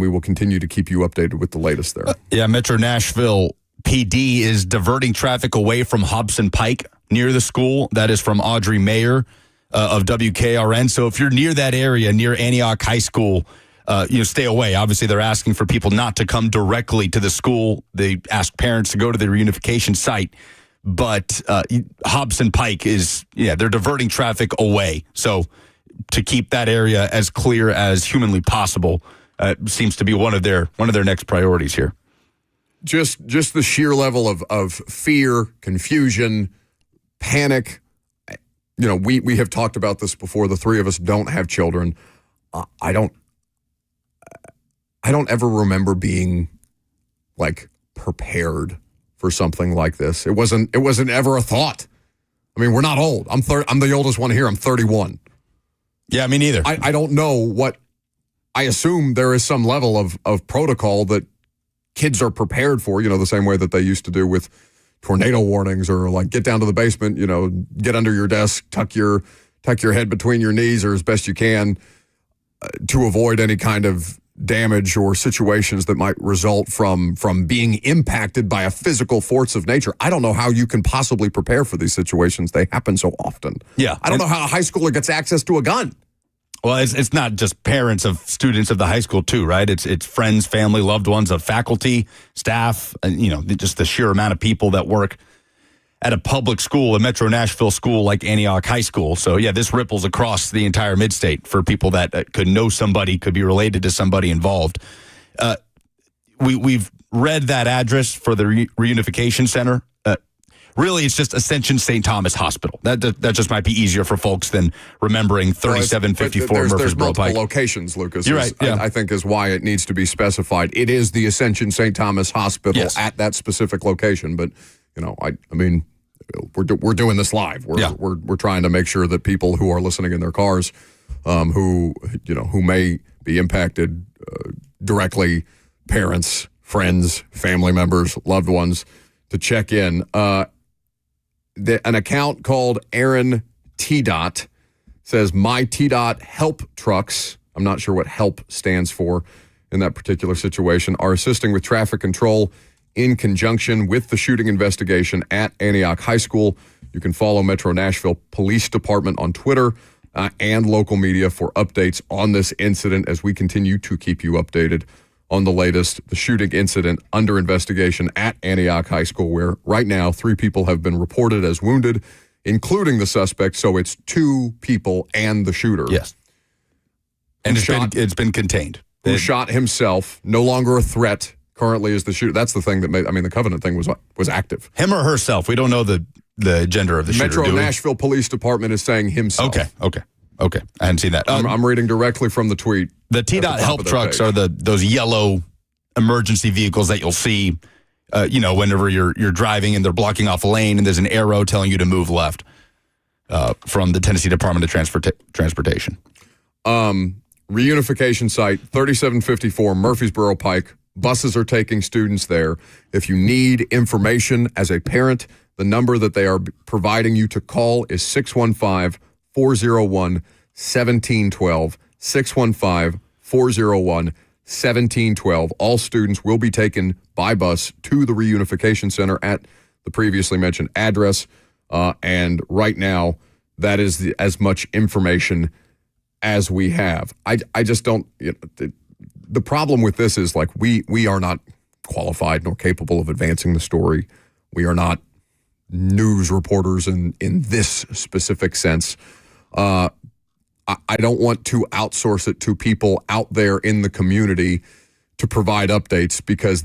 we will continue to keep you updated with the latest there. Metro Nashville PD is diverting traffic away from Hobson Pike near the school. That is from Audrey Mayer of WKRN. So if you're near that area, near Antioch High School, stay away. Obviously, they're asking for people not to come directly to the school. They ask parents to go to the reunification site. But Hobson Pike they're diverting traffic away. So to keep that area as clear as humanly possible seems to be one of their next priorities here. Just the sheer level of fear, confusion, panic. We have talked about this before. The 3 of us don't have children. I don't ever remember being prepared for something like this. It wasn't ever a thought. I mean, we're not old. I'm the oldest one here. I'm 31. Yeah, me neither. I don't know what I assume there is some level of protocol that kids are prepared for, the same way that they used to do with tornado warnings, or like get down to the basement, get under your desk, tuck your head between your knees, or as best you can to avoid any kind of damage or situations that might result from being impacted by a physical force of nature. I don't know how you can possibly prepare for these situations. They happen so often. Yeah. I don't know how a high schooler gets access to a gun. Well, it's not just parents of students of the high school too, right? It's friends, family, loved ones of faculty, staff, and just the sheer amount of people that work at a public school, a Metro Nashville school like Antioch High School. So yeah, this ripples across the entire mid-state for people that could know somebody, could be related to somebody involved. We've read that address for the reunification center. Really, it's just Ascension St. Thomas Hospital. That just might be easier for folks than remembering 3754 There's Murfreesboro multiple Pike. locations, Lucas. You're right. Yeah. I think is why it needs to be specified. It is the Ascension St. Thomas Hospital at that specific location. But I mean, we're doing this live. We're trying to make sure that people who are listening in their cars, who may be impacted directly, parents, friends, family members, loved ones, to check in. An account called Aaron T. says, my T. help trucks, I'm not sure what help stands for in that particular situation, are assisting with traffic control in conjunction with the shooting investigation at Antioch High School. You can follow Metro Nashville Police Department on Twitter and local media for updates on this incident as we continue to keep you updated on the latest, the shooting incident under investigation at Antioch High School, where right now 3 people have been reported as wounded, including the suspect. So it's 2 people and the shooter. Yes. And it's been contained. Who shot himself, no longer a threat, currently is the shooter. That's the thing that made, the Covenant thing was active. Him or herself? We don't know the gender of the shooter. Metro Nashville Police Department is saying himself. Okay. I hadn't seen that. I'm reading directly from the tweet. The T-Dot help trucks are those yellow emergency vehicles that you'll see, whenever you're driving and they're blocking off a lane and there's an arrow telling you to move left from the Tennessee Department of Transportation. Reunification site, 3754 Murfreesboro Pike. Buses are taking students there. If you need information as a parent, the number that they are providing you to call is 615-401-1712. 615-401-1712. All students will be taken by bus to the reunification center at the previously mentioned address. And right now, that is as much information as we have. I just don't. The problem with this is, like, we are not qualified nor capable of advancing the story. We are not news reporters in this specific sense. I don't want to outsource it to people out there in the community to provide updates, because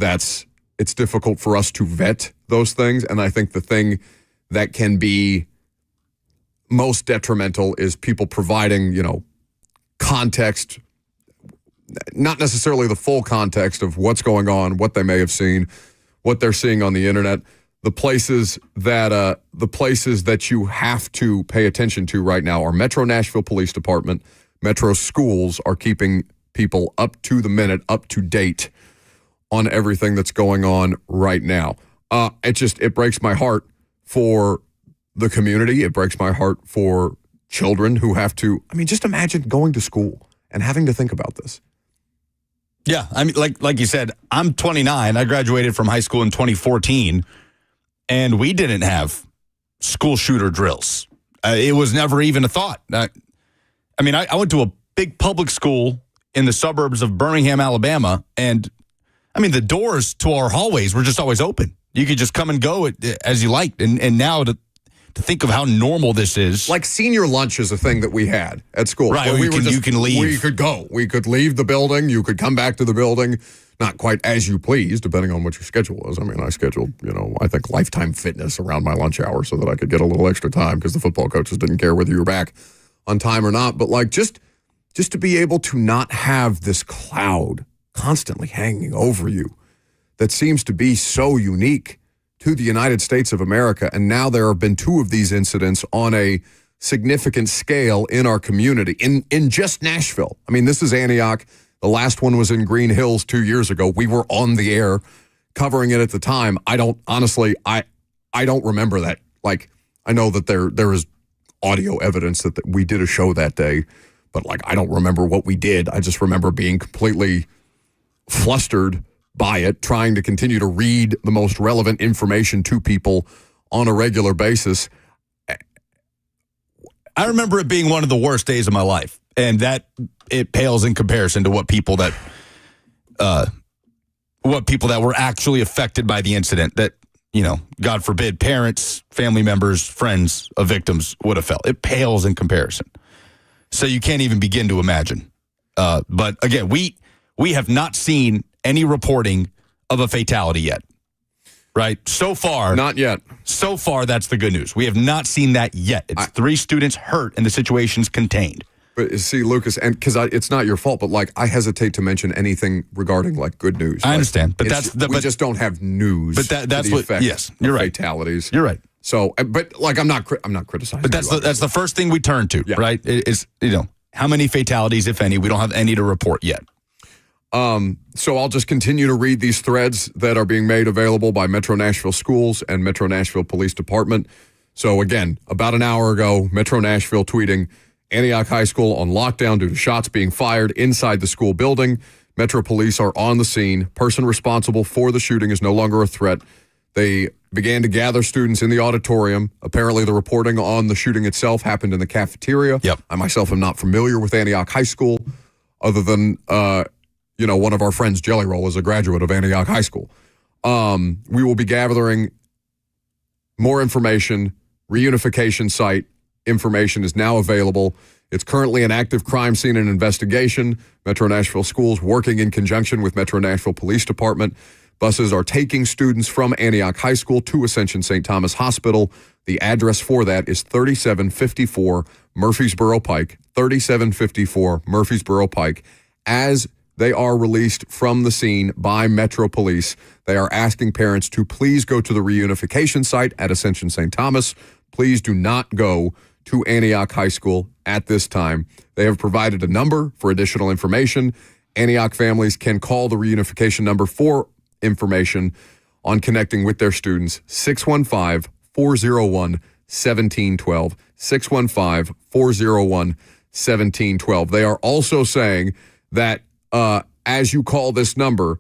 it's difficult for us to vet those things. And I think the thing that can be most detrimental is people providing, context, not necessarily the full context of what's going on, what they may have seen, what they're seeing on the internet. The places that you have to pay attention to right now are Metro Nashville Police Department. Metro schools are keeping people up to the minute, up to date on everything that's going on right now. It breaks my heart for the community. It breaks my heart for children who have to. Just imagine going to school and having to think about this. Yeah, like you said, I'm 29. I graduated from high school in 2014. And we didn't have school shooter drills. It was never even a thought. I went to a big public school in the suburbs of Birmingham, Alabama, and the doors to our hallways were just always open. You could just come and go as you liked. And now to think of how normal this is. Like senior lunch is a thing that we had at school. Right, you can leave. We could go. We could leave the building. You could come back to the building. Not quite as you please, depending on what your schedule was. I scheduled, I think Lifetime Fitness around my lunch hour so that I could get a little extra time, because the football coaches didn't care whether you were back on time or not. But just to be able to not have this cloud constantly hanging over you that seems to be so unique to the United States of America. And now there have been 2 of these incidents on a significant scale in our community, in just Nashville. This is Antioch. The last one was in Green Hills 2 years ago. We were on the air covering it at the time. I don't remember that. Like, I know that there is audio evidence that we did a show that day, but like, I don't remember what we did. I just remember being completely flustered by it, trying to continue to read the most relevant information to people on a regular basis. I remember it being one of the worst days of my life, and that it pales in comparison to what people that were actually affected by the incident that, you know, God forbid, parents, family members, friends of victims would have felt. It pales in comparison. So you can't even begin to imagine. But again, we have not seen any reporting of a fatality yet. Right? So far. Not yet. So far, that's the good news. We have not seen that yet. It's 3 students hurt and the situation's contained. But see, Lucas, and because it's not your fault, but like, I hesitate to mention anything regarding like good news. I understand, but we just don't have news. But that's what. Yes, you're right. Fatalities. You're right. So, but like, I'm not criticizing. But that's the first thing we turn to, right? Is, you know, how many fatalities, if any? We don't have any to report yet. So I'll just continue to read these threads that are being made available by Metro Nashville Schools and Metro Nashville Police Department. So again, about an hour ago, Metro Nashville tweeting, Antioch High School on lockdown due to shots being fired inside the school building. Metro Police are on the scene. Person responsible for the shooting is no longer a threat. They began to gather students in the auditorium. Apparently, the reporting on the shooting itself happened in the cafeteria. Yep. I myself am not familiar with Antioch High School, other than one of our friends, Jelly Roll, is a graduate of Antioch High School. We will be gathering more information. Reunification site information is now available. It's currently an active crime scene and investigation. Metro Nashville Schools working in conjunction with Metro Nashville Police Department. Buses are taking students from Antioch High School to Ascension St. Thomas Hospital. The address for that is 3754 Murfreesboro Pike. 3754 Murfreesboro Pike. As they are released from the scene by Metro Police, they are asking parents to please go to the reunification site at Ascension St. Thomas. Please do not go to Antioch High School at this time. They have provided a number for additional information. Antioch families can call the reunification number for information on connecting with their students, 615-401-1712, 615-401-1712. They are also saying that as you call this number,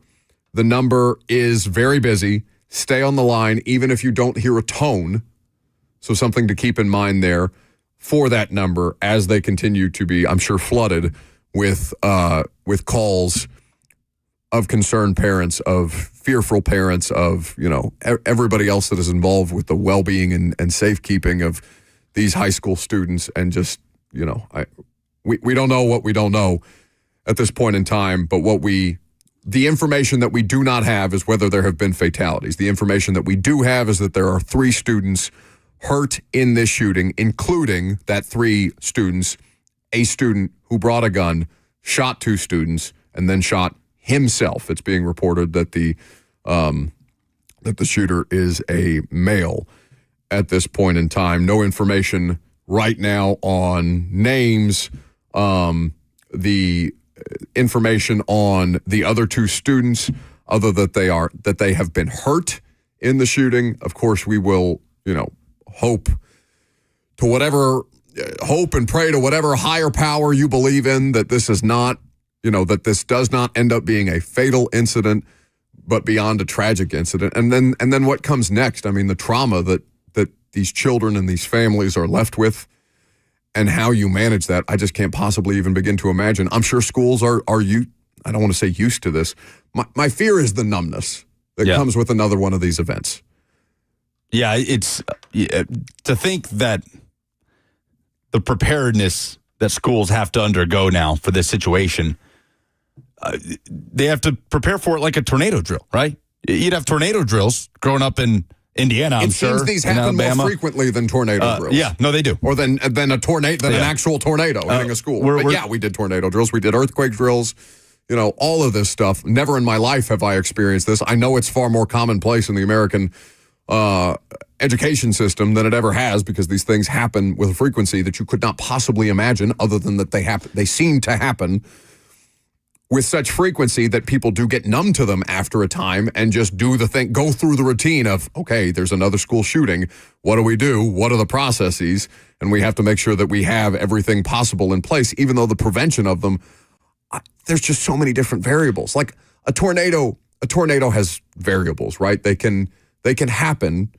the number is very busy. Stay on the line, even if you don't hear a tone. So something to keep in mind there for that number as they continue to be, I'm sure, flooded with calls of concerned parents, of fearful parents, of, you know, everybody else that is involved with the well-being and safekeeping of these high school students. And just, you know, we don't know what we don't know at this point in time, but the information that we do not have is whether there have been fatalities. The information that we do have is that there are 3 students hurt in this shooting, including that 3 students, a student who brought a gun, shot 2 students, and then shot himself. It's being reported that the shooter is a male at this point in time. No information right now on names. The information on the other 2 students, other that they have been hurt in the shooting. Of course, we will, you know, hope and pray to whatever higher power you believe in that this is not, you know, that this does not end up being a fatal incident, but beyond a tragic incident. And then what comes next? I mean, the trauma that these children and these families are left with, and how you manage that, I just can't possibly even begin to imagine. I'm sure schools are I don't want to say used to this. My fear is the numbness that comes with another one of these events. Yeah, it's to think that the preparedness that schools have to undergo now for this situation, they have to prepare for it like a tornado drill, right? You'd have tornado drills growing up in Indiana, I'm sure. It seems these happen more frequently than tornado drills. Yeah, no, they do. Or than a tornado, an actual tornado hitting a school. We did tornado drills. We did earthquake drills. You know, all of this stuff. Never in my life have I experienced this. I know it's far more commonplace in the American education system than it ever has, because these things happen with a frequency that you could not possibly imagine, other than that they seem to happen with such frequency that people do get numb to them after a time and just do the thing, go through the routine of, okay, there's another school shooting. What do we do? What are the processes? And we have to make sure that we have everything possible in place, even though the prevention of them, there's just so many different variables. Like a tornado has variables, right? They can happen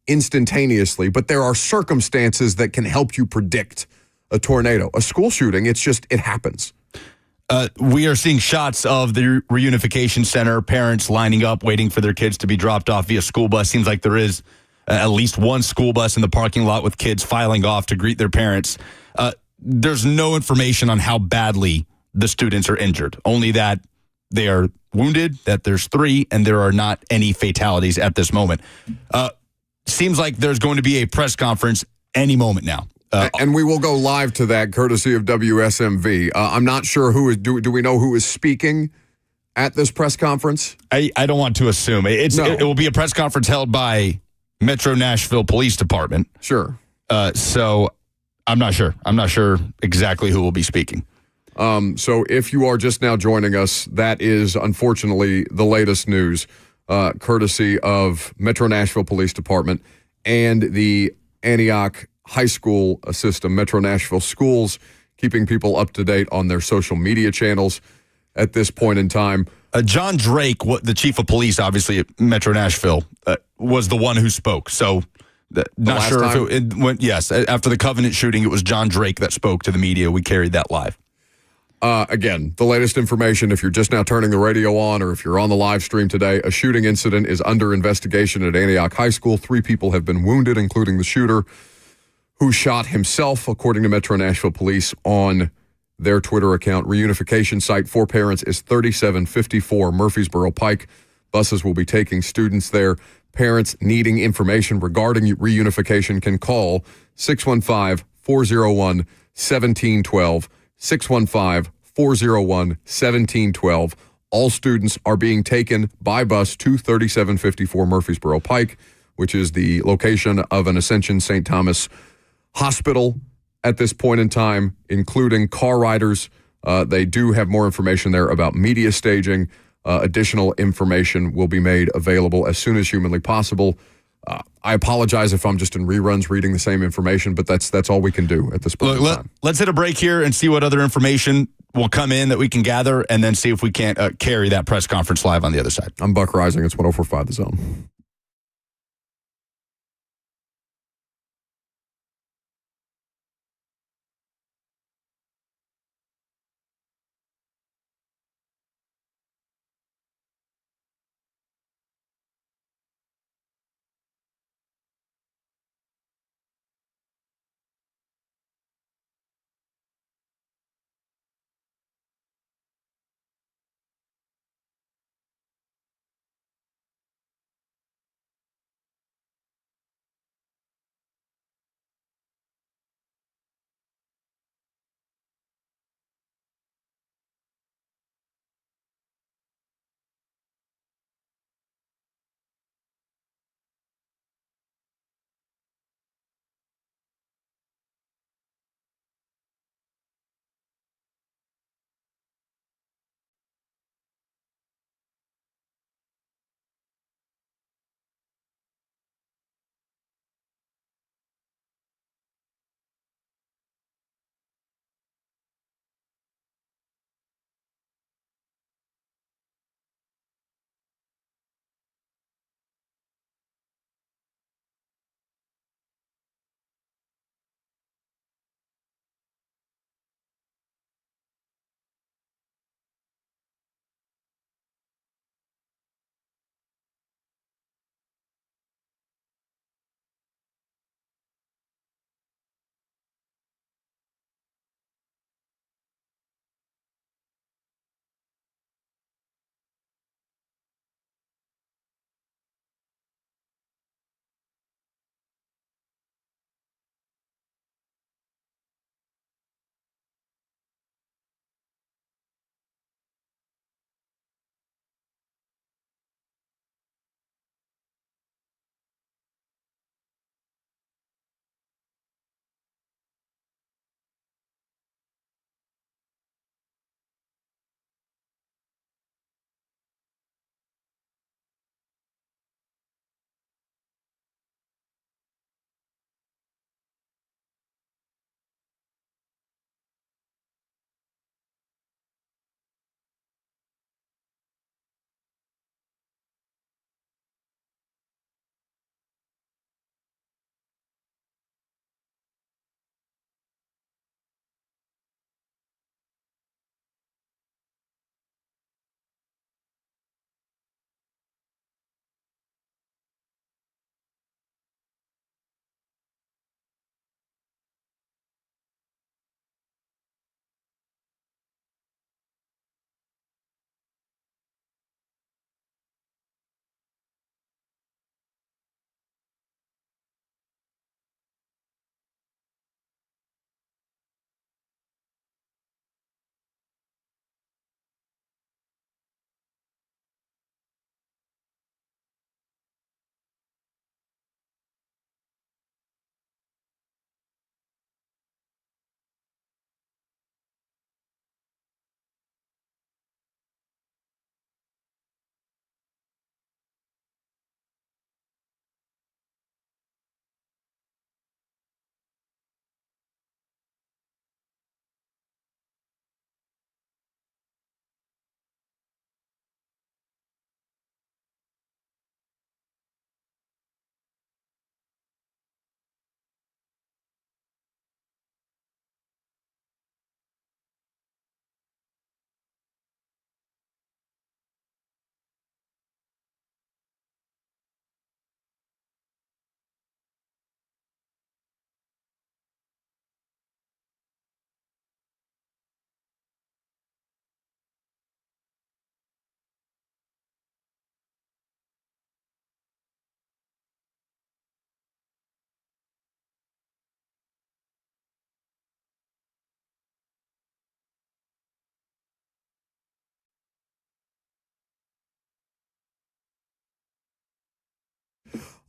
instantaneously, but there are circumstances that can help you predict a tornado. A school shooting, it happens. We are seeing shots of the reunification center, parents lining up, waiting for their kids to be dropped off via school bus. Seems like there is at least one school bus in the parking lot with kids filing off to greet their parents. There's no information on how badly the students are injured, only that they are wounded, that there's 3, and there are not any fatalities at this moment. Seems like there's going to be a press conference any moment now. And we will go live to that, courtesy of WSMV. I'm not sure who is. Do we know who is speaking at this press conference? I don't want to assume. It will be a press conference held by Metro Nashville Police Department. Sure. So I'm not sure. I'm not sure exactly who will be speaking. So if you are just now joining us, that is unfortunately the latest news, courtesy of Metro Nashville Police Department and the Antioch High School system, Metro Nashville Schools, keeping people up to date on their social media channels at this point in time. John Drake, the chief of police, obviously at Metro Nashville, was the one who spoke. So not sure if it went. Yes, after the Covenant shooting, it was John Drake that spoke to the media. We carried that live. Again, the latest information, if you're just now turning the radio on or if you're on the live stream today, a shooting incident is under investigation at Antioch High School. 3 people have been wounded, including the shooter, who shot himself, according to Metro Nashville Police on their Twitter account. Reunification site for parents is 3754 Murfreesboro Pike. Buses will be taking students there. Parents needing information regarding reunification can call 615-401-1712, 615-401-1712. All students are being taken by bus to 3754 Murfreesboro Pike, which is the location of an Ascension St. Thomas hospital at this point in time, including car riders. They do have more information there about media staging. Additional information will be made available as soon as humanly possible. I apologize if I'm just in reruns reading the same information, but that's all we can do at this point in time. Let's hit a break here and see what other information will come in that we can gather, and then see if we can't carry that press conference live on the other side. I'm Buck Rising. It's 104.5 The Zone.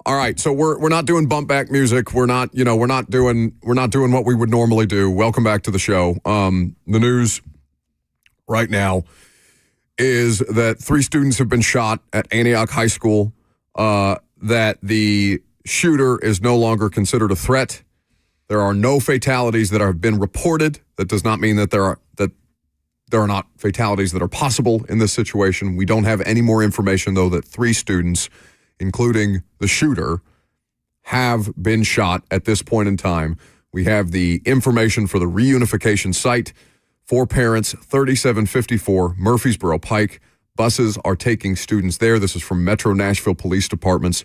All right, so we're not doing bump back music. We're not doing what we would normally do. Welcome back to the show. The news right now is that 3 students have been shot at Antioch High School. That the shooter is no longer considered a threat. There are no fatalities that have been reported. That does not mean that there are not fatalities that are possible in this situation. We don't have any more information, though, that 3 students, including the shooter, have been shot at this point in time. We have the information for the reunification site for parents, 3754 Murfreesboro Pike. Buses are taking students there. This is from Metro Nashville Police Department's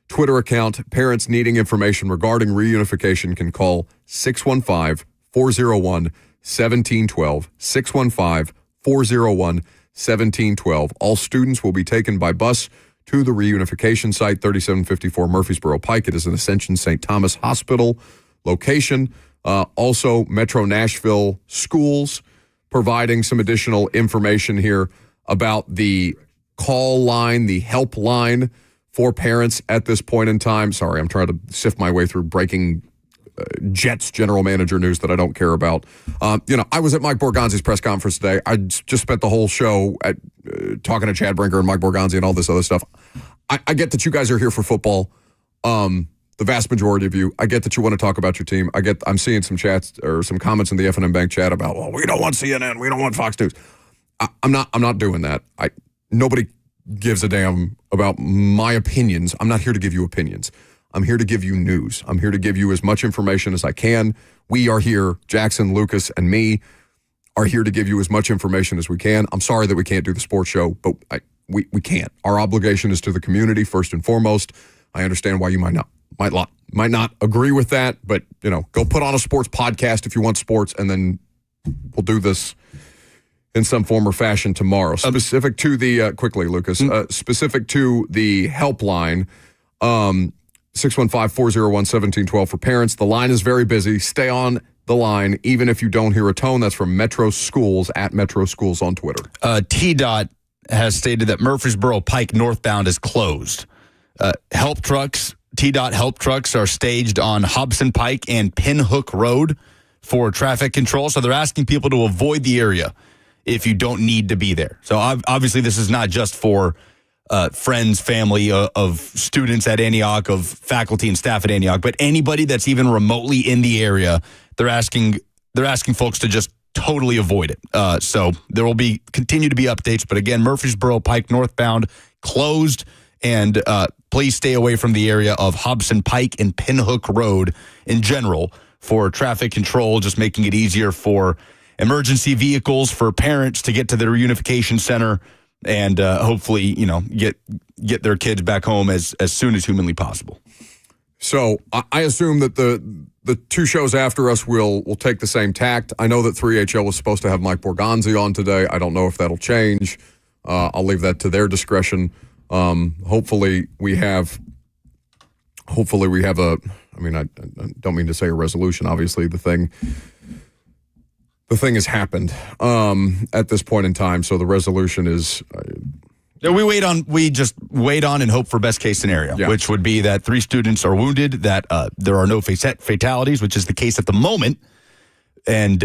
Twitter account. Parents needing information regarding reunification can call 615-401-1712, 615-401-1712. All students will be taken by bus to the reunification site, 3754 Murfreesboro Pike. It is an Ascension St. Thomas Hospital location. Also, Metro Nashville Schools providing some additional information here about the call line, the helpline for parents at this point in time. Sorry, I'm trying to sift my way through breaking Jets general manager news that I don't care about. I was at Mike Borgonzi's press conference today. I just spent the whole show talking to Chad Brinker and Mike Borgonzi and all this other stuff. I get that you guys are here for football. The vast majority of you. I get that you want to talk about your team. I'm seeing some chats or some comments in the F&M Bank chat about, well, we don't want CNN, we don't want Fox News. I'm not doing that. Nobody gives a damn about my opinions. I'm not here to give you opinions. I'm here to give you news. I'm here to give you as much information as I can. We are here, Jackson, Lucas, and me are here to give you as much information as we can. I'm sorry that we can't do the sports show, but we can't. Our obligation is to the community first and foremost. I understand why you might not agree with that, but go put on a sports podcast if you want sports, and then we'll do this in some form or fashion tomorrow. Specific to the quickly, Lucas. Specific to the helpline. 615-401-1712 for parents. The line is very busy. Stay on the line, even if you don't hear a tone. That's from Metro Schools, at Metro Schools on Twitter. TDOT has stated that Murfreesboro Pike northbound is closed. TDOT help trucks are staged on Hobson Pike and Pinhook Road for traffic control. So they're asking people to avoid the area if you don't need to be there. So obviously this is not just for friends, family of students at Antioch, of faculty and staff at Antioch, but anybody that's even remotely in the area, they're asking folks to just totally avoid it. So there will continue to be updates, but again, Murfreesboro Pike northbound closed, and please stay away from the area of Hobson Pike and Pinhook Road in general for traffic control, just making it easier for emergency vehicles, for parents to get to the reunification center, and hopefully, get their kids back home as soon as humanly possible. So I assume that the 2 shows after us will take the same tact. I know that 3HL was supposed to have Mike Borgonzi on today. I don't know if that'll change. I'll leave that to their discretion. Hopefully we have I don't mean to say a resolution. Obviously the thing has happened at this point in time. So the resolution is we just wait on and hope for best case scenario, which would be that 3 students are wounded, that there are no fatalities, which is the case at the moment. And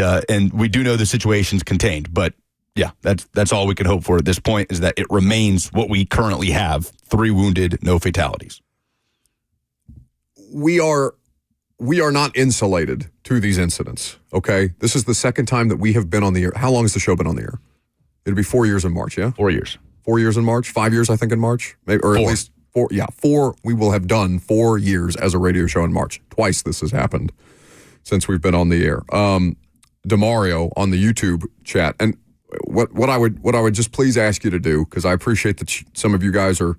we do know the situation's contained, but yeah, that's all we can hope for at this point, is that it remains what we currently have: 3 wounded, no fatalities. We are not insulated to these incidents, okay? This is the second time that we have been on the air. How long has the show been on the air? It'll be 4 years in March, yeah? 4 years. 4 years in March? 5 years, I think, in March? Maybe, or 4. At least 4. Yeah, 4. We will have done 4 years as a radio show in March. Twice this has happened since we've been on the air. DeMario on the YouTube chat. And what I would just please ask you to do, because I appreciate that some of you guys are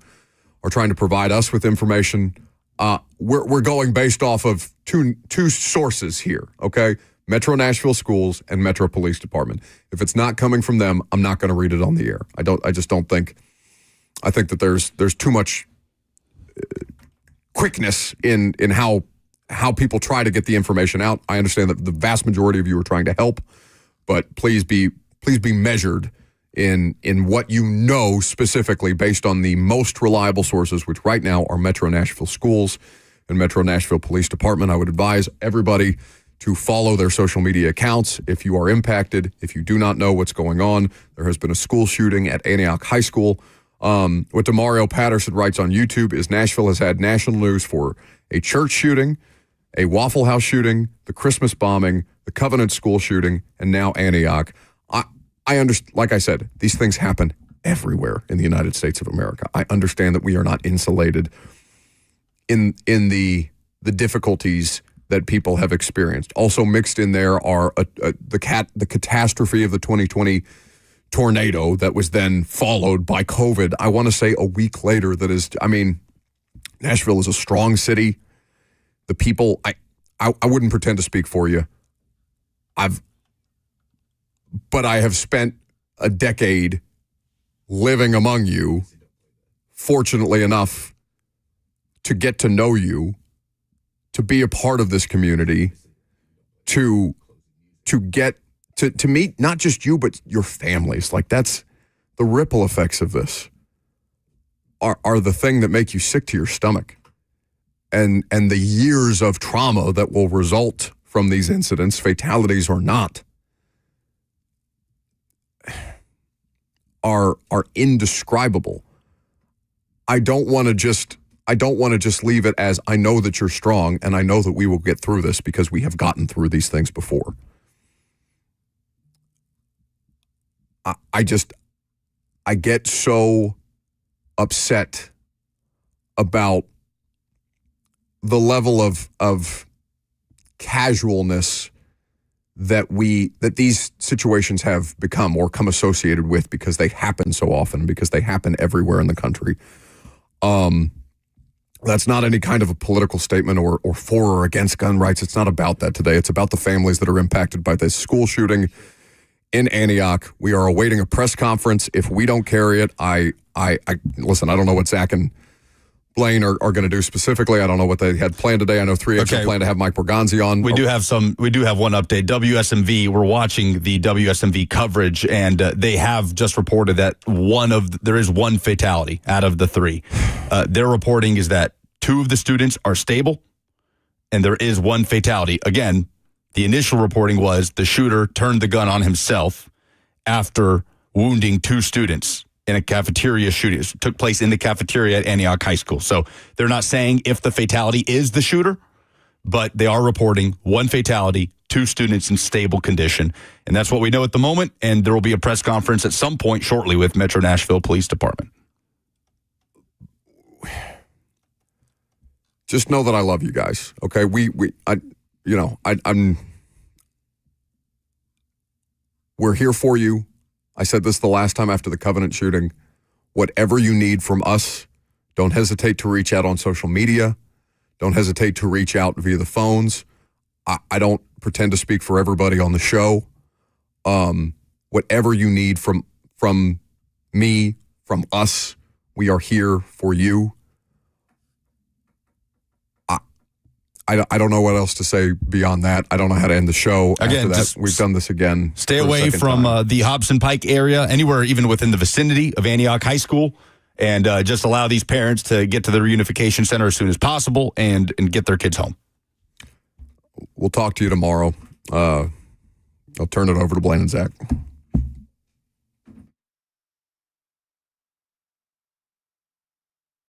trying to provide us with information. We're going based off of two sources here, okay? Metro Nashville Schools and Metro Police Department. If it's not coming from them, I'm not going to read it on the air. I just don't think. I think that there's too much quickness in how people try to get the information out. I understand that the vast majority of you are trying to help, but please be measured in what you know specifically based on the most reliable sources, which right now are Metro Nashville Schools and Metro Nashville Police Department. I would advise everybody to follow their social media accounts if you are impacted, if you do not know what's going on. There has been a school shooting at Antioch High School. What Demario Patterson writes on YouTube is Nashville has had national news for a church shooting, a Waffle House shooting, the Christmas bombing, the Covenant School shooting, and now Antioch. I understand, like I said, these things happen everywhere in the United States of America. I understand that we are not insulated in the difficulties that people have experienced. Also mixed in there are the catastrophe of the 2020 tornado that was then followed by COVID. I want to say a week later. Nashville is a strong city. The people, I wouldn't pretend to speak for you. But I have spent a decade living among you, fortunately enough to get to know you, to be a part of this community, to meet not just you, but your families. Like, that's the ripple effects of this are the thing that make you sick to your stomach. And the years of trauma that will result from these incidents, fatalities or not, are indescribable. I don't want to just leave it as, I know that you're strong and I know that we will get through this because we have gotten through these things before. I get so upset about the level of casualness that these situations have become or come associated with because they happen so often, because they happen everywhere in the country. That's not any kind of a political statement or for or against gun rights. It's not about that today. It's about the families that are impacted by this school shooting in Antioch. We are awaiting a press conference. If we don't carry it, I listen, I don't know what Zach and Blaine are going to do specifically. I don't know what they had planned today. I know 3X had planned to have Mike Borgonzi on. We do have one update. WSMV, we're watching the WSMV coverage, and they have just reported that there is one fatality out of the three. Their reporting is that 2 of the students are stable, and there is one fatality. Again, the initial reporting was the shooter turned the gun on himself after wounding 2 students in a cafeteria shooting. It took place in the cafeteria at Antioch High School. So they're not saying if the fatality is the shooter, but they are reporting 1 fatality, 2 students in stable condition. And that's what we know at the moment. And there will be a press conference at some point shortly with Metro Nashville Police Department. Just know that I love you guys. Okay. We're here for you. I said this the last time after the Covenant shooting. Whatever you need from us, don't hesitate to reach out on social media. Don't hesitate to reach out via the phones. I don't pretend to speak for everybody on the show. Whatever you need from me, from us, we are here for you. I don't know what else to say beyond that. I don't know how to end the show. Again, after that. We've done this again. Stay away from the Hobson Pike area, anywhere even within the vicinity of Antioch High School, and just allow these parents to get to the reunification center as soon as possible and get their kids home. We'll talk to you tomorrow. I'll turn it over to Blaine and Zach.